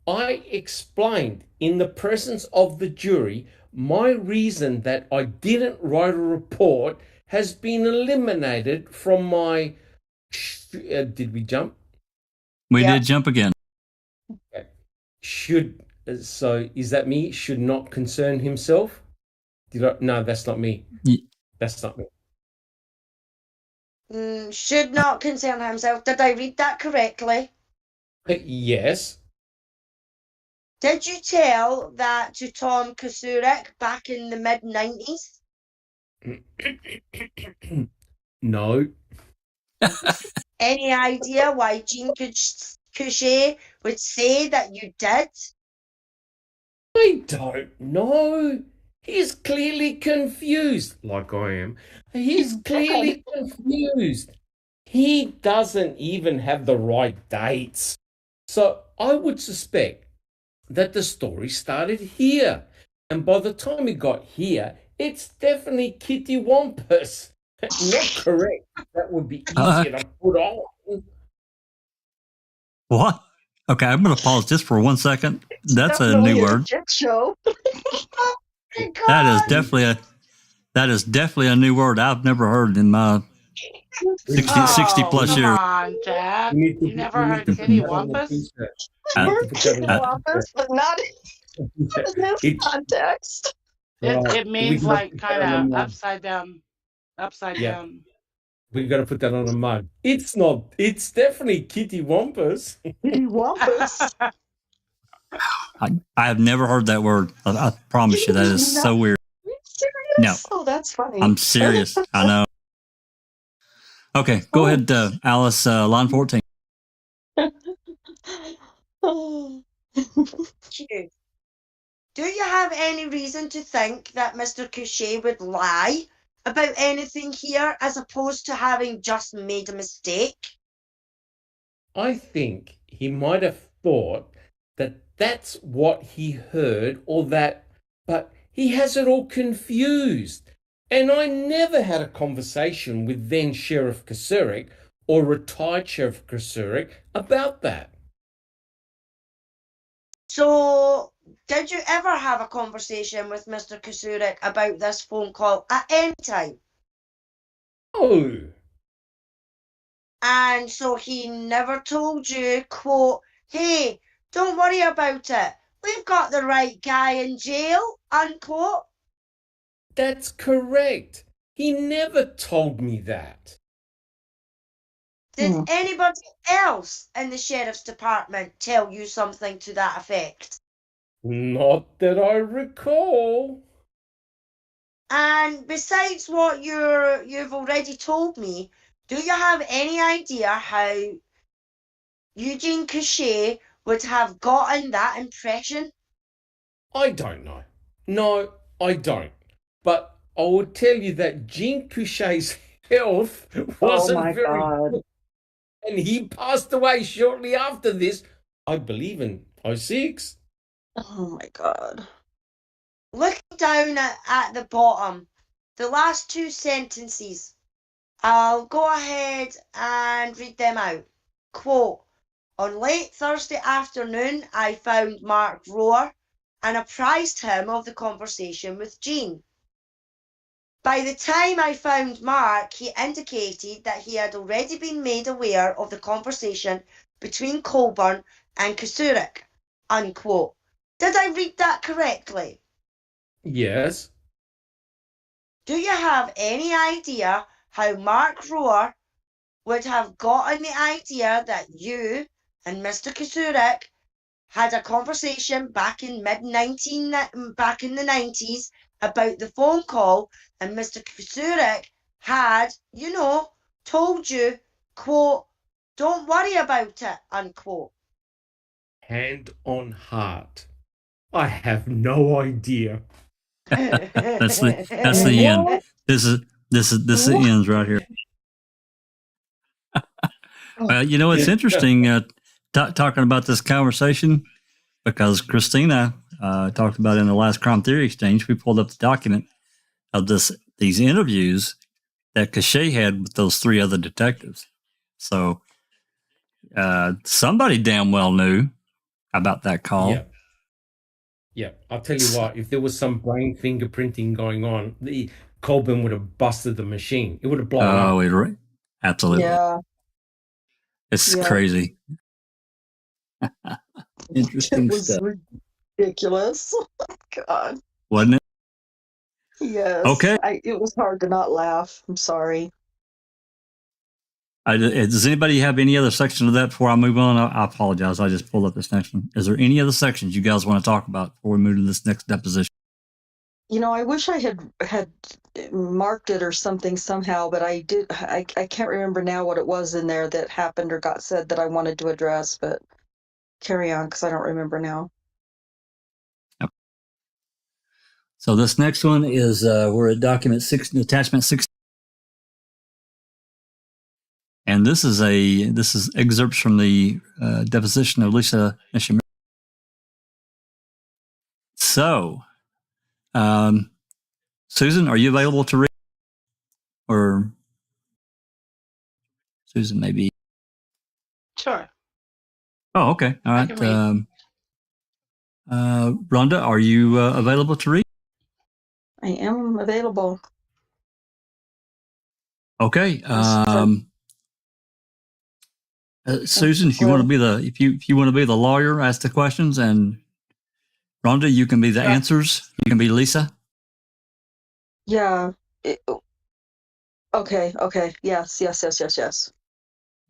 I explained in the presence of the jury my reason that I didn't write a report has been eliminated from my. Did we jump? We did jump again. So is that me? Should not concern himself? No, that's not me. That's not me. Should not concern himself. Did I read that correctly? Yes. Did you tell that to Tom Kasurik back in the mid-90s? No. Any idea why Jean Couchet would say that you did? I don't know. He's clearly confused, like I am. He's clearly confused. He doesn't even have the right dates. So I would suspect that the story started here. And by the time it got here, it's definitely Kitty Wampus. Not correct. That would be easier to put on. What? Okay, I'm going to pause just for 1 second. That's a new word. Show. That is definitely a new word I've never heard in my 60 plus come years. on, Jack. You never heard Kitty Wampus? Wampus, but not in this context. It means like kind of upside down. We got to put that on a mug. It's not. It's definitely Kitty Wampus. Kitty Wampus. I have never heard that word. I promise you, that is so weird. Are you serious? No. Oh, that's funny. I'm serious. I know. Okay, go ahead, Alice, line 14. Cute. Do you have any reason to think that Mr. Couchet would lie about anything here as opposed to having just made a mistake? I think he might have thought that that's what he heard or that, but he has it all confused. And I never had a conversation with then Sheriff Kasurik or retired Sheriff Kasurik about that. So, did you ever have a conversation with Mr. Kasurik about this phone call at any time? Oh. And so he never told you, quote, hey, don't worry about it. We've got the right guy in jail, unquote. That's correct. He never told me that. Did anybody else in the sheriff's department tell you something to that effect? Not that I recall. And besides what you've already told me, do you have any idea how Eugene Couchet would have gotten that impression? I don't know. No, I don't. But I will tell you that Jean Couchet's health wasn't very good. And he passed away shortly after this, I believe in 06. Oh my God. Looking down at the bottom, the last two sentences, I'll go ahead and read them out. Quote, On late Thursday afternoon, I found Mark Rohr and apprised him of the conversation with Jean. By the time I found Mark, he indicated that he had already been made aware of the conversation between Colborn and Kasurik, unquote. Did I read that correctly? Yes. Do you have any idea how Mark Rohr would have gotten the idea that you and Mr. Kasurik had a conversation back in the 90s about the phone call, and Mr. Kasurik had, told you, quote, don't worry about it, unquote. Hand on heart. I have no idea. That's the end. This ends right here. It's interesting talking about this conversation because Christina talked about in the last Crime Theory Exchange. We pulled up the document of these interviews that Cachet had with those 3 other detectives. So somebody damn well knew about that call. Yeah. I'll tell you what, if there was some brain fingerprinting going on, the Colborn would have busted the machine. It would have blown up. Absolutely. Yeah. It's crazy. Interesting stuff. Ridiculous. God. Wasn't it? Yes. Okay. It was hard to not laugh. I'm sorry. Does anybody have any other section of that before I move on? I apologize. I just pulled up this next one. Is there any other sections you guys want to talk about before we move to this next deposition? I wish I had marked it or something somehow, but I did. I can't remember now what it was in there that happened or got said that I wanted to address, but carry on because I don't remember now. Yep. So this next one is we're at document 6, attachment 6. And this is excerpts from the deposition of Lisa Nishimura. So, Susan, are you available to read? Or Susan, maybe? Sure. Oh, okay. All right. Rhonda, are you available to read? I am available. Okay. Susan, if you want to be if you want to be the lawyer, ask the questions, and Rhonda, you can be the answers. You can be Lisa. Yeah. Okay. Yes. You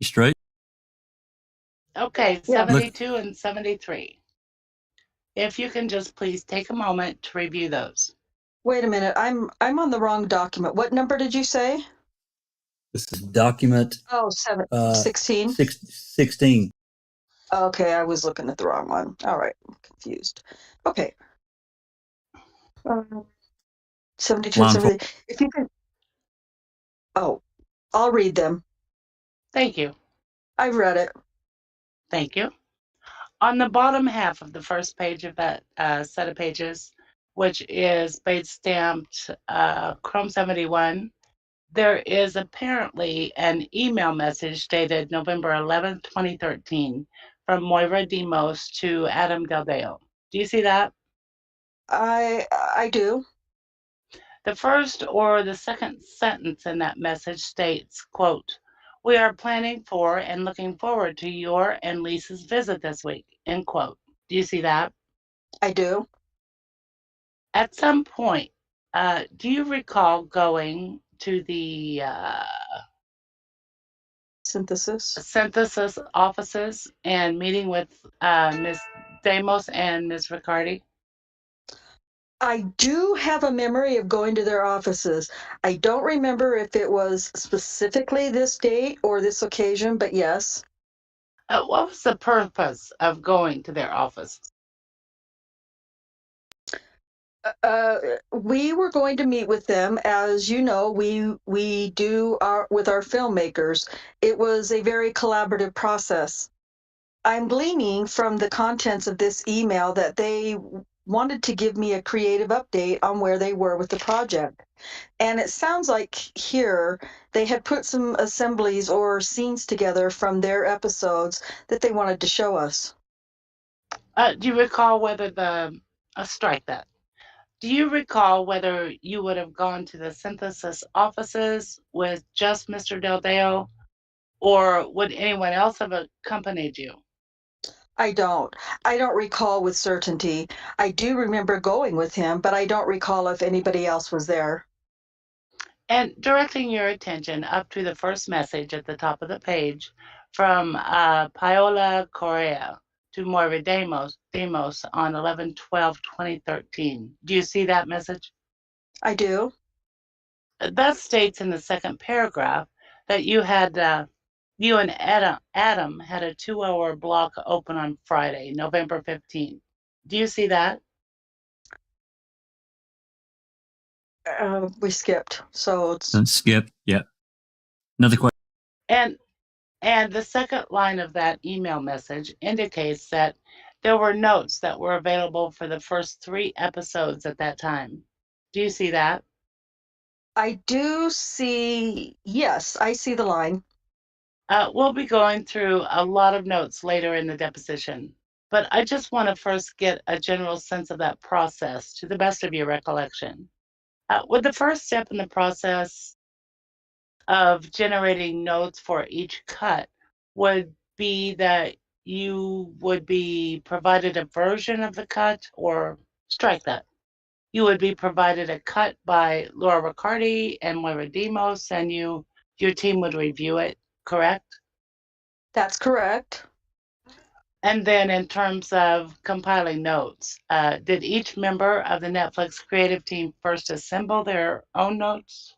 straight? Okay, Yeah. 72 and 73. If you can just please take a moment to review those. Wait a minute. I'm on the wrong document. What number did you say? This is document 16. 16. Okay, I was looking at the wrong one. All right, I'm confused. Okay. 72 and 70. If you can. Oh, I'll read them. Thank you. I've read it. Thank you. On the bottom half of the first page of that set of pages, which is base stamped Chrome 71, there is apparently an email message dated November 11th, 2013 from Moira Demos to Adam Deldeo. Do you see that? I do. The first or the second sentence in that message states, quote, "We are planning for and looking forward to your and Lisa's visit this week," end quote. Do you see that? I do. At some point, do you recall going to the synthesis offices and meeting with Ms. Demos and Ms. Riccardi? I do have a memory of going to their offices. I don't remember if it was specifically this date or this occasion, but yes. What was the purpose of going to their office? We were going to meet with them. As you know, we do with our filmmakers. It was a very collaborative process. I'm gleaning from the contents of this email that they wanted to give me a creative update on where they were with the project. And it sounds like here they had put some assemblies or scenes together from their episodes that they wanted to show us. Do you recall whether strike that. Do you recall whether you would have gone to the synthesis offices with just Mr. Del Deo, or would anyone else have accompanied you? I don't recall with certainty. I do remember going with him, but I don't recall if anybody else was there. And directing your attention up to the first message at the top of the page from Paola Correa to Moira Demos on 11/12/2013. Do you see that message? I do. That states in the second paragraph that you and Adam had a 2-hour block open on Friday, November 15th. Do you see that? We skipped, so it's Skip. Yeah. Another question. And the second line of that email message indicates that there were notes that were available for the first 3 episodes at that time. Do you see that? I do see. Yes, I see the line. We'll be going through a lot of notes later in the deposition, but I just want to first get a general sense of that process to the best of your recollection. Would the first step in the process of generating notes for each cut would be that you would be provided a version of the cut, or strike that? You would be provided a cut by Laura Riccardi and Moira Demos, and your team would review it, correct? That's correct. And then in terms of compiling notes, did each member of the Netflix creative team first assemble their own notes?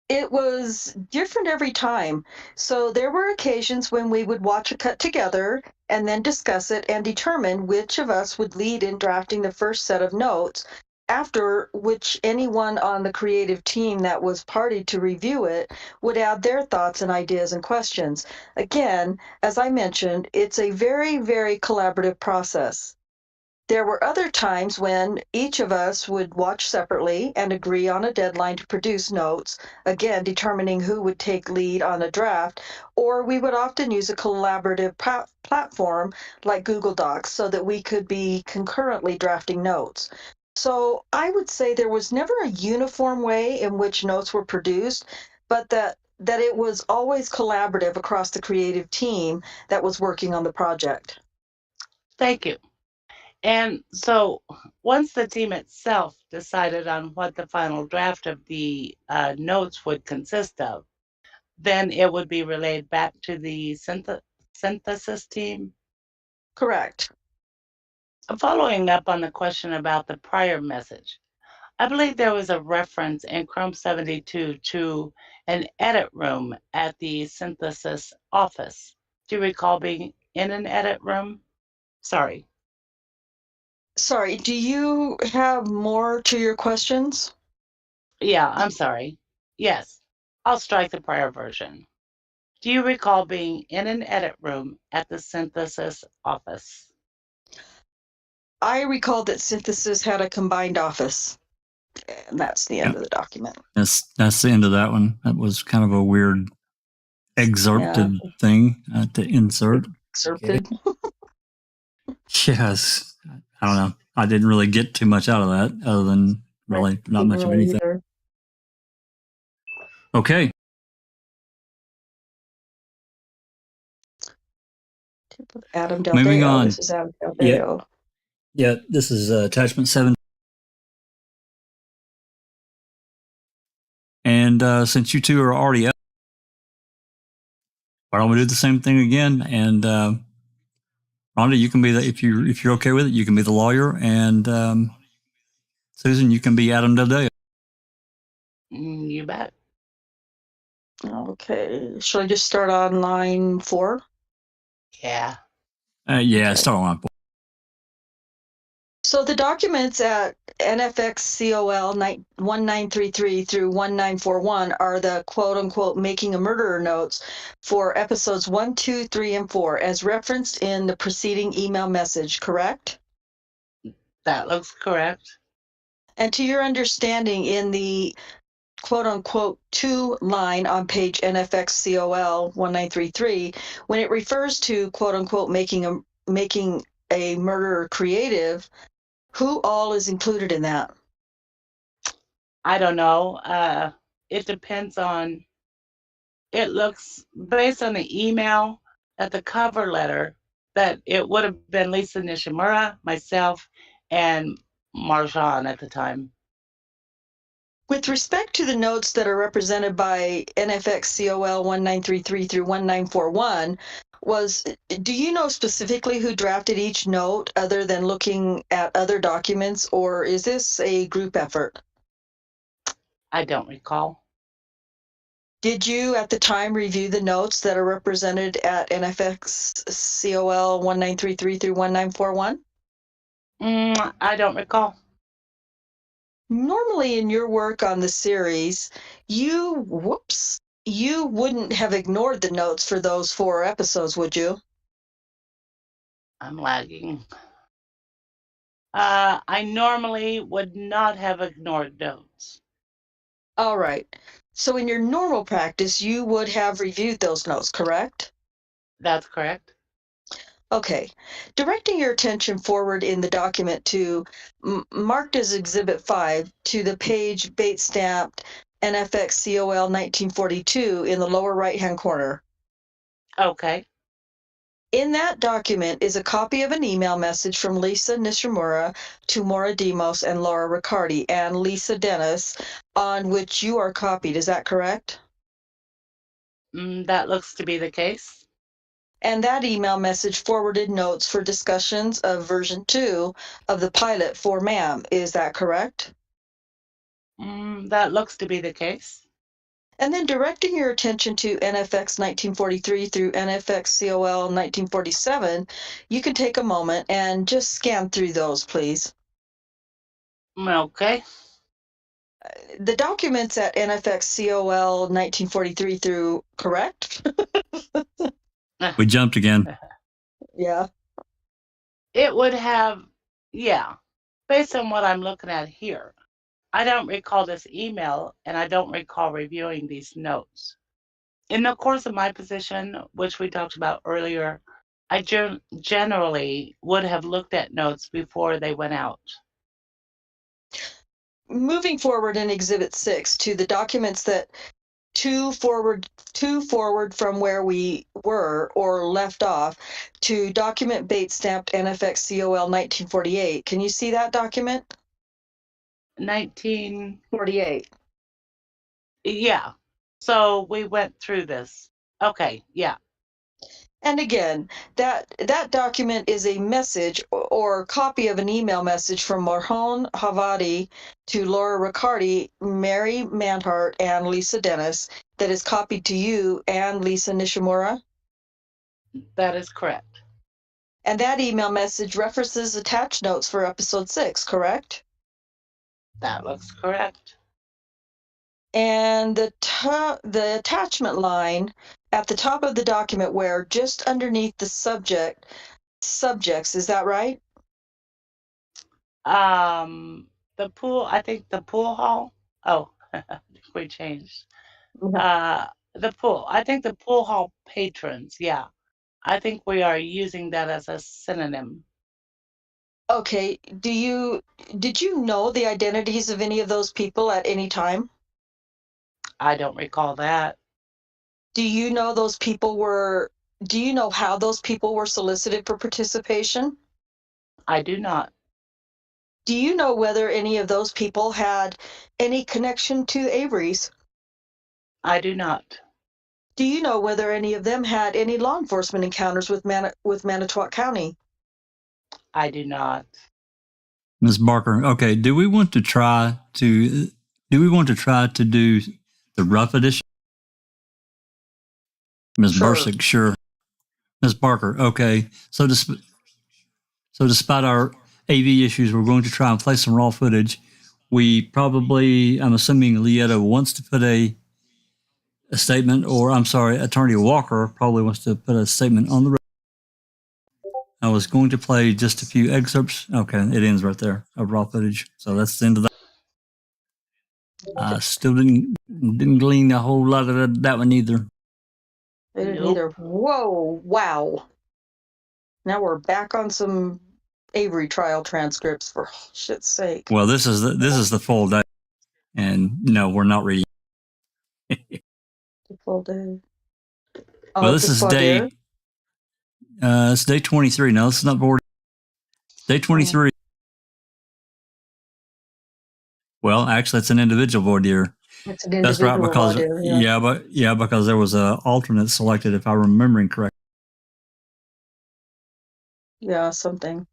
It was different every time. So there were occasions when we would watch a cut together and then discuss it and determine which of us would lead in drafting the first set of notes, after which anyone on the creative team that was party to review it would add their thoughts and ideas and questions. Again, as I mentioned, it's a very, very collaborative process. There were other times when each of us would watch separately and agree on a deadline to produce notes, again determining who would take lead on a draft, or we would often use a collaborative platform like Google Docs so that we could be concurrently drafting notes. So I would say there was never a uniform way in which notes were produced, but that it was always collaborative across the creative team that was working on the project. Thank you. And so once the team itself decided on what the final draft of the notes would consist of, then it would be relayed back to the synthesis team? Correct. Following up on the question about the prior message, I believe there was a reference in Chrome 72 to an edit room at the synthesis office. Do you recall being in an edit room? Sorry, do you have more to your questions? Yeah, I'm sorry. Yes, I'll strike the prior version. Do you recall being in an edit room at the synthesis office? I recall that synthesis had a combined office, and that's the end of the document. That's the end of that one. That was kind of a weird excerpted thing to insert. Excerpted. Yes. I don't know. I didn't really get too much out of that other than really not much of anything. Either. Okay. Adam Del Moving Deo. on. This is Adam Del Deo. Yeah, this is attachment 7. And since you two are already up, why don't we do the same thing again? And Rhonda, you can be the, if you're okay with it, you can be the lawyer, and Susan, you can be Adam Del Deo. You bet. Okay. Shall I just start on line 4? Yeah. Yeah, start on line 4. So the documents at NFXCOL 1933 through 1941 are the quote-unquote making a murderer notes for episodes 1, 2, 3, and 4 as referenced in the preceding email message, correct? That looks correct. And to your understanding, in the quote unquote 2 line on page NFX COL 1933, when it refers to quote unquote making a murder creative, who all is included in that? I don't know. It depends on, it looks based on the email at the cover letter that it would have been Lisa Nishimura, myself, and Marjan at the time. With respect to the notes that are represented by NFX COL 1933 through 1941, do you know specifically who drafted each note other than looking at other documents, or is this a group effort? I don't recall. Did you at the time review the notes that are represented at NFX COL 1933 through 1941? I don't recall. Normally in your work on the series, you wouldn't have ignored the notes for those 4 episodes, would you? I'm lagging. I normally would not have ignored notes. All right. So in your normal practice, you would have reviewed those notes, correct? That's correct. Okay. Directing your attention forward in the document to marked as Exhibit 5 to the page Bates stamped NFX COL 1942 in the lower right-hand corner. Okay. In that document is a copy of an email message from Lisa Nishimura to Maura Demos and Laura Riccardi and Lisa Dennis, on which you are copied. Is that correct? That looks to be the case. And that email message forwarded notes for discussions of version 2 of the pilot for MAM. Is that correct? That looks to be the case. And then directing your attention to NFX 1943 through NFX COL 1947, you can take a moment and just scan through those, please. Okay. The documents at NFX COL 1943 through, correct? We jumped again. Yeah. It would have, yeah, based on what I'm looking at here. I don't recall this email, and I don't recall reviewing these notes. In the course of my position, which we talked about earlier, I generally would have looked at notes before they went out. Moving forward in Exhibit 6 to the documents that two forward from where we were or left off to document Bates stamped NFX COL 1948. Can you see that document? 1948. 48. Yeah. So we went through this. Okay. Yeah. And again, that document is a message or copy of an email message from Marhon Havadi to Laura Riccardi, Mary Manhart, and Lisa Dennis that is copied to you and Lisa Nishimura. That is correct. And that email message references attached notes for episode 6, correct? That looks correct. And the attachment line at the top of the document where just underneath the subjects, is that right? The pool, I think the pool hall. Oh, we changed. The pool. I think the pool hall patrons. Yeah. I think we are using that as a synonym. Okay. Did you know the identities of any of those people at any time? I don't recall that. Do you know how those people were solicited for participation? I do not. Do you know whether any of those people had any connection to Avery's? I do not. Do you know whether any of them had any law enforcement encounters with Manitowoc County? I do not. Ms. Barker, okay, do we want to try to do the rough edition? Ms. Sure. Bursick, sure. Ms. Barker, okay. So despite our AV issues, we're going to try and play some raw footage. We probably, I'm assuming Lieta wants to put a statement, or I'm sorry, Attorney Walker probably wants to put a statement on the record. was going to play just a few excerpts. Okay, it ends right there of raw footage. So that's the end of that. I still didn't glean a whole lot of that one either. They didn't Nope. either. Whoa, wow. Now we're back on some Avery trial transcripts, for shit's sake. Well, this is the full day, and no, we're not reading. The full day. Well, this is day. It's day 23. No, this is not board. Day 23. Well, actually, it's an individual voir dire. It's an That's right, individual because voir dire, because there was an alternate selected, if I'm remembering correctly. Yeah, something.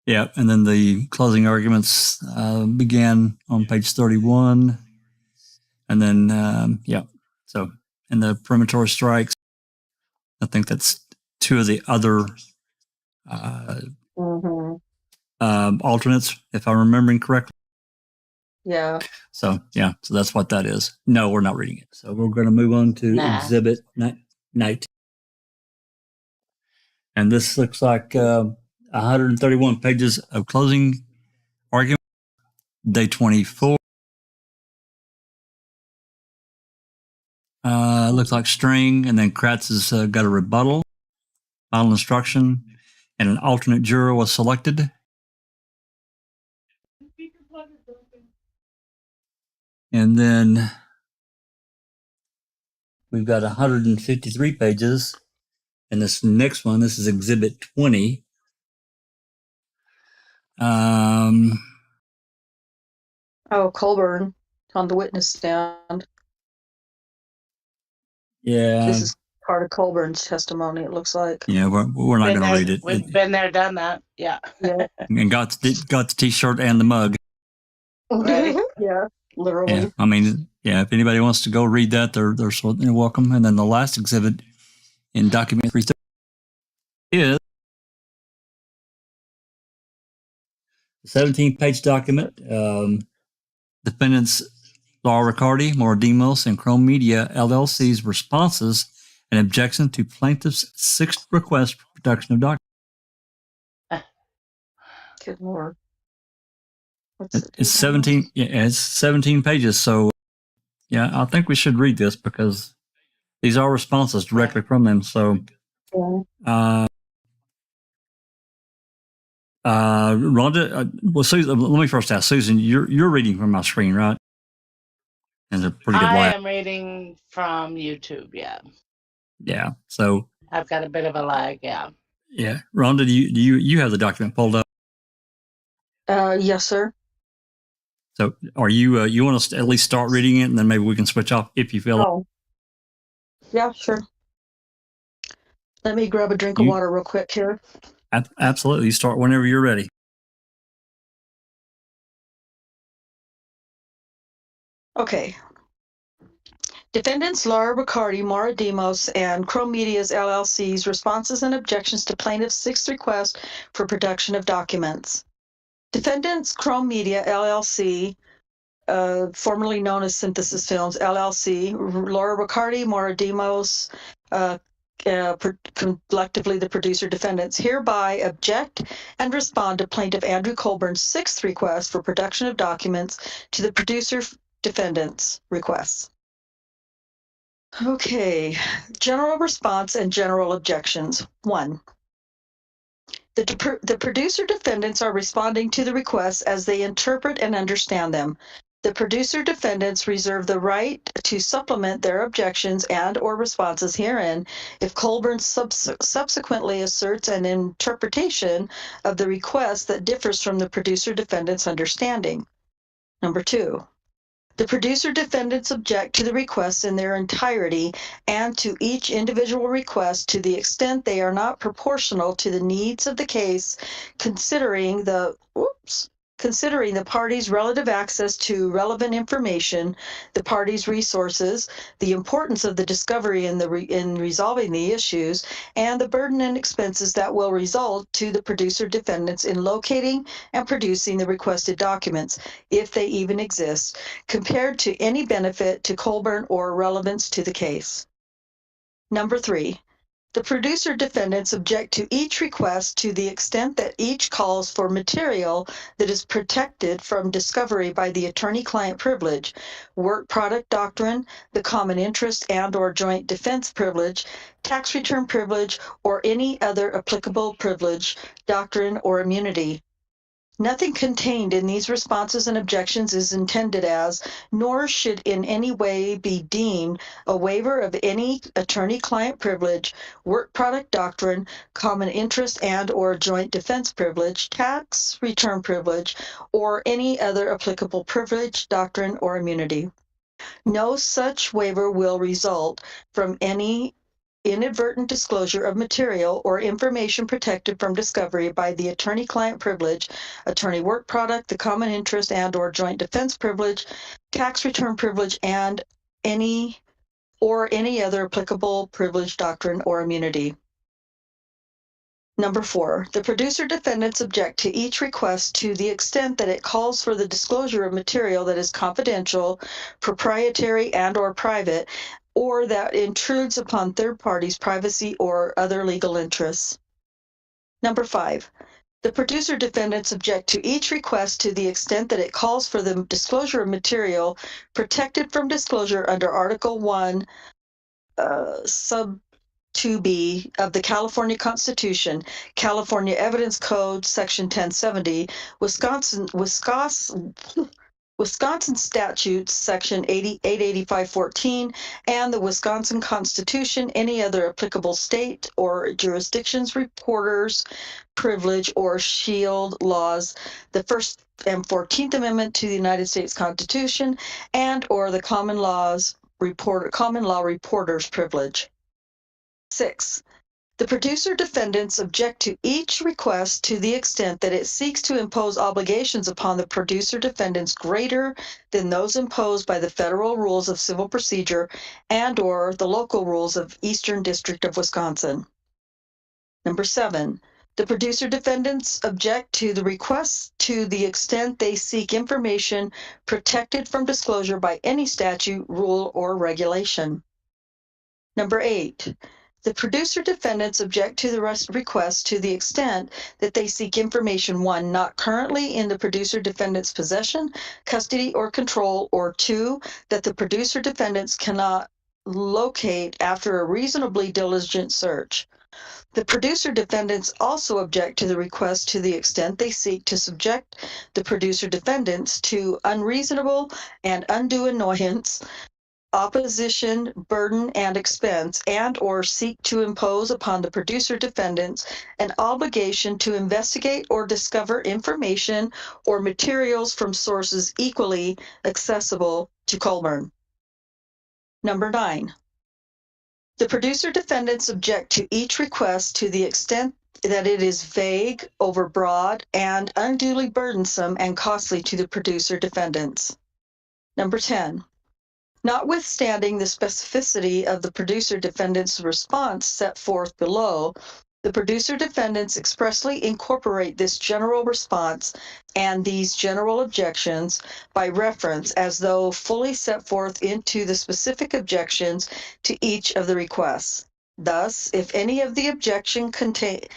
Yeah, and then the closing arguments began on page 31, and then so in the perimeter strikes, I think that's two of the other alternates, if I'm remembering correctly. Yeah. So that's what that is. No, we're not reading it. So we're going to move on to Exhibit 19. And this looks like 131 pages of closing argument. Day 24. Looks like string, and then Kratz has got a rebuttal, final instruction, and an alternate juror was selected. And then we've got 153 pages. And this next one, this is Exhibit 20. Colborn on the witness stand. Yeah. This is part of Colborn's testimony, it looks like. Yeah, we're not going to read it. We've been there, done that. Yeah. And got the T-shirt and the mug. Right. Yeah, literally. Yeah, I mean, yeah. If anybody wants to go read that, they're welcome. And then the last exhibit in document 330 is the 17-page document. Defendants Laura Riccardi, Moradimos, and Chrome Media LLC's responses and objection to plaintiff's sixth request for production of documents. Good Lord. It's 17. Yeah, it's 17 pages. So, yeah, I think we should read this because these are responses directly from them. So, Rhonda, well, Susan, let me first ask Susan. You're reading from my screen, right? And a pretty good I lag. am reading from YouTube. Yeah. Yeah. So I've got a bit of a lag. Yeah. Yeah, Rhonda, do you have the document pulled up? Yes, sir. So, are you want us to at least start reading it, and then maybe we can switch off if you feel like. Yeah, sure. Let me grab a drink of water real quick here. Absolutely. You start whenever you're ready. Okay. Defendants Laura Riccardi, Moradimos, and Chrome Media's LLC's responses and objections to plaintiff's sixth request for production of documents. Defendants Chrome Media LLC, formerly known as Synthesis Films LLC, Laura Riccardi, Moradimos, collectively the producer defendants, hereby object and respond to plaintiff Andrew Colborn's sixth request for production of documents to the producer defendants' requests. Okay, general response and general objections. 1. The producer defendants are responding to the requests as they interpret and understand them. The producer defendants reserve the right to supplement their objections and or responses herein if Colborn subsequently asserts an interpretation of the request that differs from the producer defendants' understanding. Number 2. The producer defendants object to the requests in their entirety and to each individual request to the extent they are not proportional to the needs of the case, considering the parties' relative access to relevant information, the parties' resources, the importance of the discovery in resolving the issues, and the burden and expenses that will result to the producer defendants in locating and producing the requested documents, if they even exist, compared to any benefit to Colborn or relevance to the case. Number 3. The producer defendants object to each request to the extent that each calls for material that is protected from discovery by the attorney-client privilege, work product doctrine, the common interest and/or joint defense privilege, tax return privilege, or any other applicable privilege, doctrine, or immunity. Nothing contained in these responses and objections is intended as, nor should in any way be deemed, a waiver of any attorney-client privilege, work product doctrine, common interest and/or joint defense privilege, tax return privilege, or any other applicable privilege, doctrine, or immunity. No such waiver will result from any inadvertent disclosure of material or information protected from discovery by the attorney-client privilege, attorney work product, the common interest and/or joint defense privilege, tax return privilege, and any other applicable privilege, doctrine, or immunity. Number 4, the producer defendants object to each request to the extent that it calls for the disclosure of material that is confidential, proprietary, and/or private, or that intrudes upon third parties' privacy or other legal interests. Number 5, the producer defendants object to each request to the extent that it calls for the disclosure of material protected from disclosure under Article 1, sub 2B of the California Constitution, California Evidence Code, Section 1070, Wisconsin Statutes, Section 88514, and the Wisconsin Constitution, any other applicable state or jurisdiction's reporters, privilege, or shield laws, the First and 14th Amendment to the United States Constitution, and or the common law reporter's privilege. 6. The producer defendants object to each request to the extent that it seeks to impose obligations upon the producer defendants greater than those imposed by the federal rules of civil procedure and/or the local rules of Eastern District of Wisconsin. Number 7. The producer defendants object to the requests to the extent they seek information protected from disclosure by any statute, rule, or regulation. Number 8. The producer defendants object to the request to the extent that they seek information, 1, not currently in the producer defendant's possession, custody, or control, or 2, that the producer defendants cannot locate after a reasonably diligent search. The producer defendants also object to the request to the extent they seek to subject the producer defendants to unreasonable and undue annoyance, opposition, burden, and expense, and/or seek to impose upon the producer defendants an obligation to investigate or discover information or materials from sources equally accessible to Colborn. Number 9. The producer defendants object to each request to the extent that it is vague, overbroad, and unduly burdensome and costly to the producer defendants. Number 10. Notwithstanding the specificity of the producer defendant's response set forth below, the producer defendants expressly incorporate this general response and these general objections by reference as though fully set forth into the specific objections to each of the requests. Thus, if any objection contained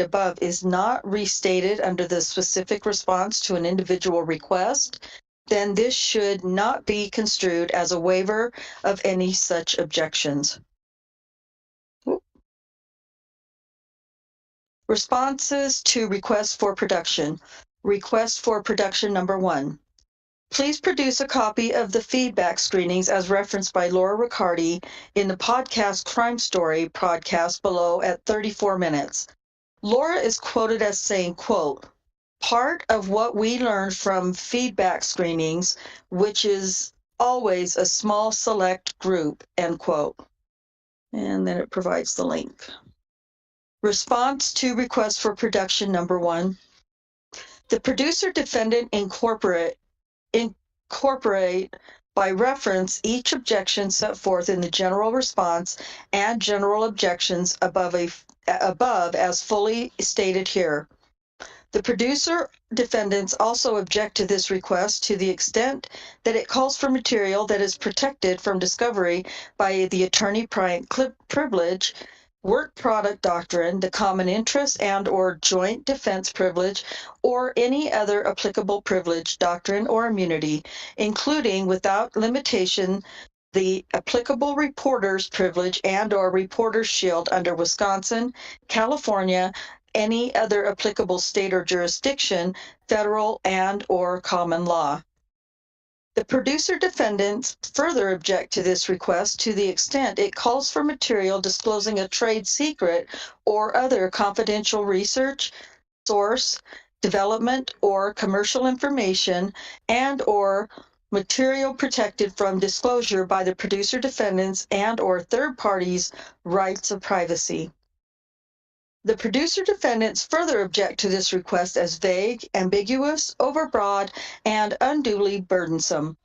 above is not restated under the specific response to an individual request, then this should not be construed as a waiver of any such objections. Responses to requests for production. Request for production number 1. Please produce a copy of the feedback screenings as referenced by Laura Riccardi in the podcast Crime Story podcast below at 34 minutes. Laura is quoted as saying, quote, "Part of what we learned from feedback screenings, which is always a small select group," end quote. And then it provides the link. Response to request for production number 1. The producer defendant incorporate by reference each objection set forth in the general response and general objections above as fully stated here. The producer defendants also object to this request to the extent that it calls for material that is protected from discovery by the attorney-client privilege, work product doctrine, the common interest and/or joint defense privilege, or any other applicable privilege, doctrine, or immunity, including without limitation the applicable reporter's privilege and/or reporter's shield under Wisconsin, California, any other applicable state or jurisdiction, federal and/or common law. The producer defendants further object to this request to the extent it calls for material disclosing a trade secret or other confidential research, source, development, or commercial information and/or material protected from disclosure by the producer defendants and/or third parties' rights of privacy. The producer defendants further object to this request as vague, ambiguous, overbroad, and unduly burdensome.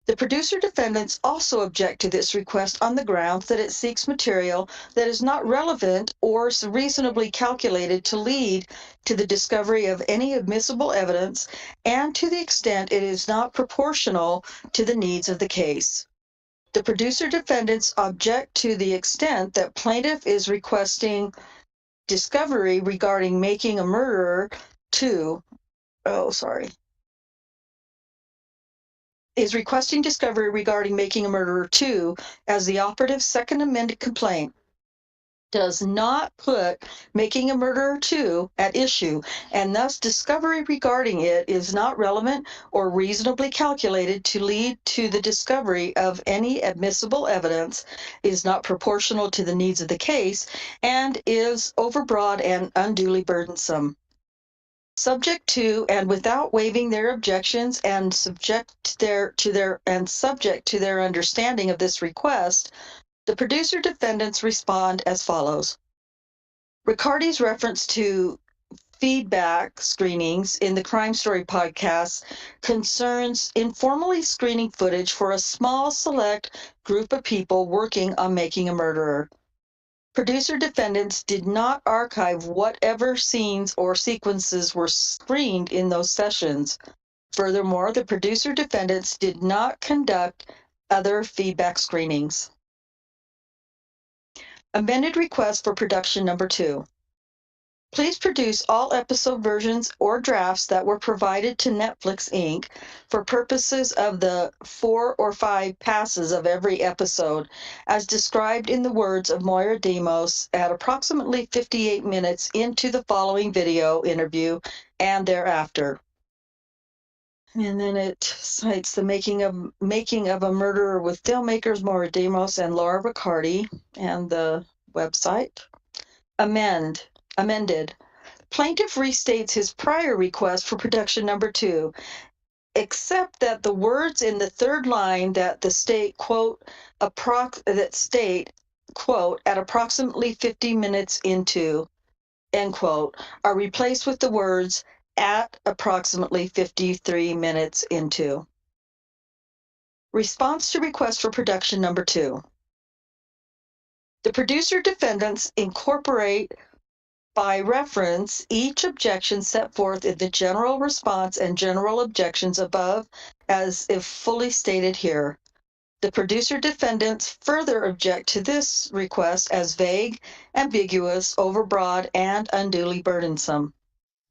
The producer defendants also object to this request on the grounds that it seeks material that is not relevant or reasonably calculated to lead to the discovery of any admissible evidence and to the extent it is not proportional to the needs of the case. The producer defendants object to the extent that plaintiff is requesting discovery regarding making a murderer is requesting discovery regarding making a murderer 2 as the operative second amended complaint does not put making a murderer 2 at issue, and thus discovery regarding it is not relevant or reasonably calculated to lead to the discovery of any admissible evidence, is not proportional to the needs of the case, and is overbroad and unduly burdensome. Subject to and without waiving their objections and subject to their understanding of this request, the producer defendants respond as follows. Riccardi's reference to feedback screenings in the Crime Story podcast concerns informally screening footage for a small select group of people working on making a murderer. Producer defendants did not archive whatever scenes or sequences were screened in those sessions. Furthermore, the producer defendants did not conduct other feedback screenings. Amended request for production number 2. Please produce all episode versions or drafts that were provided to Netflix Inc. for purposes of the 4 or 5 passes of every episode, as described in the words of Moira Demos at approximately 58 minutes into the following video interview and thereafter. And then it cites the making of a murderer with filmmakers Moira Demos and Laura Riccardi and the website. Amended. Plaintiff restates his prior request for production number 2, except that the words in the third line that the state quote at approximately 50 minutes into end quote are replaced with the words at approximately 53 minutes into. Response to request for production number 2. The producer defendants incorporate by reference each objection set forth in the general response and general objections above as if fully stated here. The producer defendants further object to this request as vague, ambiguous, overbroad, and unduly burdensome.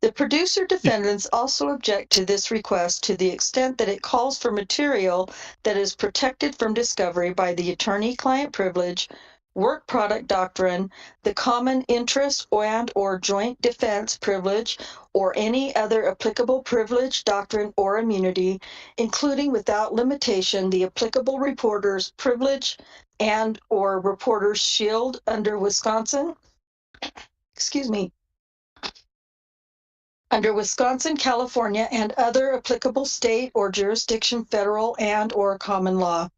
The producer defendants also object to this request to the extent that it calls for material that is protected from discovery by the attorney-client privilege, work product doctrine, the common interest and/or joint defense privilege, or any other applicable privilege, doctrine, or immunity, including without limitation the applicable reporter's privilege and/or reporter's shield under Wisconsin, California, and other applicable state or jurisdiction, federal and/or common law.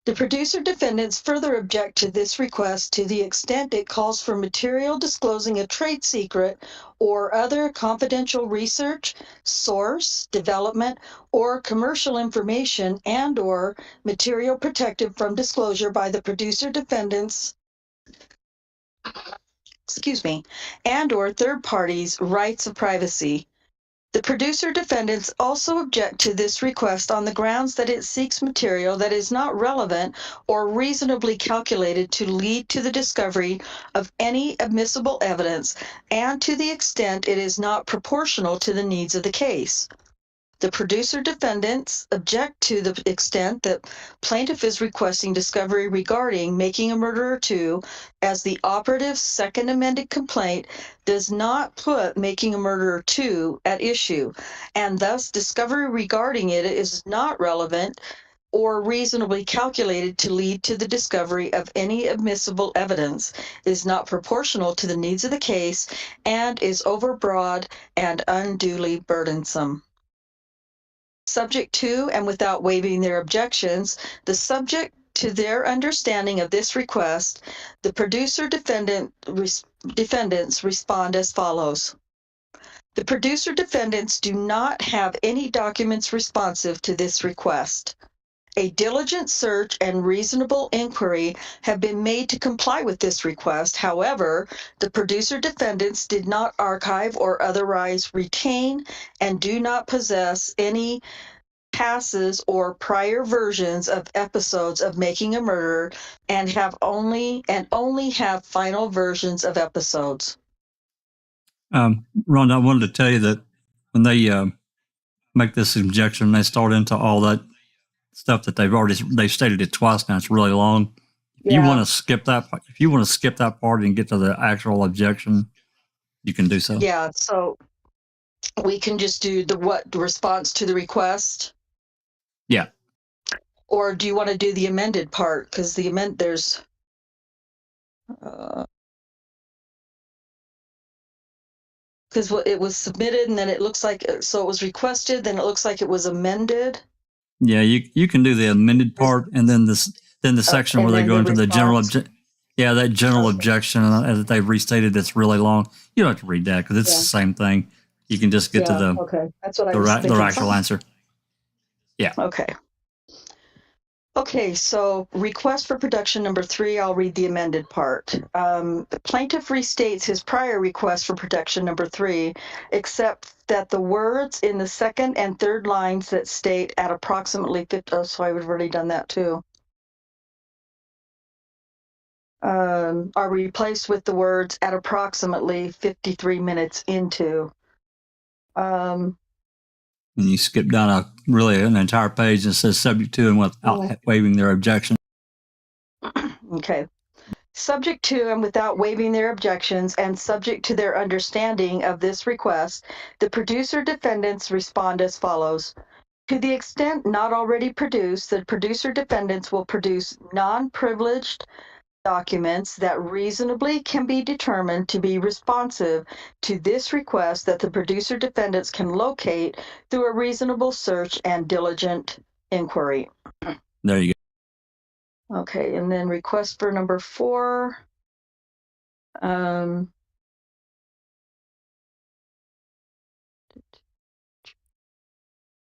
The producer defendants further object to this request to the extent it calls for material disclosing a trade secret or other confidential research, source, development, or commercial information and/or material protected from disclosure by the producer defendants and or third parties' rights of privacy. The producer defendants also object to this request on the grounds that it seeks material that is not relevant or reasonably calculated to lead to the discovery of any admissible evidence, and to the extent it is not proportional to the needs of the case. The producer defendants object to the extent that plaintiff is requesting discovery regarding Making a Murderer 2, as the operative second amended complaint does not put Making a Murderer 2 at issue, and thus discovery regarding it is not relevant or reasonably calculated to lead to the discovery of any admissible evidence, is not proportional to the needs of the case, and is overbroad and unduly burdensome. Subject to, and without waiving their objections, the subject to their understanding of this request, the producer defendants respond as follows. The producer defendants do not have any documents responsive to this request. A diligent search and reasonable inquiry have been made to comply with this request. However, the producer defendants did not archive or otherwise retain and do not possess any passes or prior versions of episodes of Making a Murderer, and only have final versions of episodes. Ron, I wanted to tell you that when they make this objection, they start into all that stuff that they've stated it twice now. It's really long. If you want to skip that part and get to the actual objection, you can do so. Yeah, so we can just do the response to the request. Yeah. Or do you want to do the amended part? Because there's because it was submitted and then it looks like, so it was requested, then it looks like it was amended. Yeah, you can do the amended part, and then the section where they go into the general objection. Yeah, that general objection that they've restated, that's really long. You don't have to read that because it's the same thing. You can just get to the That's what I was thinking. the actual answer. Yeah. Okay, so request for production number 3, I'll read the amended part. The plaintiff restates his prior request for production number 3, except that the words in the second and third lines that state at approximately 50, so I would have already done that too, are replaced with the words at approximately 53 minutes into. And you skip down an entire page and it says subject to and without waiving their objection. Okay. Subject to and without waiving their objections and subject to their understanding of this request, the producer defendants respond as follows. To the extent not already produced, the producer defendants will produce non-privileged documents that reasonably can be determined to be responsive to this request that the producer defendants can locate through a reasonable search and diligent inquiry. There you go. Okay, and then request for number 4.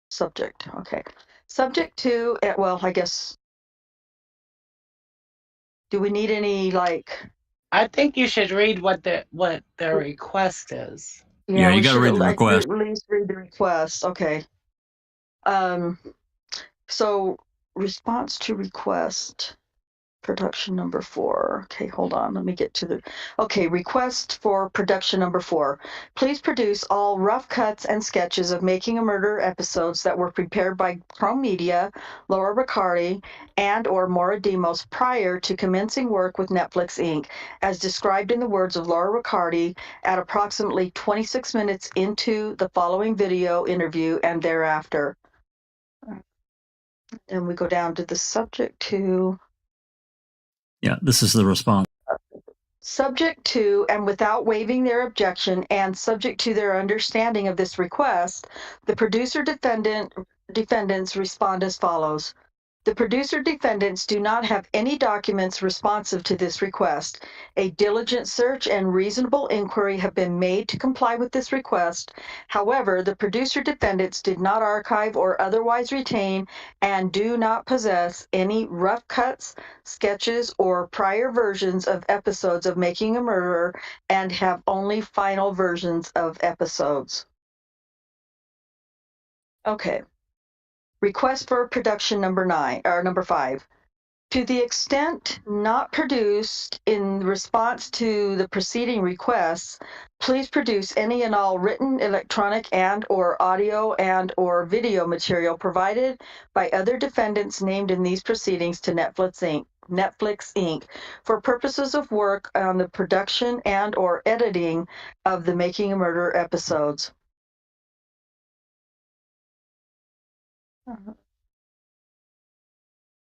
Subject, okay. Subject to, well, I guess, do we need any, I think you should read what their request is. Yeah, you got to read the request. At least read the request. Okay. So response to request, production number 4. Okay, hold on. Let me get to request for production number 4. Please produce all rough cuts and sketches of Making a Murderer episodes that were prepared by Chrome Media, Laura Riccardi, and or Maura Demos prior to commencing work with Netflix Inc., as described in the words of Laura Riccardi at approximately 26 minutes into the following video interview and thereafter. And we go down to the subject to. Yeah, this is the response. Subject to and without waiving their objection and subject to their understanding of this request, the producer defendants respond as follows. The producer defendants do not have any documents responsive to this request. A diligent search and reasonable inquiry have been made to comply with this request. However, the producer defendants did not archive or otherwise retain and do not possess any rough cuts, sketches, or prior versions of episodes of Making a Murderer and have only final versions of episodes. Okay. Request for production number 5. To the extent not produced in response to the preceding requests, please produce any and all written, electronic, and/or audio and/or video material provided by other defendants named in these proceedings to Netflix Inc. for purposes of work on the production and/or editing of the Making a Murderer episodes.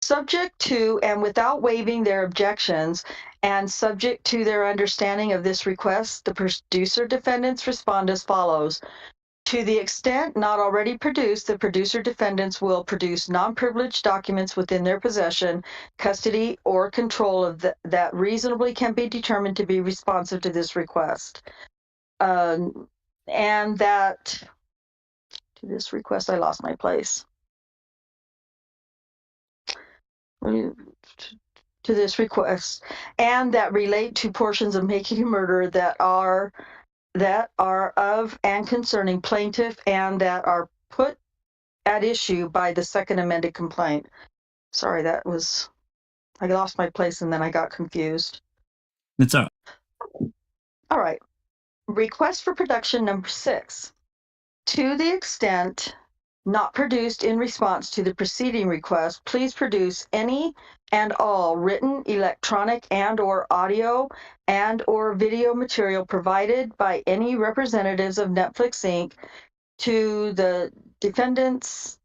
Subject to and without waiving their objections and subject to their understanding of this request, the producer defendants respond as follows. To the extent not already produced, the producer defendants will produce non-privileged documents within their possession, custody, or control of that reasonably can be determined to be responsive to this request. And that, to this request, I lost my place. To this request, and that relate to portions of Making a Murderer that are of and concerning plaintiff and that are put at issue by the second amended complaint. Sorry, I lost my place and then I got confused. It's all right. Request for production number 6. To the extent not produced in response to the preceding request, please produce any and all written, electronic, and/or audio and/or video material provided by any representatives of Netflix Inc. to the defendants,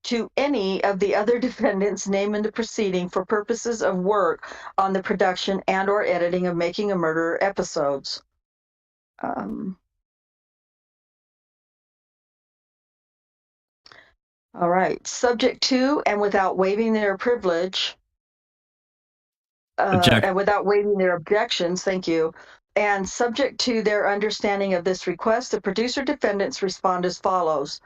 to any of the other defendants named in the proceeding for purposes of work on the production and/or editing of Making a Murderer episodes. All right, subject to and without waiving their privilege, and without waiving their objections, thank you, and subject to their understanding of this request, the producer defendants respond as follows.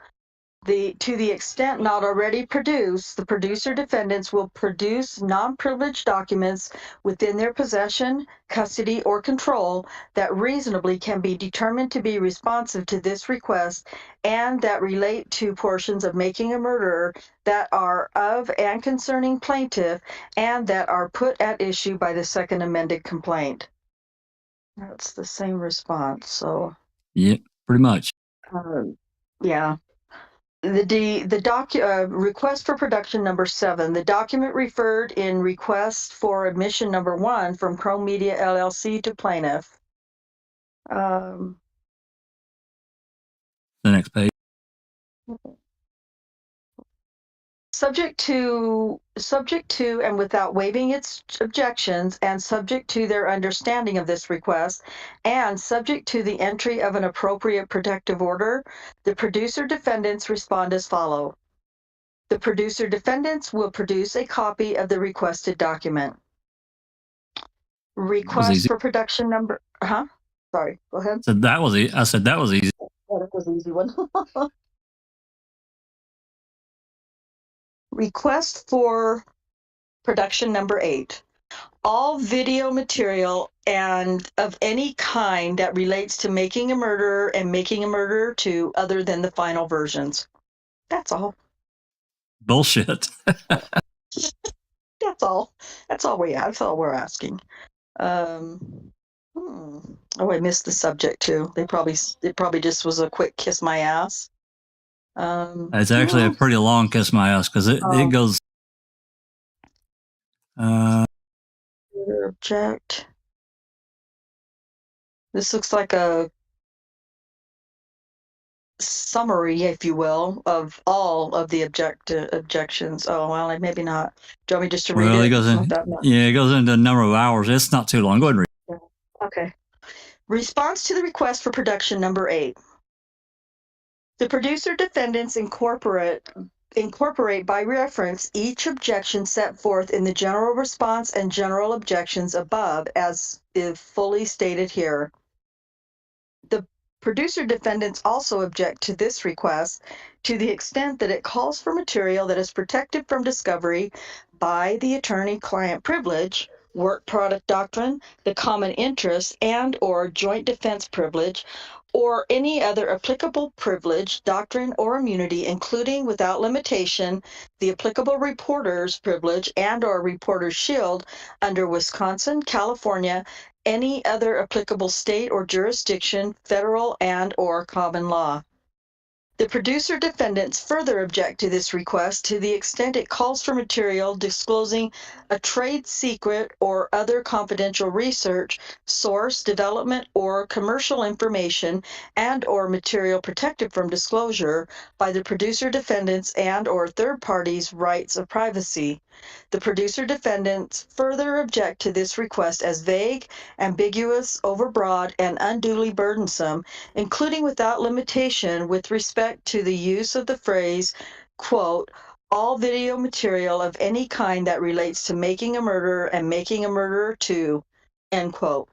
To the extent not already produced, the producer defendants will produce non-privileged documents within their possession, custody, or control that reasonably can be determined to be responsive to this request and that relate to portions of Making a Murderer that are of and concerning plaintiff and that are put at issue by the second amended complaint. That's the same response, so. Yeah, pretty much. Yeah. The request for production number 7, the document referred in request for admission number 1 from Chrome Media LLC to plaintiff. The next page. Subject to and without waiving its objections and subject to their understanding of this request and subject to the entry of an appropriate protective order, the producer defendants respond as follow. The producer defendants will produce a copy of the requested document. Request for production number, sorry, go ahead. So that was I said that was easy. Oh, that was an easy one. Request for production number 8. All video material and of any kind that relates to Making a Murderer and Making a Murderer 2 other than the final versions. That's all. Bullshit. That's all. That's all we're asking. Oh, I missed the subject too. It probably just was a quick kiss my ass. It's actually a pretty long kiss my ass because it goes. Object. This looks like a summary, if you will, of all of the objections. Oh, well, maybe not. Do you want me just to read it? It goes it goes into a number of hours. It's not too long. Go ahead and read it. Okay. Response to the request for production number 8. The producer defendants incorporate incorporate by reference each objection set forth in the general response and general objections above as if fully stated here. The producer defendants also object to this request to the extent that it calls for material that is protected from discovery by the attorney-client privilege, work product doctrine, the common interest, and or joint defense privilege, or any other applicable privilege, doctrine, or immunity, including without limitation the applicable reporter's privilege and or reporter's shield under Wisconsin, California, any other applicable state or jurisdiction, federal and or common law. The producer defendants further object to this request to the extent it calls for material disclosing a trade secret or other confidential research, source, development, or commercial information and or material protected from disclosure by the producer defendants and or third parties' rights of privacy. The producer defendants further object to this request as vague, ambiguous, overbroad, and unduly burdensome, including without limitation with respect to the use of the phrase, quote, all video material of any kind that relates to making a murderer and making a murderer too, end quote.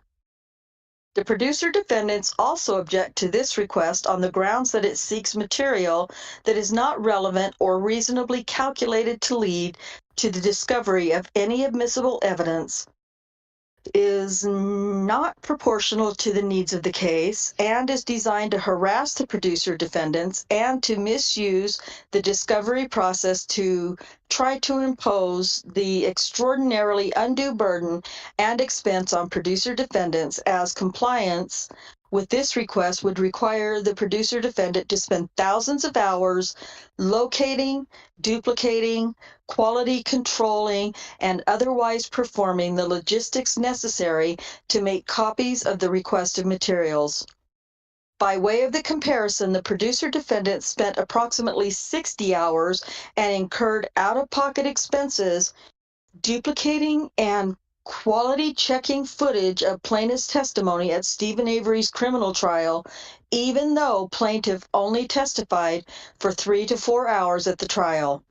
The producer defendants also object to this request on the grounds that it seeks material that is not relevant or reasonably calculated to lead to the discovery of any admissible evidence, is not proportional to the needs of the case, and is designed to harass the producer defendants and to misuse the discovery process to try to impose the extraordinarily undue burden and expense on producer defendants, as compliance with this request would require the producer defendant to spend thousands of hours locating, duplicating, quality controlling, and otherwise performing the logistics necessary to make copies of the requested materials. By way of the comparison, the producer defendant spent approximately 60 hours and incurred out-of-pocket expenses duplicating and quality checking footage of plaintiff's testimony at Stephen Avery's criminal trial, even though plaintiff only testified for 3 to 4 hours at the trial.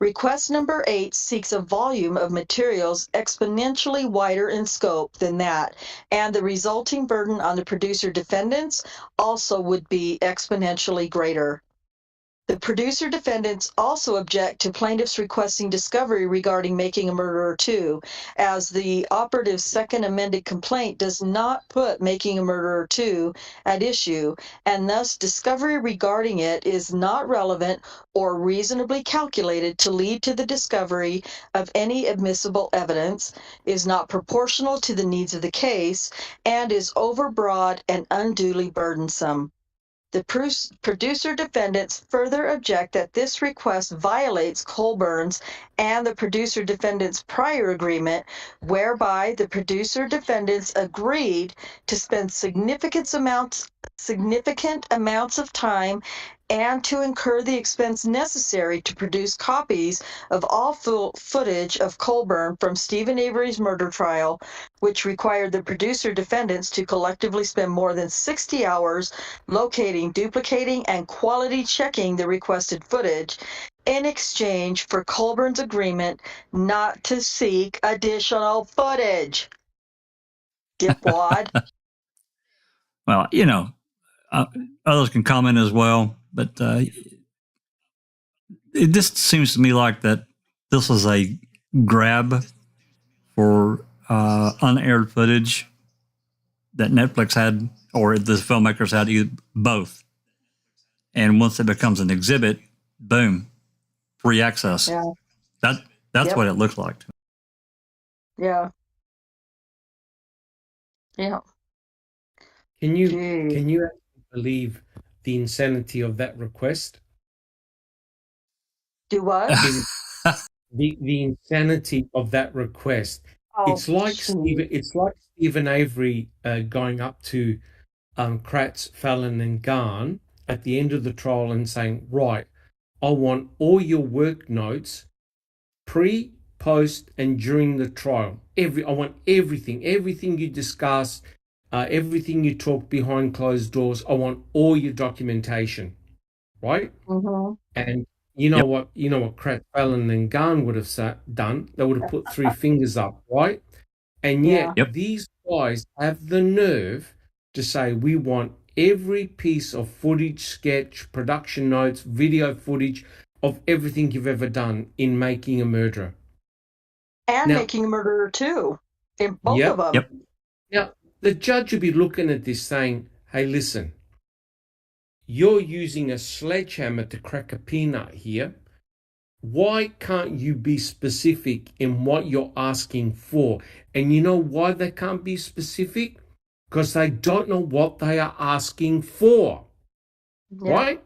Request number 8 seeks a volume of materials exponentially wider in scope than that, and the resulting burden on the producer defendants also would be exponentially greater. The producer defendants also object to plaintiffs requesting discovery regarding making a murderer too, as the operative second amended complaint does not put making a murderer too at issue, and thus discovery regarding it is not relevant or reasonably calculated to lead to the discovery of any admissible evidence, is not proportional to the needs of the case, and is overbroad and unduly burdensome. The producer defendants further object that this request violates Colborn's and the producer defendants' prior agreement, whereby the producer defendants agreed to spend significant amounts of time and to incur the expense necessary to produce copies of all footage of Colborn from Stephen Avery's murder trial, which required the producer defendants to collectively spend more than 60 hours locating, duplicating, and quality checking the requested footage in exchange for Colborn's agreement not to seek additional footage. Dipwad. Well, others can comment as well, but it just seems to me like that this is a grab for unaired footage that Netflix had, or the filmmakers had, both. And once it becomes an exhibit, boom, free access. Yeah. That's Yep. what it looks like. Yeah. Yeah. Can you Gee. actually believe the insanity of that request? Do what? The insanity of that request. Oh, It's like Stephen Avery going up to Kratz, Fallon, and Garn at the end of the trial and saying, right, I want all your work notes pre, post, and during the trial. I want everything you discussed, everything you talked behind closed doors. I want all your documentation, right? Mm-hmm. And you know Yep. what? You know what Krat, Fallon, and Garn would have done? They would have put 3 fingers up, right? And yet, Yeah. Yep. these guys have the nerve to say, we want every piece of footage, sketch, production notes, video footage of everything you've ever done in making a murderer. And Now- making a murderer too. In both Yep. of them. Yep. Now, the judge would be looking at this saying, hey, listen, you're using a sledgehammer to crack a peanut here. Why can't you be specific in what you're asking for? And you know why they can't be specific? Because they don't know what they are asking for, Yeah. right?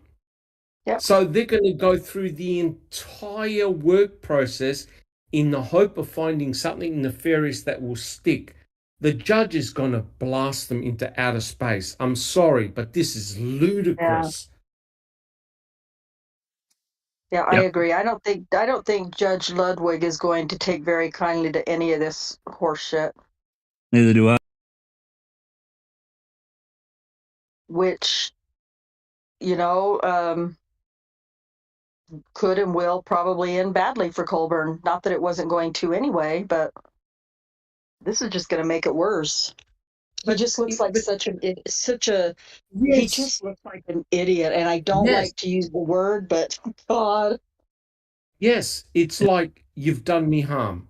Yep. So they're going to go through the entire work process in the hope of finding something nefarious that will stick. The judge is going to blast them into outer space. I'm sorry, but this is ludicrous. Yeah, I Yep. agree. I don't think Judge Ludwig is going to take very kindly to any of this horse shit, Neither do I. which, could and will probably end badly for Colborn. Not that it wasn't going to anyway, but this is just going to make it worse. He just looks like he Yes. just looks like an idiot, and I don't Yes. like to use the word, but God. Yes, it's like you've done me harm.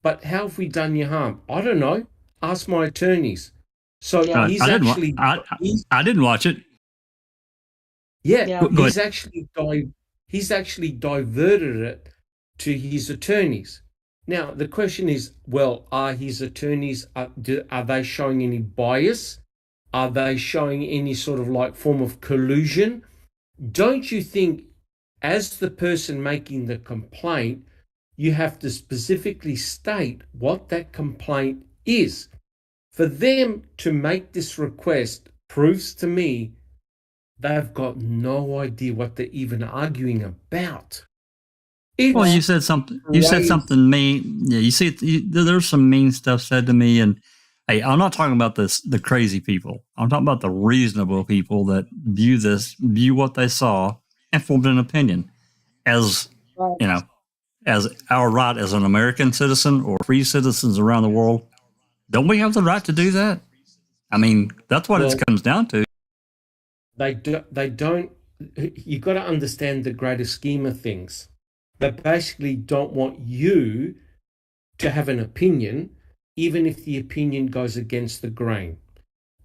But how have we done you harm? I don't know. Ask my attorneys. So Yeah. he's I didn't wa- actually I didn't watch it. yeah, Yeah. Go he's actually diverted it to his attorneys. Now the question is, well, are his attorneys are they showing any bias? Are they showing any sort of like form of collusion? Don't you think, as the person making the complaint, you have to specifically state what that complaint is? For them to make this request proves to me they've got no idea what they're even arguing about. Well, you said something. You said something mean. Yeah, you see, there's some mean stuff said to me, and hey, I'm not talking about the crazy people. I'm talking about the reasonable people that view what they saw, and formed an opinion. As Right. as our right as an American citizen or free citizens around the world, don't we have the right to do that? I mean, that's what it comes down to. They don't. You've got to understand the greater scheme of things. They basically don't want you to have an opinion, even if the opinion goes against the grain.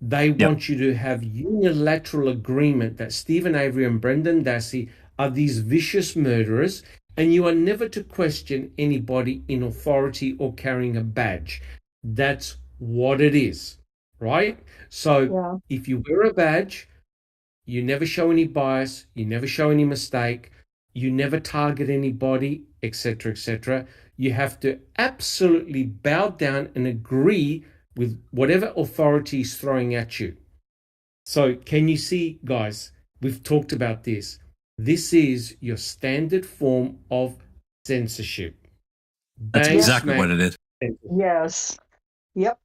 They want you to have unilateral agreement that Stephen Avery and Brendan Dassey are these vicious murderers, and you are never to question anybody in authority or carrying a badge. That's what it is, right? So if you wear a badge, you never show any bias, you never show any mistake, you never target anybody, etc., etc. You have to absolutely bow down and agree with whatever authority is throwing at you. So can you see, guys, we've talked about this. This is your standard form of censorship. That's Bang, exactly smack, what it is. Yes. Yep.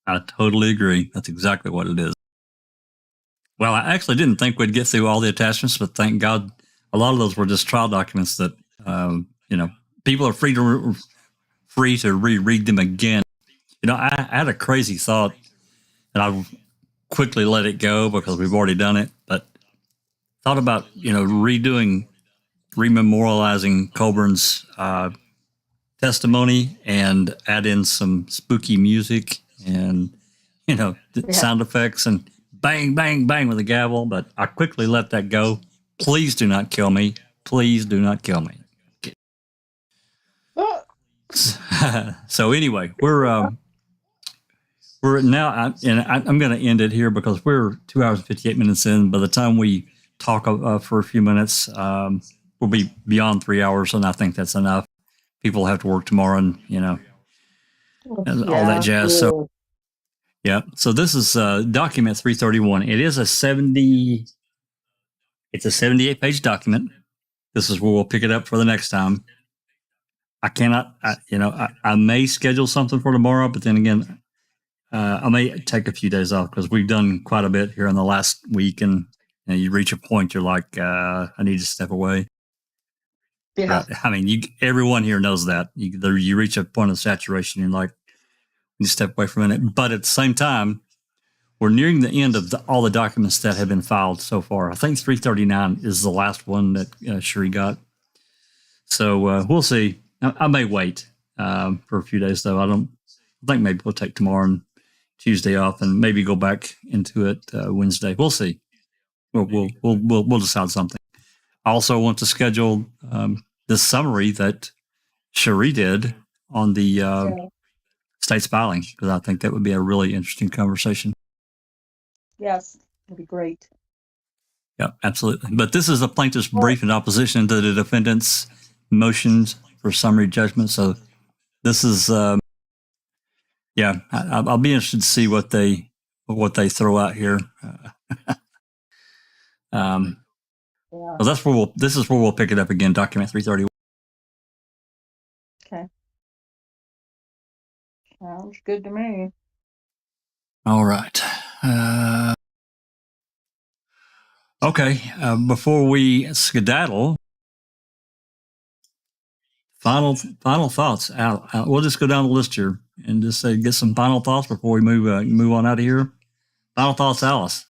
I totally agree. That's exactly what it is. Well, I actually didn't think we'd get through all the attachments, but thank God a lot of those were just trial documents that, people are free to reread them again. I had a crazy thought, and I quickly let it go because we've already done it, but thought about, rememorializing Colborn's testimony and add in some spooky music and, sound effects and bang, bang, bang with a gavel, but I quickly let that go. Please do not kill me. Please do not kill me. So anyway, we're now, and I'm going to end it here because we're 2 hours and 58 minutes in. By the time we talk for a few minutes, we'll be beyond 3 hours, and I think that's enough. People have to work tomorrow, and and all that jazz. So. Yeah. So this is document 331. It is it's a 78-page document. This is where we'll pick it up for the next time. I cannot, I may schedule something for tomorrow, but then again, I may take a few days off because we've done quite a bit here in the last week, and you reach a point, you're like, I need to step away. Yeah. Right? I mean, everyone here knows that. You reach a point of saturation, you're like, you step away from it. But at the same time, we're nearing the end of all the documents that have been filed so far. I think 339 is the last one that Sherry got. So we'll see. I may wait for a few days, though. I think maybe we'll take tomorrow and Tuesday off, and maybe go back into it Wednesday. We'll see. We'll decide something. I also want to schedule this summary that Cherie did on the state's filing, because I think that would be a really interesting conversation. Yes, it'd be great. Yeah, absolutely. But this is a plaintiff's brief in opposition to the defendant's motions for summary judgment. So this is, I'll be interested to see what they throw out here. Well, this is where we'll pick it up again. Document 331. Okay. Sounds good to me. All right. Okay. Before we skedaddle, final thoughts. Al, we'll just go down the list here and just get some final thoughts before we move on out of here. Final thoughts, Alice.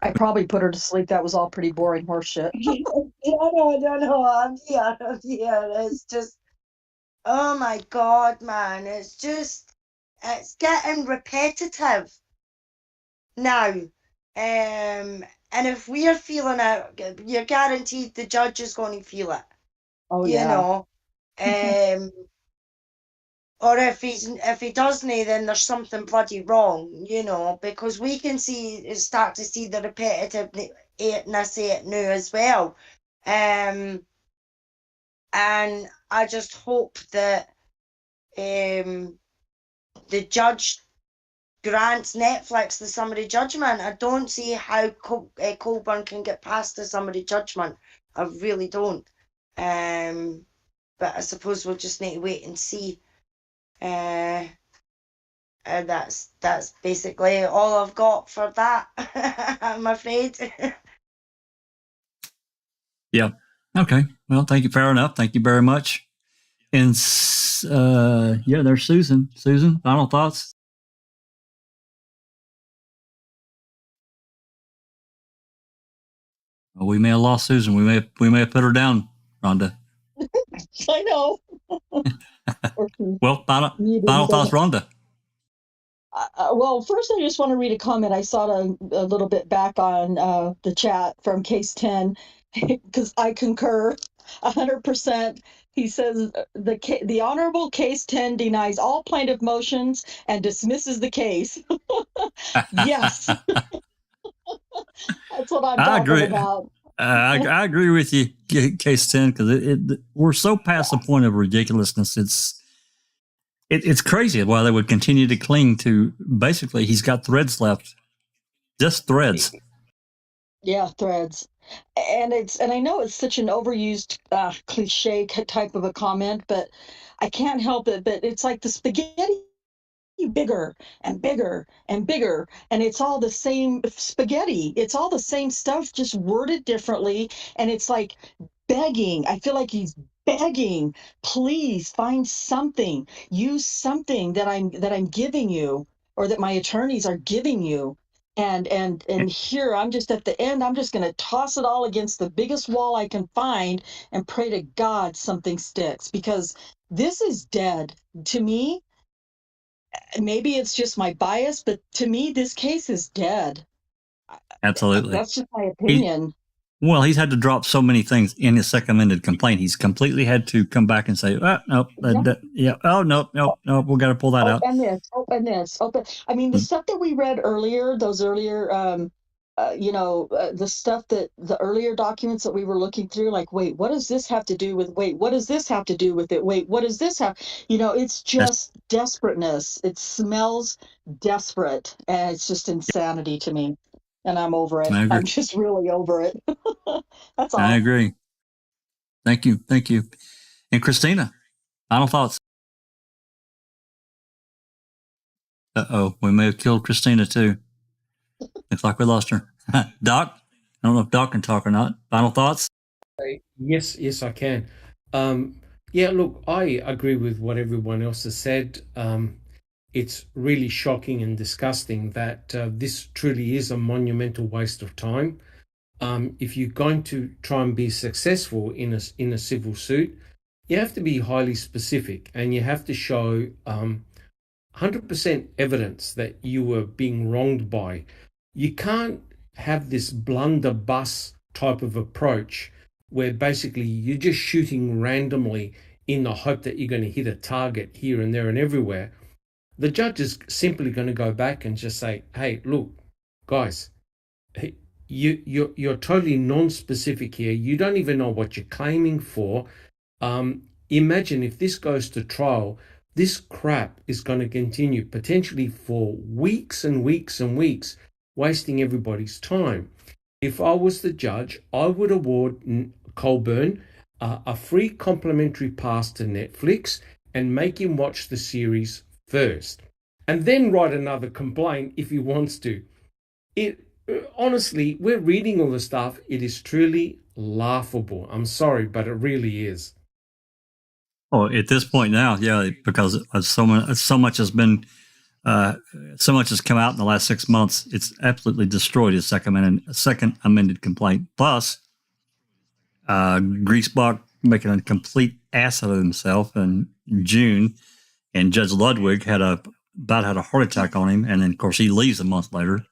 I probably put her to sleep. That was all pretty boring horse shit. No. I'm here. It's just, oh my God, man. It's getting repetitive now. And if we're feeling it, you're guaranteed the judge is going to feel it. Oh, you know. Or if he doesn't, then there's something bloody wrong, because we can start to see the repetitiveness now as well. And I just hope that the judge grants Netflix the summary judgment. I don't see how Colborn can get past the summary judgment. I really don't. But I suppose we'll just need to wait and see. And that's basically all I've got for that. I'm afraid. Yeah. Okay. Well, thank you. Fair enough. Thank you very much. And there's Susan. Susan, final thoughts? Well, we may have lost Susan. We may have put her down, Rhonda. I know. Well, final thoughts, Rhonda. Well, first I just want to read a comment. I saw it a little bit back on the chat from Case 10, because I concur 100%. He says the Honorable Case 10 denies all plaintiff motions and dismisses the case. Yes. That's what I'm talking about. I agree with you, Case 10, because we're so past the point of ridiculousness. It's crazy why they would continue to cling to. Basically, he's got threads left, just threads. Yeah, threads, and I know it's such an overused cliche type of a comment, but I can't help it. But it's like the spaghetti, bigger and bigger and bigger, and it's all the same spaghetti. It's all the same stuff, just worded differently, and it's like begging. I feel like he's begging, please find something, use something that I'm giving you, or that my attorneys are giving you. And here I'm just at the end, I'm just going to toss it all against the biggest wall I can find and pray to God something sticks, because this is dead to me. Maybe it's just my bias, but to me, this case is dead. Absolutely. That's just my opinion. He's had to drop so many things in his second amended complaint. He's completely had to come back and say, nope, nope, we got to pull that out. And this. I mean, the stuff that we read earlier, those earlier, the stuff that the earlier documents that we were looking through, like, wait, what does this have to do with, what does this have to do with it? Wait, what does this have? It's just desperateness. It smells desperate, and it's just insanity to me. And I'm over it. I'm just really over it. That's all. I agree. Thank you. And Christina, final thoughts. Uh-oh, we may have killed Christina too. Looks like we lost her. Doc, I don't know if Doc can talk or not. Final thoughts? Yes, I can. Yeah, look, I agree with what everyone else has said. It's really shocking and disgusting that this truly is a monumental waste of time. If you're going to try and be successful in a civil suit, you have to be highly specific and you have to show 100% evidence that you were being wronged by. You can't have this blunderbuss type of approach where basically you're just shooting randomly in the hope that you're going to hit a target here and there and everywhere. The judge is simply going to go back and just say, hey, look, guys, you're totally non-specific here. You don't even know what you're claiming for. Imagine if this goes to trial, this crap is going to continue potentially for weeks and weeks and weeks, wasting everybody's time. If I was the judge, I would award Colborn a free complimentary pass to Netflix and make him watch the series first, and then write another complaint if he wants to. Honestly, we're reading all the stuff. It is truly laughable. I'm sorry, but it really is. Oh, at this point now, yeah, because so much has been, so much has come out in the last 6 months. It's absolutely destroyed his second amended complaint. Plus, Griesbach making a complete ass out of himself in June, and Judge Ludwig had a heart attack on him, and then of course he leaves a month later.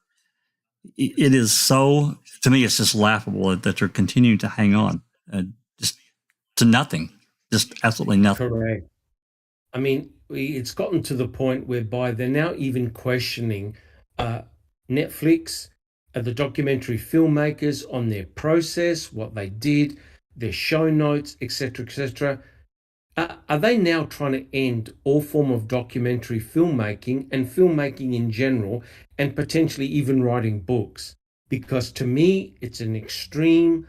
It is so, to me, it's just laughable that they're continuing to hang on, just to nothing. Just absolutely nothing. Correct. I mean, it's gotten to the point whereby they're now even questioning Netflix, the documentary filmmakers on their process, what they did, their show notes, etc., etc. Are they now trying to end all form of documentary filmmaking and filmmaking in general, and potentially even writing books? Because to me, it's an extreme,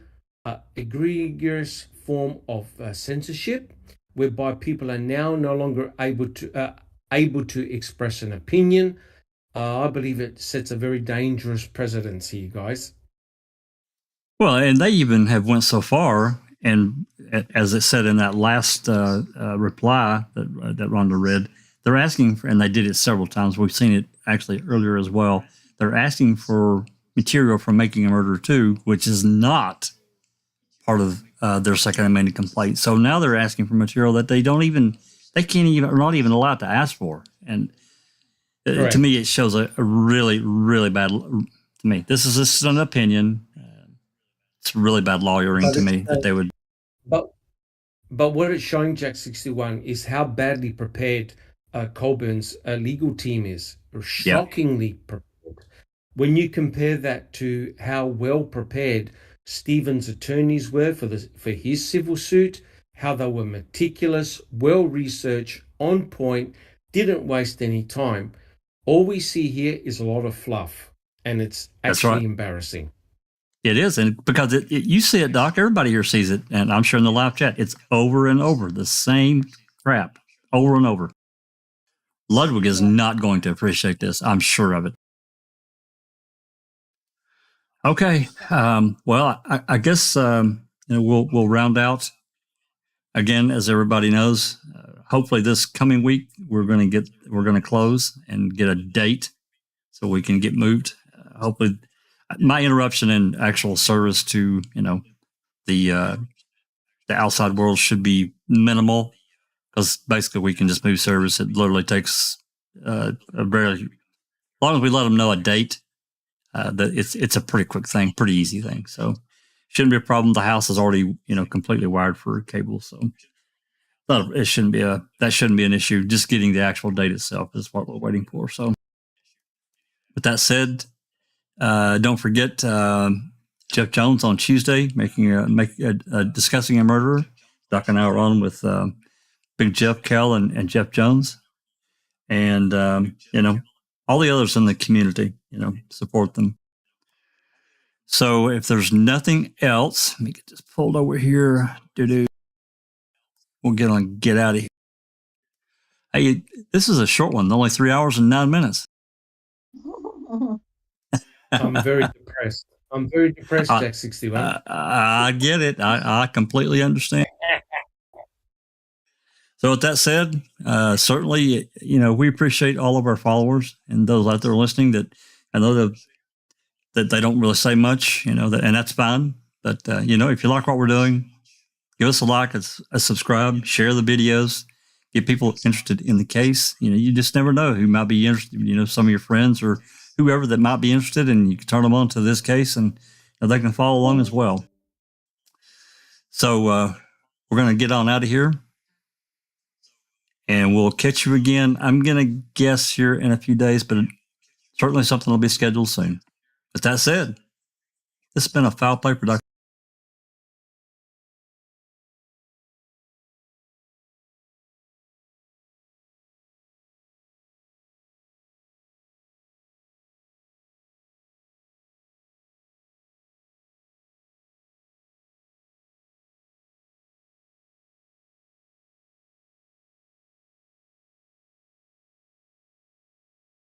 egregious form of censorship, whereby people are now no longer able to express an opinion. I believe it sets a very dangerous precedent here, guys. Well, and they even have went so far, and as it said in that last reply that Rhonda read, they're asking for, and they did it several times. We've seen it actually earlier as well. They're asking for material from Making a Murderer 2, which is not part of their second amended complaint. So now they're asking for material that they are not even allowed to ask for. And to me, it shows a really, really bad, to me, this is just an opinion. It's really bad lawyering to me that they would. But what it's showing, Jack 61, is how badly prepared Colborn's legal team is. Shockingly prepared. When you compare that to how well prepared Stephen's attorneys were for his civil suit, how they were meticulous, well-researched, on point, didn't waste any time. All we see here is a lot of fluff, and it's actually embarrassing. It is, and because you see it, Doc, everybody here sees it, and I'm sure in the live chat, it's over and over, the same crap, over and over. Ludwig is not going to appreciate this. I'm sure of it. Okay. Well, I guess we'll round out again, as everybody knows. Hopefully, this coming week we're going to close and get a date so we can get moved. Hopefully, my interruption in actual service to the outside world should be minimal, because basically we can just move service. It literally takes as long as we let them know a date. That it's a pretty quick thing, pretty easy thing. So shouldn't be a problem. The house is already completely wired for cable, so that shouldn't be an issue. Just getting the actual date itself is what we're waiting for. So with that said, don't forget Jeff Jones on Tuesday discussing a murderer. Doc and I are on with Big Jeff, Kel, and Jeff Jones, and all the others in the community, support them. So if there's nothing else, let me get this pulled over here. We'll get out of here. Hey, this is a short one, only 3 hours and 9 minutes. I'm very depressed. I'm very depressed, Jack 61. I get it. I completely understand. So with that said, certainly, we appreciate all of our followers and those out there listening that I know that they don't really say much, and that's fine. But, if you like what we're doing, give us a like, a subscribe, share the videos, get people interested in the case. You just never know who might be interested, some of your friends or whoever that might be interested, and you can turn them on to this case and they can follow along as well. So we're going to get on out of here. And we'll catch you again. I'm going to guess here in a few days, but certainly something will be scheduled soon. With that said, this has been a Foul Play production.